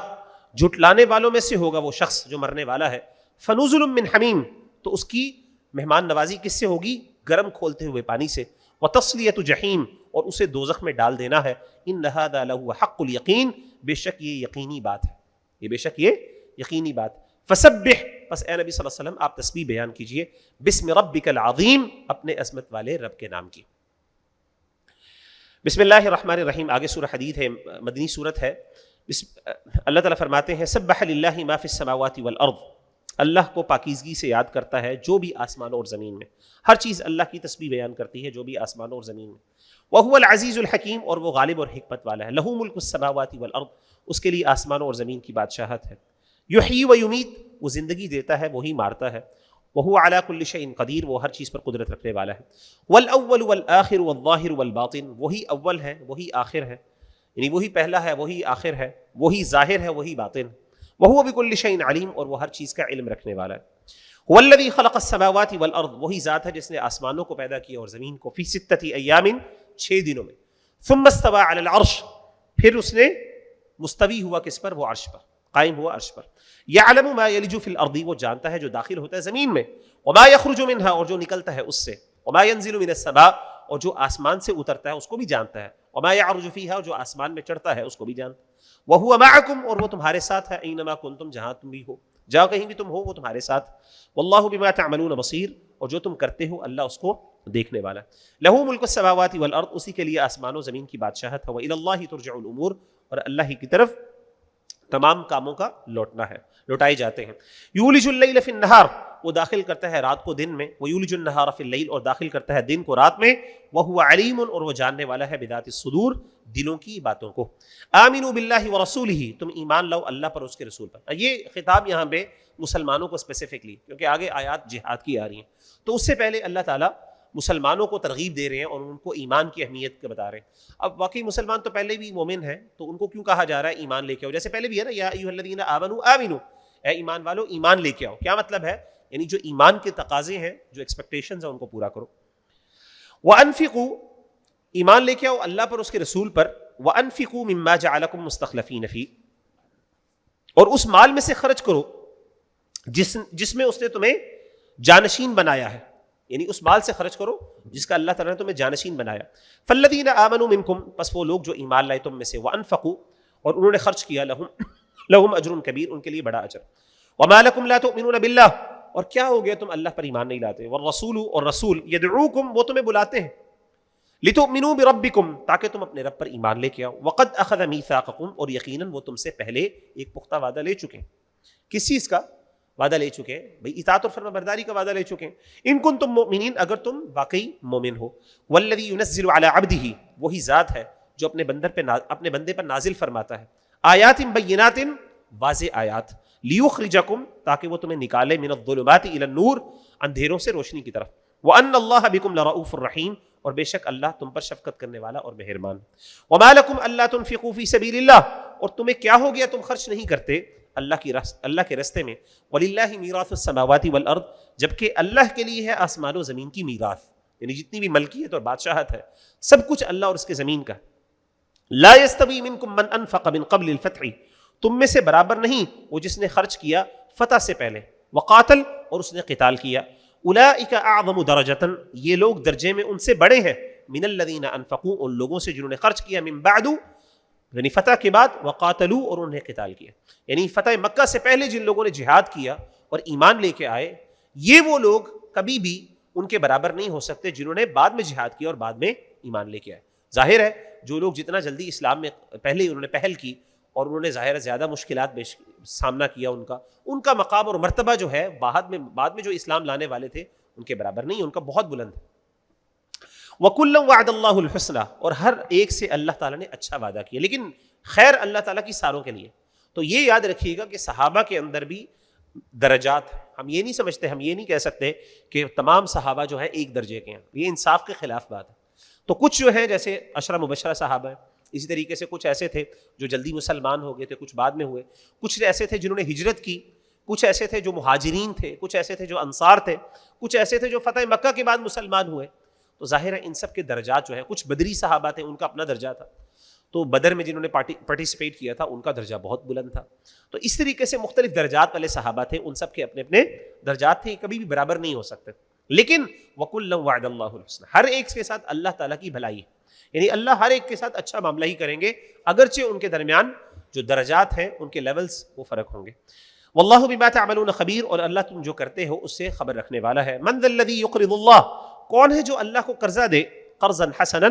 جھٹلانے والوں میں سے ہوگا وہ شخص جو مرنے والا ہے، فَنُزُلٌ مِّنْ حَمِيمٍ، تو اس کی مہمان نوازی کس سے ہوگی؟ گرم کھولتے ہوئے پانی سے. وَتَصْلِيَةُ جَحِيمٍ، اور اسے دوزخ میں ڈال دینا ہے. إِنَّ هَذَا لَهُوَ حَقُّ الْيَقِينِ، بے شک یہ یقینی بات ہے، یہ بے شک یہ یقینی بات. فَسَبِّحْ، پس اے نبی صلی اللہ علیہ وسلم آپ تسبیح بیان کیجئے، بِسْمِ رَبِّكَ الْعَظِيمِ، اپنے عظمت والے رب کے نام کی. بسم اللہ الرحمن الرحیم. آگے سورہ حدید ہے، مدنی سورت ہے. اللہ تعالیٰ فرماتے ہیں سبح للہ ما فی السماوات والارض، اللہ کو پاکیزگی سے یاد کرتا ہے جو بھی آسمانوں اور زمین میں. ہر چیز اللہ کی تسبیح بیان کرتی ہے جو بھی آسمانوں اور زمین میں. وہو العزیز الحکیم، اور وہ غالب اور حکمت والا ہے. لہ ملک السماوات والارض، اس کے لیے آسمانوں اور زمین کی بادشاہت ہے. یحیی و یمیت، وہ زندگی دیتا ہے وہی مارتا ہے. وہو علی کل شیء قدیر، وہ ہر چیز پر قدرت رکھنے والا ہے. والاول والآخر والظاہر والباطن، وہی اول ہے وہی آخر ہے، یعنی وہی پہلا ہے وہی آخر ہے، وہی ظاہر ہے وہی باطن. وہو بکل شیء علیم، اور وہ ہر چیز کا علم رکھنے والا ہے. هو الذی خلق السماوات والارض، وہی ذات ہے جس نے آسمانوں کو پیدا کیا اور زمین کو. فی ستۃ ایام، 6 دنوں میں. ثم استوى علی العرش، پھر اس نے مستوی ہوا کس پر؟ وہ عرش پر، قائم ہوا عرش پر. یعلم ما یلج فی الارض، وہ جانتا ہے جو داخل ہوتا ہے زمین میں. وما یخرج منها، اور جو نکلتا ہے اس سے. وما ینزل من السماء، اور جو آسمان سے اترتا ہے اس کو بھی جانتا ہے. وما یعرج فیہا، اور جو آسمان میں چڑھتا ہے اس کو بھی جانتا ہے. وہو معکم، اور وہ تمہارے ساتھ ہے. اینما کنتم، جہاں تم بھی ہو، جہاں کہیں بھی تم ہو وہ تمہارے ساتھ. واللہ بما تعملون بصیر، اور جو تم کرتے ہو اللہ اس کو دیکھنے والا ہے. لہ ملک السماوات والارض، اسی کے لیے آسمان و زمین کی بادشاہت ہے. وإلی اللہ ترجع الامور، اور اللہ ہی کی طرف تمام کاموں کا لوٹنا ہے، لوٹائے جاتے ہیں. یولج اللیل فی النہار، وہ داخل کرتا ہے رات کو دن میں. ویولج النہار فی اللیل، اور داخل کرتا ہے دن کو رات میں. وہو علیم، اور وہ جاننے والا ہے بذات الصدور، دلوں کی باتوں کو. آمنوا باللہ ورسولہ، تم ایمان لاؤ اللہ پر اس کے رسول پر. یہ خطاب یہاں پہ مسلمانوں کو اسپیسیفکلی، کیونکہ آگے آیات جہاد کی آ رہی ہیں، تو اس سے پہلے اللہ تعالیٰ مسلمانوں کو ترغیب دے رہے ہیں اور ان کو ایمان کی اہمیت بتا رہے ہیں. اب واقعی مسلمان تو پہلے بھی مومن ہیں، تو ان کو کیوں کہا جا رہا ہے ایمان لے کے آؤ؟ جیسے پہلے بھی ہے نا، یا ایھا الذین آمنوا آمنوا، اے ایمان والو ایمان لے کے آؤ. کیا مطلب ہے؟ یعنی جو ایمان کے تقاضے ہیں، جو ایکسپیکٹیشنز ہیں، ان کو پورا کرو. وانفقوا، ایمان لے کے آؤ اللہ پر اس کے رسول پر. وانفقوا مما جعلکم مستخلفین فی، اور اس مال میں سے خرچ کرو جس میں اس نے تمہیں جانشین بنایا ہے. یعنی اس مال سے خرچ کرو جس کا اللہ تعالیٰ نے تمہیں جانشین بنایا. فالذین آمنوا منکم، پس وہ لوگ جو ایمان لائے تم میں سے. وانفقوا، اور انہوں نے خرچ کیا. لہم اجر کبیر، ان کے لیے بڑا اجر. وما لکم لا تؤمنون باللہ، اور کیا ہو گیا تم اللہ پر ایمان نہیں لاتے. والرسول، اور رسول یدعوکم، وہ تمہیں بلاتے ہیں. لتؤمنوا بربکم، تاکہ تم اپنے رب پر ایمان لے کے آؤ. وقد اخذ میثاقکم، اور یقیناً وہ تم سے پہلے ایک پختہ وعدہ لے چکے ہیں. کس چیز کا وعدہ لے چکے ہیں؟ بھئی اطاعت اور فرما برداری کا وعدہ لے چکے ہیں. ان کنتم مؤمنین، اگر تم واقعی مومن ہو. والذی ینزل علی عبدہ، وہی ذات ہے جو اپنے بندے پر نازل فرماتا ہے. آیات بینات، واضح آیات. لیخرجکم تاکہ وہ تمہیں نکالے من الظلمات الی النور اندھیروں سے روشنی کی طرف، وان اللہ بکم لرؤوف الرحیم اور بے شک اللہ تم پر شفقت کرنے والا اور مہربان۔ وما لکم الا تنفقوا فی سبیل اللہ اور تمہیں کیا ہو گیا تم خرچ نہیں کرتے اللہ کے راستے میں، وللہ میراث السماوات والارض جبکہ اللہ کے لیے ہے آسمان و زمین کی میراث، یعنی جتنی بھی ملکیت اور بادشاہت ہے سب کچھ اللہ اور اس کے زمین کا۔ لا یستوی منکم من انفق من قبل الفتح تم میں سے برابر نہیں وہ جس نے خرچ کیا فتح سے پہلے، وقاتل اور اس نے قتال کیا، اولئک اعظم درجۃ یہ لوگ درجے میں ان سے بڑے ہیں، من الذین انفقوا ان لوگوں سے جنہوں نے خرچ کیا، من بعد یعنی فتح کے بعد، وقاتلوا اور انہوں نے قتال کیا، یعنی فتح مکہ سے پہلے جن لوگوں نے جہاد کیا اور ایمان لے کے آئے یہ وہ لوگ کبھی بھی ان کے برابر نہیں ہو سکتے جنہوں نے بعد میں جہاد کیا اور بعد میں ایمان لے کے آئے۔ ظاہر ہے جو لوگ جتنا جلدی اسلام میں پہلے انہوں نے پہل کی اور انہوں نے ظاہر زیادہ مشکلات سامنا کیا ان کا مقام اور مرتبہ جو ہے بعد میں جو اسلام لانے والے تھے ان کے برابر نہیں، ان کا بہت بلند ہے۔ وَكُلًّا وَعَدَ اللَّهُ الْحُسْنَى اور ہر ایک سے اللہ تعالیٰ نے اچھا وعدہ کیا، لیکن خیر اللہ تعالیٰ کی ساروں کے لیے۔ تو یہ یاد رکھیے گا کہ صحابہ کے اندر بھی درجات، ہم یہ نہیں سمجھتے، ہم یہ نہیں کہہ سکتے کہ تمام صحابہ جو ہیں ایک درجے کے ہیں، یہ انصاف کے خلاف بات ہے۔ تو کچھ جو ہیں جیسے عشرہ مبشرہ صحابہ ہیں، اسی طریقے سے کچھ ایسے تھے جو جلدی مسلمان ہو گئے تھے، کچھ بعد میں ہوئے، کچھ ایسے تھے جنہوں نے ہجرت کی، کچھ ایسے تھے جو مہاجرین تھے، کچھ ایسے تھے جو انصار تھے، کچھ ایسے تھے جو فتح مکہ کے بعد مسلمان ہوئے۔ تو ظاہر ہے ان سب کے درجات جو ہیں، کچھ بدری صحابہ تھے ان کا اپنا درجہ تھا، تو بدر میں جنہوں نے پارٹیسپیٹ کیا تھا ان کا درجہ بہت بلند تھا۔ تو اس طریقے سے مختلف درجات والے صحابہ تھے، ان سب کے اپنے اپنے درجات تھے، کبھی بھی برابر نہیں ہو سکتے۔ لیکن وَكُلًّا وَعَدَ اللَّهُ الْحُسْنَى ہر ایک کے ساتھ اللہ تعالیٰ کی بھلائی ہے، یعنی اللہ ہر ایک کے ساتھ اچھا معاملہ ہی کریں گے، اگرچہ ان کے درمیان جو درجات ہیں ان کے لیولز وہ فرق ہوں گے۔ واللہ بما تعملون خبیر اور اللہ تم جو کرتے ہو اس سے خبر رکھنے والا ہے۔ من ذا الذی یقرض اللہ کون ہے جو اللہ کو قرضہ دے، قرضا حسنا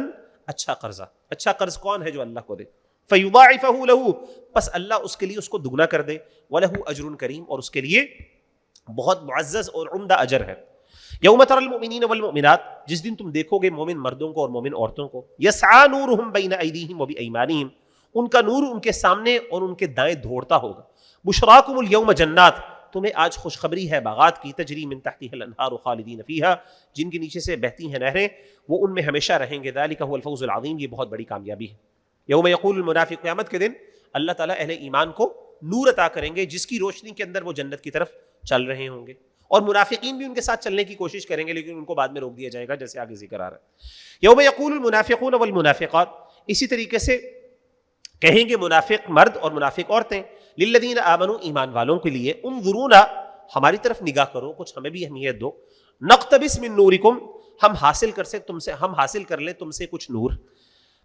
اچھا قرضہ، اچھا قرض کون ہے جو اللہ کو دے، فیضاعفہ لہ پس اللہ اس کے لیے اس کو دگنا کر دے، ولہ اجر کریم اور اس کے لیے بہت معزز اور عمدہ اجر ہے۔ یوم تری المؤمنین والمؤمنات جس دن تم دیکھو گے مومن مردوں کو اور مومن عورتوں کو، یسعی نورہم بین ایدیہم وبایمانہم ان کا نور ان کے سامنے اور ان کے دائیں دوڑتا ہوگا، بشراکم الیوم جنات تمہیں آج خوشخبری ہے باغات کی، تجری من تحتها الانہار خالدین فیہا جن کے نیچے سے بہتی ہیں نہریں، وہ ان میں ہمیشہ رہیں گے، ذالک هو الفوز العظیم یہ بہت بڑی کامیابی ہے۔ یوم یقول المنافق قیامت کے دن اللہ تعالیٰ اہل ایمان کو نور عطا کریں گے جس کی روشنی کے اندر وہ جنت کی طرف چل رہے ہوں گے، اور منافقین بھی ان کے ساتھ چلنے کی کوشش کریں گے لیکن ان کو بعد میں روک دیا جائے گا جیسے آگے ذکر آ رہا ہے۔ یوم یقول المنافقون والمنافقات اسی طریقے سے کہیں گے منافق مرد اور منافق عورتیں، للذین آمنوا ایمان والوں کے لیے، انظرونا ہماری طرف نگاہ کرو، کچھ ہمیں بھی اہمیت دو، نقتبس من نورکم ہم حاصل کر لیں تم سے کچھ نور،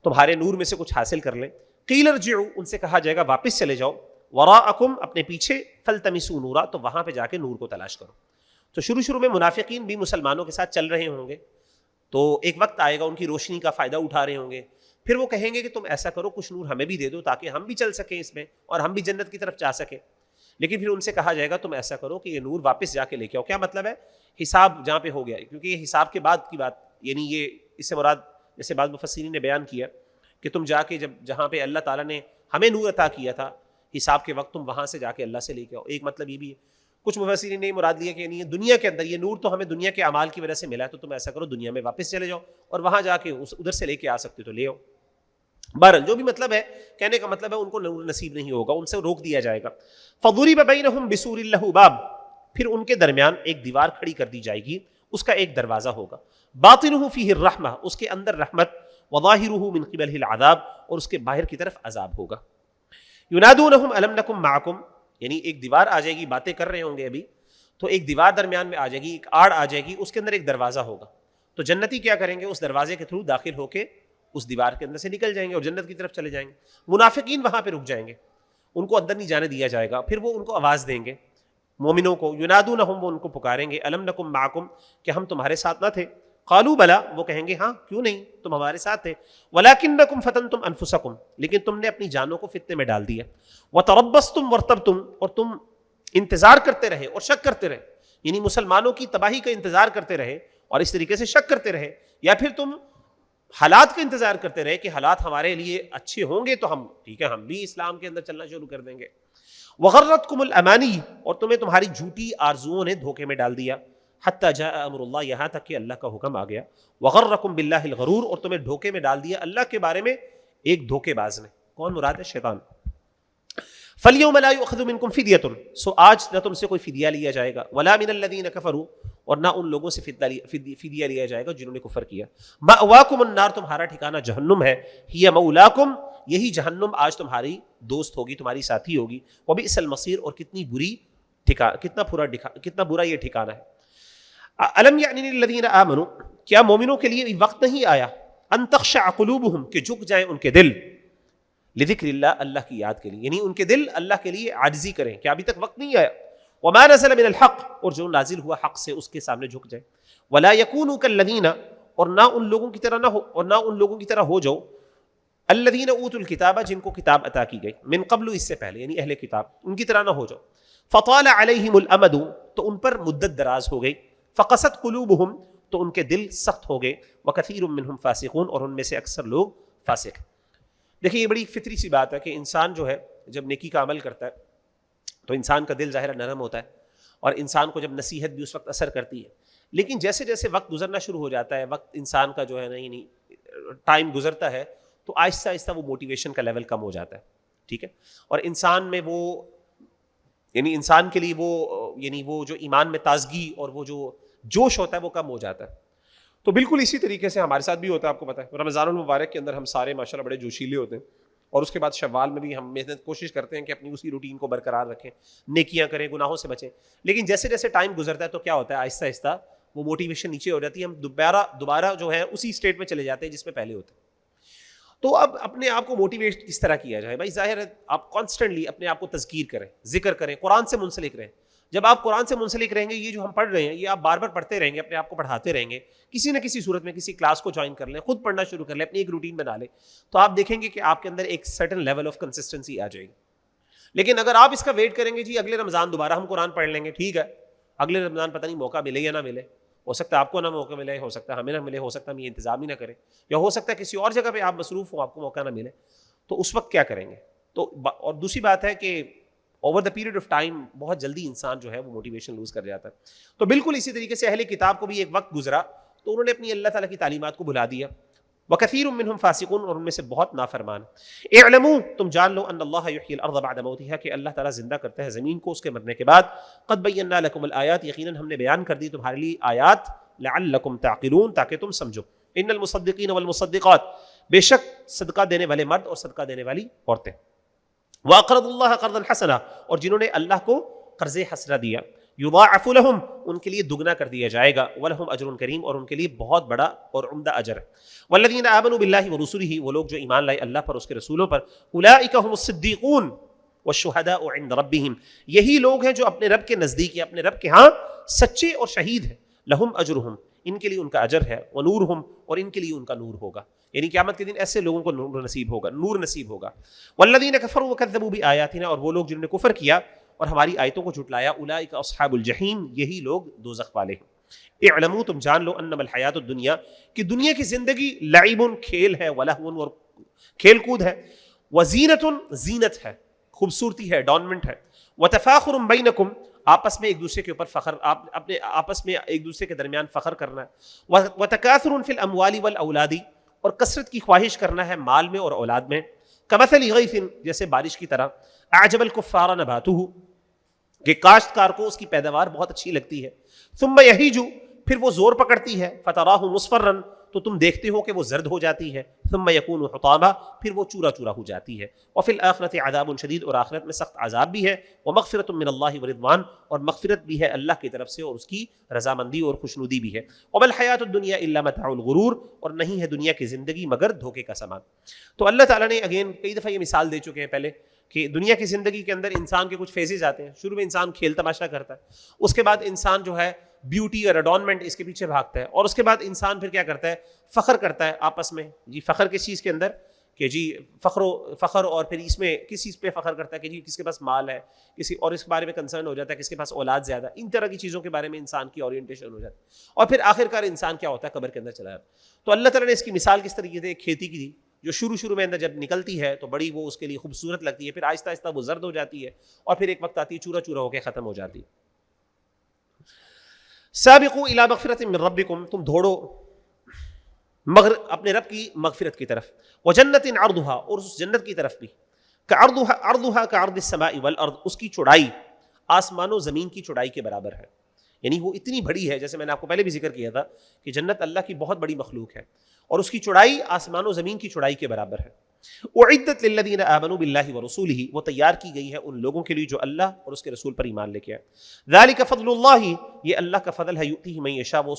تمہارے نور میں سے کچھ حاصل کر لیں۔ قیل ارجعوا ان سے کہا جائے گا واپس چلے جاؤ، وراءکم اپنے پیچھے، فالتمسوا نورا تو وہاں پہ جا کے نور کو تلاش کرو۔ تو شروع میں منافقین بھی مسلمانوں کے ساتھ چل رہے ہوں گے، تو ایک وقت آئے گا ان کی روشنی کا فائدہ اٹھا رہے ہوں گے، پھر وہ کہیں گے کہ تم ایسا کرو کچھ نور ہمیں بھی دے دو تاکہ ہم بھی چل سکیں اس میں اور ہم بھی جنت کی طرف جا سکیں۔ لیکن پھر ان سے کہا جائے گا تم ایسا کرو کہ یہ نور واپس جا کے لے کے آؤ۔ کیا مطلب ہے؟ حساب جہاں پہ ہو گیا، کیونکہ یہ حساب کے بعد کی بات، یعنی یہ اس سے مراد جیسے بعض مفسرین نے بیان کیا کہ تم جا کے جہاں پہ اللہ تعالیٰ نے ہمیں نور عطا کیا تھا حساب کے وقت تم وہاں سے جا کے اللہ سے لے کے آؤ۔ ایک مطلب یہ بھی ہے، کچھ مفسرین نے مراد لیا کہ یعنی یہ دنیا کے اندر یہ نور تو ہمیں دنیا کے اعمال کی وجہ سے ملا ہے، تو تم ایسا کرو دنیا میں واپس چلے جاؤ اور وہاں جا کے ادھر سے لے کے آ سکتے تو لے آؤ۔ بہرحال جو بھی مطلب ہے، کہنے کا مطلب ہے ان کو نور نصیب نہیں ہوگا، ان سے روک دیا جائے گا۔ فضرب بینہم بسور لہ باب پھر ان کے درمیان ایک دیوار کھڑی کر دی جائے گی، اس کا ایک دروازہ ہوگا، باطنہ فیہ الرحمہ اس کے اندر رحمت، وظاہرہ من قبلہ العذاب اور اس کے باہر کی طرف عذاب ہوگا۔ ینادونہم الم نکم معکم یعنی ایک دیوار آ جائے گی، باتیں کر رہے ہوں گے ابھی، تو ایک دیوار درمیان میں آ جائے گی، ایک آڑ آ جائے گی، اس کے اندر ایک دروازہ ہوگا، تو جنتی کیا کریں گے؟ اس دروازے کے تھرو داخل ہو کے اس دیوار کے اندر سے نکل جائیں گے اور جنت کی طرف چلے جائیں گے۔ منافقین وہاں پہ رک جائیں گے، ان کو اندر نہیں جانے دیا جائے گا، پھر وہ ان کو آواز دیں گے مومنوں کو، ینادونہم وہ ان کو پکاریں گے، الم نکم معکم کہ ہم تمہارے ساتھ نہ تھے، قالوا بلا وہ کہیں گے ہاں کیوں نہیں تم ہمارے ساتھ تھے، ولکنکم فتنتم انفسکم لیکن تم نے اپنی جانوں کو فتنے میں ڈال دیا، وتربصتم وارتبتم اور تم انتظار کرتے رہے اور شک کرتے رہے، یعنی مسلمانوں کی تباہی کا انتظار کرتے رہے اور اس طریقے سے شک کرتے رہے، یا پھر تم حالات کا انتظار کرتے رہے کہ حالات ہمارے لیے اچھے ہوں گے تو ہم ٹھیک ہے ہم بھی اسلام کے اندر چلنا شروع کر دیں گے. وغرتکم الامانی، اور تمہیں تمہاری جھوٹی آرزوؤں نے دھوکے میں ڈال دیا. حتی جاء امر اللہ، یہاں تک کہ اللہ کا حکم آ گیا. وغرکم باللہ الغرور، اور تمہیں دھوکے میں ڈال دیا اللہ کے بارے میں ایک دھوکے باز نے. کون مراد ہے؟ شیطان. فَالْيَوْمَ لَا يُؤْخَذُ مِنْكُمْ فِدْيَةٌ، سو آج نہ تم سے کوئی فدیہ لیا جائے گا. وَلَا مِنَ الَّذِينَ كَفَرُوا، اور نہ ان لوگوں سے فدیہ لیا جائے گا جنہوں نے کفر کیا. مَأْوَاكُمُ النَّارُ، تمہارا ٹھکانہ جہنم ہے. هِيَ مَوْلَاكُمْ، یہی جہنم آج تمہاری دوست ہوگی، تمہاری ساتھی ہوگی. وَبِئْسَ الْمَصِيرُ، اور کتنی بری کتنا برا یہ ٹھکانہ ہے. أَلَمْ يَعْنِ لِلَّذِينَ آمَنُوا، کیا مومنوں کے لیے وقت نہیں آیا أَن تَخْشَعَ قُلُوبُهُمْ، کہ جھک جائیں ان کے دل، لذکر اللہ، اللہ کی یاد کے لیے، یعنی ان کے دل اللہ کے لیے عاجزی کریں. کیا ابھی تک وقت نہیں آیا؟ وما نزل من الحق، اور جو نازل ہوا حق سے اس کے سامنے جھک جائے. ولا يكونوا كالذین، اور نہ ان لوگوں کی طرح نہ ہو، اور نہ ان لوگوں کی طرح ہو جاؤ، الذین اوتوا الکتاب، جن کو کتاب عطا کی گئی، من قبل، اس سے پہلے، یعنی اہل کتاب، ان کی طرح نہ ہو جاؤ. فطال علیہم الامد، تو ان پر مدت دراز ہو گئی. فقست قلوبہم، تو ان کے دل سخت ہو گئے. وکثیر منہم فاسقون، اور ان میں سے اکثر لوگ فاسق. دیکھیں یہ بڑی فطری سی بات ہے کہ انسان جو ہے جب نیکی کا عمل کرتا ہے تو انسان کا دل ظاہر نرم ہوتا ہے، اور انسان کو جب نصیحت بھی اس وقت اثر کرتی ہے. لیکن جیسے جیسے وقت گزرنا شروع ہو جاتا ہے، وقت انسان کا جو ہے نہیں ٹائم گزرتا ہے، تو آہستہ آہستہ وہ موٹیویشن کا لیول کم ہو جاتا ہے. ٹھیک ہے، اور انسان میں وہ یعنی انسان کے لیے وہ جو ایمان میں تازگی اور وہ جو جوش ہوتا ہے وہ کم ہو جاتا ہے. تو بالکل اسی طریقے سے ہمارے ساتھ بھی ہوتا ہے. آپ کو پتہ ہے رمضان المبارک کے اندر ہم سارے ماشاءاللہ بڑے جوشیلے ہوتے ہیں، اور اس کے بعد شوال میں بھی ہم محنت کوشش کرتے ہیں کہ اپنی اسی روٹین کو برقرار رکھیں، نیکیاں کریں، گناہوں سے بچیں. لیکن جیسے جیسے ٹائم گزرتا ہے تو کیا ہوتا ہے، آہستہ آہستہ وہ موٹیویشن نیچے ہو جاتی ہے، ہم دوبارہ جو ہے اسی اسٹیٹ میں چلے جاتے ہیں جس میں پہلے ہوتے ہیں. تو اب اپنے آپ کو موٹیویٹ کس طرح کیا جائے؟ بھائی ظاہر ہے آپ کانسٹنٹلی اپنے آپ کو تذکیر کریں، ذکر کریں، قرآن سے منسلک رہیں. جب آپ قرآن سے منسلک رہیں گے، یہ جو ہم پڑھ رہے ہیں یہ آپ بار بار پڑھتے رہیں گے، اپنے آپ کو پڑھاتے رہیں گے، کسی نہ کسی صورت میں کسی کلاس کو جوائن کر لیں، خود پڑھنا شروع کر لیں، اپنی ایک روٹین بنا لیں، تو آپ دیکھیں گے کہ آپ کے اندر ایک سرٹن لیول آف کنسسٹنسی آ جائے گی. لیکن اگر آپ اس کا ویٹ کریں گے جی اگلے رمضان دوبارہ ہم قرآن پڑھ لیں گے، ٹھیک ہے اگلے رمضان پتہ نہیں موقع ملے یا نہ ملے، ہو سکتا ہے آپ کو نہ موقع ملے، ہو سکتا ہے ہمیں نہ ملے، ہو سکتا ہے ہم یہ انتظام ہی نہ کریں، یا ہو سکتا ہے کسی اور جگہ پہ آپ مصروف ہوں، آپ کو موقع نہ ملے، تو اس وقت کیا کریں گے؟ تو اور دوسری بات ہے کہ over the period of time بہت جلدی انسان جو ہے وہ موٹیویشن لوز کر جاتا ہے. تو بالکل اسی طریقے سے اہل کتاب کو بھی ایک وقت گزرا تو انہوں نے اپنی اللہ تعالیٰ کی تعلیمات کو بھلا دیا. وکثیر منہم فاسقون، اور ان میں سے بہت نافرمان. اعلموا، تم جان لو، ان اللہ یحیی الارض بعد موتها، کہ اللہ تعالیٰ زندہ کرتا ہے زمین کو اس کے مرنے کے بعد. قد بینا لکم الآیات، یقیناً ہم نے بیان کر دی تمہارے لیے آیات. لعلکم تعقلون، تاکہ تم سمجھو. ان المصدقین والمصدقات، بے شک صدقہ دینے والے مرد اور صدقہ دینے والی عورتیں. وَأَقْرَضُوا اللَّهَ قَرْضًا حَسَنًا، اور جنہوں نے اللہ کو قرض حسنہ دیا. یضاعف لهم، ان کے لیے دگنا کر دیا جائے گا. وَلَهُمْ أَجْرٌ کریم، اور ان کے لیے بہت بڑا اور عمدہ اجر ہے. وَالَّذِينَ آمَنُوا بِاللَّهِ وَرُسُلِهِ، وہ لوگ جو ایمان لائے اللہ پر اس کے رسولوں پر. أُولَٰئِكَ هُمُ الصِّدِّيقُونَ وَالشُّهَدَاءُ عِندَ رَبِّهِمْ، یہی لوگ ہیں جو اپنے رب کے نزدیک یا اپنے رب کے ہاں سچے اور شہید ہیں. لَهُمْ أَجْرُهُمْ، ان کے لیے ان کا اجر ہے. وَنُورُهُمْ، اور ان کے لیے ان کا نور ہوگا، یعنی قیامت کے دن ایسے لوگوں کو نور نصیب ہوگا. والذین کفروا وکذبوا بآیاتنا، اور وہ لوگ جنہوں نے کفر کیا اور ہماری آیتوں کو جھٹلایا. اولئک اصحاب الجحیم، یہی لوگ دوزخ والے ہیں. اعلموا، تم جان لو، انما الحیات الدنیا، کہ دنیا کی زندگی لعب، کھیل ہے، ولہو، اور کھیل کود ہے، وزینۃ، زینت ہے، خوبصورتی ہے، ایڈورنمنٹ ہے، وتفاخر بینکم، آپس میں ایک دوسرے کے اوپر فخر، آپ اپنے آپس میں ایک دوسرے کے درمیان فخر کرنا ہے. وتکاثر فی الاموال والاولاد، اور کثرت کی خواہش کرنا ہے مال میں اور اولاد میں. کمثل غیث، جیسے بارش کی طرح. اعجب الکفار نباتہ، کہ کاشتکار کو اس کی پیداوار بہت اچھی لگتی ہے. ثم یہیج، پھر وہ زور پکڑتی ہے. فتراہ مصفرا، تو تم دیکھتے ہو کہ وہ زرد ہو جاتی ہے. ثم یکون حطاما، پھر وہ چورا چورا ہو جاتی ہے. وفی الآخرۃ عذاب شدید، اور آخرت میں سخت عذاب بھی ہے. ومغفرۃ من اللہ ورضوان، اور مغفرت بھی ہے اللہ کی طرف سے اور اس کی رضامندی اور خوشنودی بھی ہے. وما الحیاۃ الدنیا الا متاع الغرور، اور نہیں ہے دنیا کی زندگی مگر دھوکے کا سامان. تو اللہ تعالیٰ نے اگین کئی دفعہ یہ مثال دے چکے ہیں پہلے کہ دنیا کی زندگی کے اندر انسان کے کچھ فیزز آتے ہیں. شروع میں انسان کھیل تماشا کرتا ہے، اس کے بعد انسان جو ہے بیوٹی اور ایڈورنمنٹ اس کے پیچھے بھاگتا ہے، اور اس کے بعد انسان پھر کیا کرتا ہے، فخر کرتا ہے آپس میں. جی فخر کس چیز کے اندر؟ کہ جی فخر اور پھر اس میں کس چیز پہ فخر کرتا ہے کہ جی کس کے پاس مال ہے، کسی اور اس بارے میں کنسرن ہو جاتا ہے کس کے پاس اولاد زیادہ، ان طرح کی چیزوں کے بارے میں انسان کی اورینٹیشن ہو جاتی ہے، اور پھر آخر کار انسان کیا ہوتا ہے، قبر کے اندر چلا جاتا ہے۔ تو اللہ تعالیٰ نے اس کی مثال کس طریقے سے ایک کھیتی کی دی جو شروع میں اندر جب نکلتی ہے تو بڑی وہ اس کے لیے خوبصورت لگتی ہے، پھر آہستہ آہستہ وہ زرد ہو جاتی ہے اور پھر ایک وقت آتی ہے چورا چورا ہو کے ختم ہو جاتی ہے۔ سابقوا الی مغفرۃ من ربکم، تم دوڑو اپنے رب کی مغفرت کی طرف، وجنت عرضھا، اور اس جنت کی طرف بھی، عرضھا کعرض السماء والارض، اس کی چوڑائی آسمان و زمین کی چوڑائی کے برابر ہے، یعنی وہ اتنی بڑی ہے، جیسے میں نے آپ کو پہلے بھی ذکر کیا تھا کہ جنت اللہ کی بہت بڑی مخلوق ہے اور اس کی چوڑائی آسمان و زمین کی چوڑائی کے برابر ہے۔ اعدت للذین آمنوا باللہ ورسولہ، وہ تیار کی گئی ہے ان لوگوں کے لیے جو اللہ اور اس کے رسول پر ایمان لے کے آئے۔ ذالک فضل اللہ، یہ اللہ کا فضل ہے، یؤتیہ من یشاء، وہ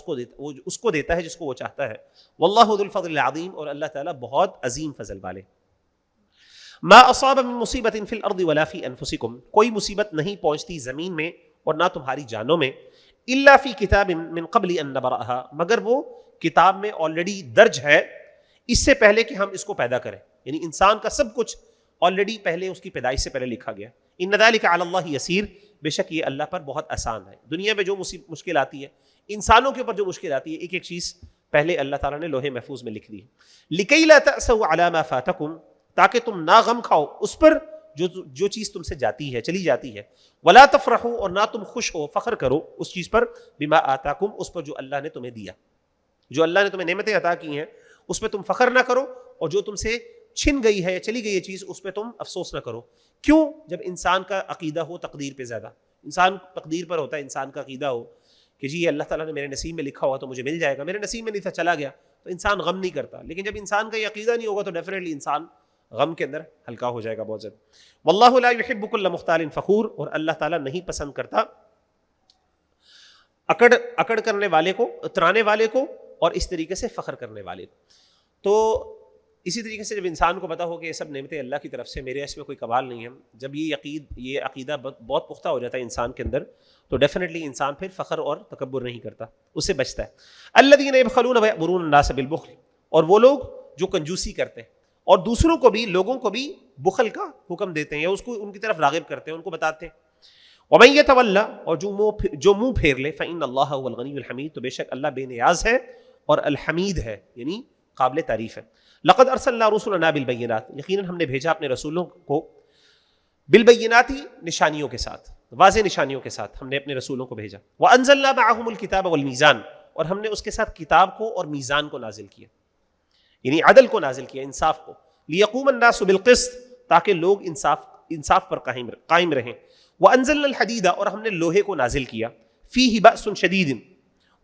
اس کو دیتا ہے جس کو وہ چاہتا ہے، واللہ ذو الفضل العظیم، اور اللہ تعالیٰ بہت عظیم فضل والے۔ ما اصاب من مصیبت فی الارض ولا فی انفسکم، کوئی مصیبت نہیں پہنچتی زمین میں اور نہ تمہاری جانوں میں، الا فی کتاب من قبل ان نبرأھا، مگر وہ کتاب میں آلریڈی درج ہے اس سے پہلے کہ ہم اس کو پیدا کریں، یعنی انسان کا سب کچھ آلریڈی پہلے اس کی پیدائش سے پہلے لکھا گیا۔ ان ذالک علی اللہ یسیر، بے شک یہ اللہ پر بہت آسان ہے۔ دنیا میں جو مشکل آتی ہے، انسانوں کے اوپر جو مشکل آتی ہے، ایک ایک چیز پہلے اللہ تعالیٰ نے لوح محفوظ میں لکھ دی ہے۔ لکی لا تأسوا علی ما فاتکم، تاکہ تم نہ غم کھاؤ اس پر جو چیز تم سے جاتی ہے، چلی جاتی ہے، ولا تفرحوا، اور نہ تم خوش ہو فخر کرو اس چیز پر، بما آتاکم، اس پر جو اللہ نے تمہیں دیا، جو اللہ نے تمہیں نعمتیں عطا کی ہیں اس پہ تم فخر نہ کرو، اور جو تم سے چھن گئی ہے یا چلی گئی ہے چیز اس پہ تم افسوس نہ کرو۔ کیوں؟ جب انسان کا عقیدہ ہو تقدیر پہ زیادہ، انسان تقدیر پر ہوتا ہے، انسان کا عقیدہ ہو کہ جی یہ اللہ تعالیٰ نے میرے نصیب میں لکھا ہوا تو مجھے مل جائے گا، میرے نصیب میں نہیں تھا چلا گیا، تو انسان غم نہیں کرتا۔ لیکن جب انسان کا یہ عقیدہ نہیں ہوگا تو ڈیفینیٹلی انسان غم کے اندر ہلکا ہو جائے گا بہت زیادہ۔ واللہ لا یحب کل مختال فخور، اور اللہ تعالیٰ نہیں پسند کرتا اکڑ کرنے والے کو، اترانے والے کو، اور اس طریقے سے فخر کرنے والے کو۔ تو اسی طریقے سے جب انسان کو پتا ہو کہ یہ سب نعمتیں اللہ کی طرف سے، میرے اس میں کوئی کمال نہیں ہے، جب یہ عقیدہ بہت پختہ ہو جاتا ہے انسان کے اندر، تو ڈیفینیٹلی انسان پھر فخر اور تکبر نہیں کرتا، اس سے بچتا ہے۔ الذین یبخلون ویأمرون الناس بالبخل، اور وہ لوگ جو کنجوسی کرتے ہیں اور دوسروں کو بھی، لوگوں کو بھی بخل کا حکم دیتے ہیں یا اس کو ان کی طرف راغب کرتے ہیں، ان کو بتاتے ہیں۔ ومن یتولی، اور جو منہ پھیر لے، فإن اللہ هو الغنی الحمید، تو بے شک اللہ بے نیاز ہے اور الحمید ہے، یعنی قابل تعریف ہے۔ لقد ارسلنا رسلنا بالبینات، یقیناً ہم نے بھیجا اپنے رسولوں کو بالبینات، نشانیوں کے ساتھ، واضح نشانیوں کے ساتھ ہم نے اپنے رسولوں کو بھیجا۔ وانزلنا معهم الکتاب والمیزان، اور ہم نے اس کے ساتھ کتاب کو اور میزان کو نازل کیا، یعنی عدل کو نازل کیا، انصاف کو۔ لیقوم الناس بالقسط، تاکہ لوگ انصاف پر قائم رہیں۔ وانزلنا الحدید، اور ہم نے لوہے کو نازل کیا۔ فیہ بأس شدید،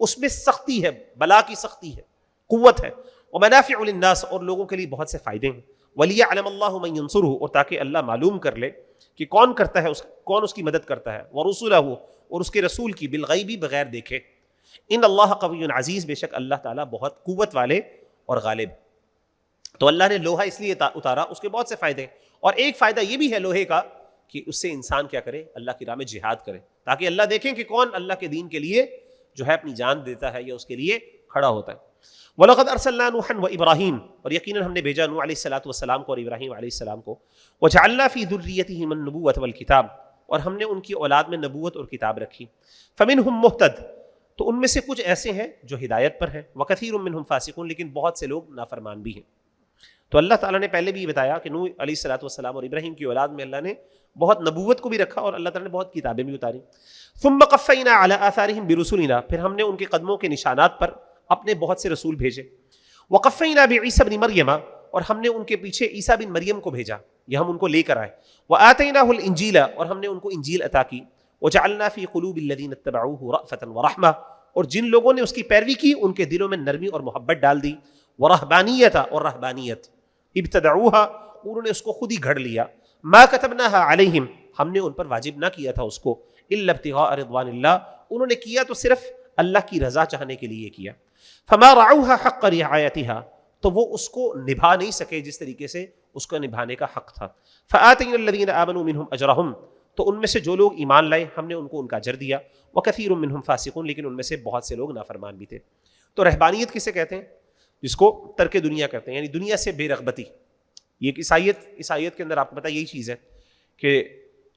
اس میں سختی ہے، بلا کی سختی ہے، قوت ہے۔ ومنافع للناس، اور لوگوں کے لیے بہت سے فائدے ہیں۔ ولیعلم اللہ من ینصرہ، اور تاکہ اللہ معلوم کر لے کہ کون کرتا ہے، کون اس کی مدد کرتا ہے۔ ورسلہ، اور اس کے رسول کی، بالغیب، بغیر دیکھے۔ ان اللہ قوی عزیز، بے شک اللہ تعالیٰ بہت قوت والے اور غالب۔ تو اللہ نے لوہا اس لیے اتارا، اس کے بہت سے فائدے، اور ایک فائدہ یہ بھی ہے لوہے کا کہ اس سے انسان کیا کرے، اللہ کی راہ میں جہاد کرے، تاکہ اللہ دیکھیں کہ کون اللہ کے دین کے لیے جو ہے اپنی جان دیتا ہے یا اس کے لیے کھڑا ہوتا ہے۔ وَلَقَدْ أَرْسَلْنَا نُوحًا وَإِبْرَاهِيمَ، اور یقیناً ہم نے بھیجا نوح علیہ الصلوۃ والسلام کو اور ابراہیم علیہ السلام کو۔ وَجَعَلْنَا فِي ذُرِّيَّتِهِمُ النُّبُوَّةَ وَالْكِتَابَ، اور ہم نے ان کی اولاد میں نبوت اور کتاب رکھی۔ فَمِنْهُمْ مُهْتَدٌ، تو ان میں سے کچھ ایسے ہیں جو ہدایت پر ہیں، وَكَثِيرٌ مِّنْهُمْ فَاسِقُونَ، لیکن بہت سے لوگ نافرمان بھی ہیں۔ تو اللہ تعالیٰ نے پہلے بھی بتایا کہ نوح علیہ الصلوۃ والسلام اور ابراہیم کی اولاد میں اللہ نے بہت نبوت کو بھی رکھا اور اللہ تعالیٰ نے بہت کتابیں بھی اتاری۔ ثم قفینا علی آثارہم برسلنا، پھر ہم نے ان کے قدموں کے نشانات پر اپنے بہت سے رسول بھیجے۔ وقفینا بعیسی بن مریم، اور ہم نے ان کے پیچھے عیسیٰ بن مریم کو بھیجا، یہ ہم ان کو لے کر آئے۔ وآتیناہ الانجیل، اور ہم نے ان کو انجیل عطا کی۔ وجعلنا فی قلوب الذین اتبعوہ رأفۃ ورحمہ، اور جن لوگوں نے اس کی پیروی کی ان کے دلوں میں نرمی اور محبت ڈال دی۔ ورہبانیت، اور رہبانیت، ابتدعوہا، انہوں نے اس کو خود ہی گھڑ لیا۔ ما کتبناہا علیہم، ہم نے ان پر واجب نہ کیا تھا اس کو، الا ابتغاء رضوان اللہ، انہوں نے کیا تو صرف اللہ کی رضا چاہنے کے لیے کیا۔ فما رعوہا حق رعایتہا، تو وہ اس کو نبھا نہیں سکے جس طریقے سے اس کو نبھانے کا حق تھا۔ فآتینا الذین آمنوا منہم اجرہم، تو ان میں سے جو لوگ ایمان لائے ہم نے ان کو ان کا اجر دیا۔ وکثیر منہم فاسقون، لیکن ان میں سے بہت سے لوگ نافرمان بھی تھے۔ تو رہبانیت کسے کہتے ہیں؟ جس کو ترک دنیا کہتے ہیں، یعنی دنیا سے بے رغبتی، یہ ایک عیسائیت کے اندر آپ کو پتہ یہی چیز ہے کہ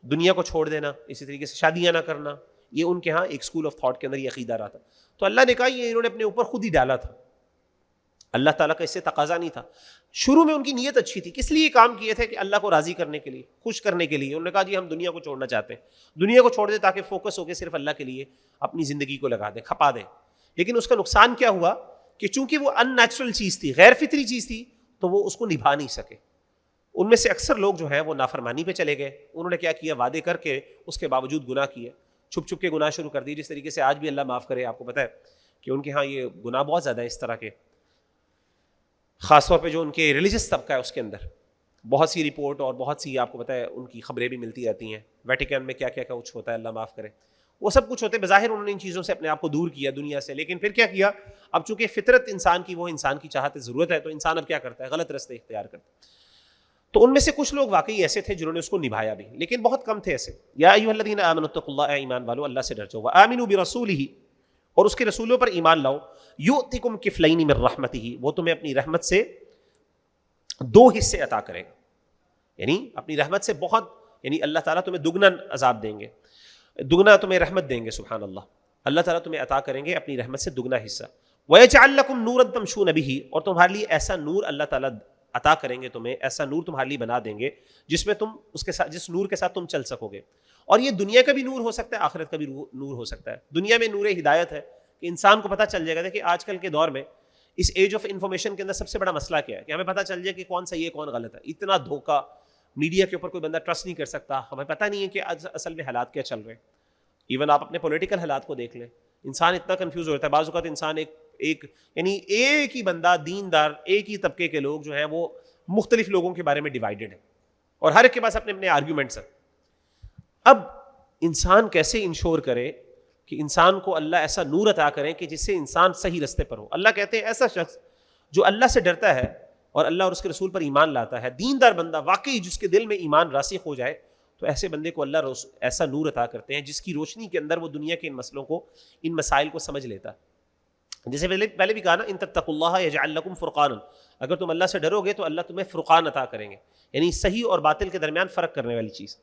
دنیا کو چھوڑ دینا، اسی طریقے سے شادیاں نہ کرنا، یہ ان کے ہاں ایک اسکول آف تھاٹ کے اندر یہ عقیدہ رہا تھا. تو اللہ نے کہا یہ انہوں نے اپنے اوپر خود ہی ڈالا تھا، اللہ تعالیٰ کا اس سے تقاضا نہیں تھا. شروع میں ان کی نیت اچھی تھی، کس لیے کام کیے تھے؟ کہ اللہ کو راضی کرنے کے لیے، خوش کرنے کے لیے. انہوں نے کہا جی ہم دنیا کو چھوڑنا چاہتے ہیں، دنیا کو چھوڑ دیں تاکہ فوکس ہو کے صرف اللہ کے لیے اپنی زندگی کو لگا دیں، کھپا دیں. لیکن اس کا نقصان کیا ہوا کہ چونکہ وہ ان نیچرل چیز تھی، غیر فطری چیز تھی، تو وہ اس کو نبھا نہیں سکے. ان میں سے اکثر لوگ جو ہیں وہ نافرمانی پہ چلے گئے. انہوں نے کیا کیا؟ وعدے کر کے اس کے باوجود گناہ کیے، چھپ چھپ کے گناہ شروع کر دیے. جس طریقے سے آج بھی اللہ معاف کرے، آپ کو پتہ ہے کہ ان کے ہاں یہ گناہ بہت زیادہ ہے اس طرح کے، خاص طور پہ جو ان کے ریلیجس طبقہ ہے اس کے اندر بہت سی رپورٹ اور بہت سی آپ کو پتہ ہے ان کی خبریں بھی ملتی رہتی ہیں. ویٹیکن میں کیا کیا کچھ ہوتا ہے، اللہ معاف کرے. وہ سب کچھ ہوتے بظاہر انہوں نے ان چیزوں سے اپنے آپ کو دور کیا دنیا سے. لیکن پھر کیا کیا؟ اب چونکہ فطرت انسان کی وہ انسان کی چاہت ضرورت ہے، تو انسان اب کیا کرتا ہے؟ غلط راستے اختیار کرتا ہے. تو ان میں سے کچھ لوگ واقعی ایسے تھے جنہوں نے اس کو نبھایا بھی، لیکن بہت کم تھے ایسے. یا ایھا الذین آمنوا اتقوا اللہ، اے ایمان والو اللہ سے ڈر جاؤ. وآمنوا برسولہ، اور اس کے رسولوں پر ایمان لاؤ. یؤتکم کفلین من رحمتہ، وہ تمہیں اپنی رحمت سے 2 حصے عطا کرے گا. یعنی اپنی رحمت سے بہت، یعنی اللہ تعالیٰ تمہیں دگنا عذاب دیں گے، دگنا تمہیں رحمت دیں گے. سبحان اللہ، اللہ تعالیٰ تمہیں عطا کریں گے اپنی رحمت سے دگنا حصہ. وَيَجْعَلْ لَكُمْ نُورًا تَمْشُونَ بِهِ، اور تمہارے لیے ایسا نور اللہ تعالیٰ عطا کریں گے تمہیں، ایسا نور تمہارے لیے بنا دیں گے جس میں تم اس کے ساتھ، جس نور کے ساتھ تم چل سکو گے. اور یہ دنیا کا بھی نور ہو سکتا ہے، آخرت کا بھی نور ہو سکتا ہے. دنیا میں نور ہدایت ہے کہ انسان کو پتہ چل جائے گا کہ آج کل کے دور میں اس ایج آف انفارمیشن کے اندر سب سے بڑا مسئلہ کیا ہے کہ ہمیں پتہ چل جائے کہ کون صحیح ہے کون غلط ہے. اتنا دھوکہ، میڈیا کے اوپر کوئی بندہ ٹرسٹ نہیں کر سکتا. ہمیں پتہ نہیں ہے کہ اصل میں حالات کیا چل رہے ہیں. ایون آپ اپنے پولیٹیکل حالات کو دیکھ لیں، انسان اتنا کنفیوز ہوتا ہے. بعض اوقات انسان یعنی ایک ہی بندہ، دیندار ایک ہی طبقے کے لوگ جو ہیں وہ مختلف لوگوں کے بارے میں ڈیوائیڈڈ ہیں، اور ہر ایک کے پاس اپنے اپنے آرگیومنٹس ہیں. اب انسان کیسے انشور کرے کہ انسان کو اللہ ایسا نور عطا کریں کہ جس سے انسان صحیح رستے پر ہو. اللہ کہتے ہیں ایسا شخص جو اللہ سے ڈرتا ہے اور اللہ اور اس کے رسول پر ایمان لاتا ہے، دیندار بندہ واقعی جس کے دل میں ایمان راسخ ہو جائے، تو ایسے بندے کو اللہ ایسا نور عطا کرتے ہیں جس کی روشنی کے اندر وہ دنیا کے ان مسئلوں کو، ان مسائل کو سمجھ لیتا ہے. جیسے پہلے بھی کہا نا، ان تتقوا اللہ یجعل لکم فرقانا، اگر تم اللہ سے ڈرو گے تو اللہ تمہیں فرقان عطا کریں گے، یعنی صحیح اور باطل کے درمیان فرق کرنے والی چیز.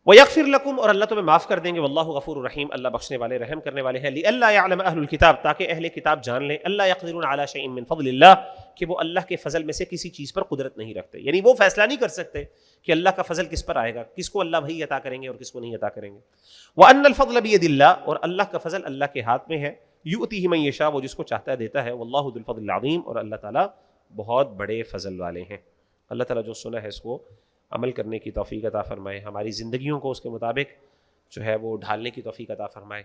وَيَغْفِرْ لَكُمْ، اور اللہ تمہیں معاف کر دیں گے. واللہ غفور الرحیم، اللہ بخشنے والے رحم کرنے والے ہیں. لِأَلَّا يَعْلَمَ أَهْلُ الْكِتَابِ، تاکہ اہل کتاب جان لیں، اللہ يَقْدِرُونَ عَلَى شَيْءٍ مِّن فَضْلِ اللَّهِ، کہ وہ اللہ کے فضل میں سے کسی چیز پر قدرت نہیں رکھتے. یعنی وہ فیصلہ نہیں کر سکتے کہ اللہ کا فضل کس پر آئے گا، کس کو اللہ وحی عطا کریں گے اور کس کو نہیں عطا کریں گے. وَأَنَّ الْفَضْلَ بِيَدِ اللَّهِ، اور اللہ کا فضل اللہ کے ہاتھ میں ہے. يُؤْتِيهِ مَن يَشَاءُ، وہ جس کو چاہتا ہے دیتا ہے. وَاللَّهُ ذُو الْفَضْلِ الْعَظِيمِ، اور اللہ تعالیٰ بہت بڑے فضل والے ہیں. اللہ تعالیٰ جو سنا ہے اس کو عمل کرنے کی توفیق عطا فرمائے، ہماری زندگیوں کو اس کے مطابق جو ہے وہ ڈھالنے کی توفیق عطا فرمائے.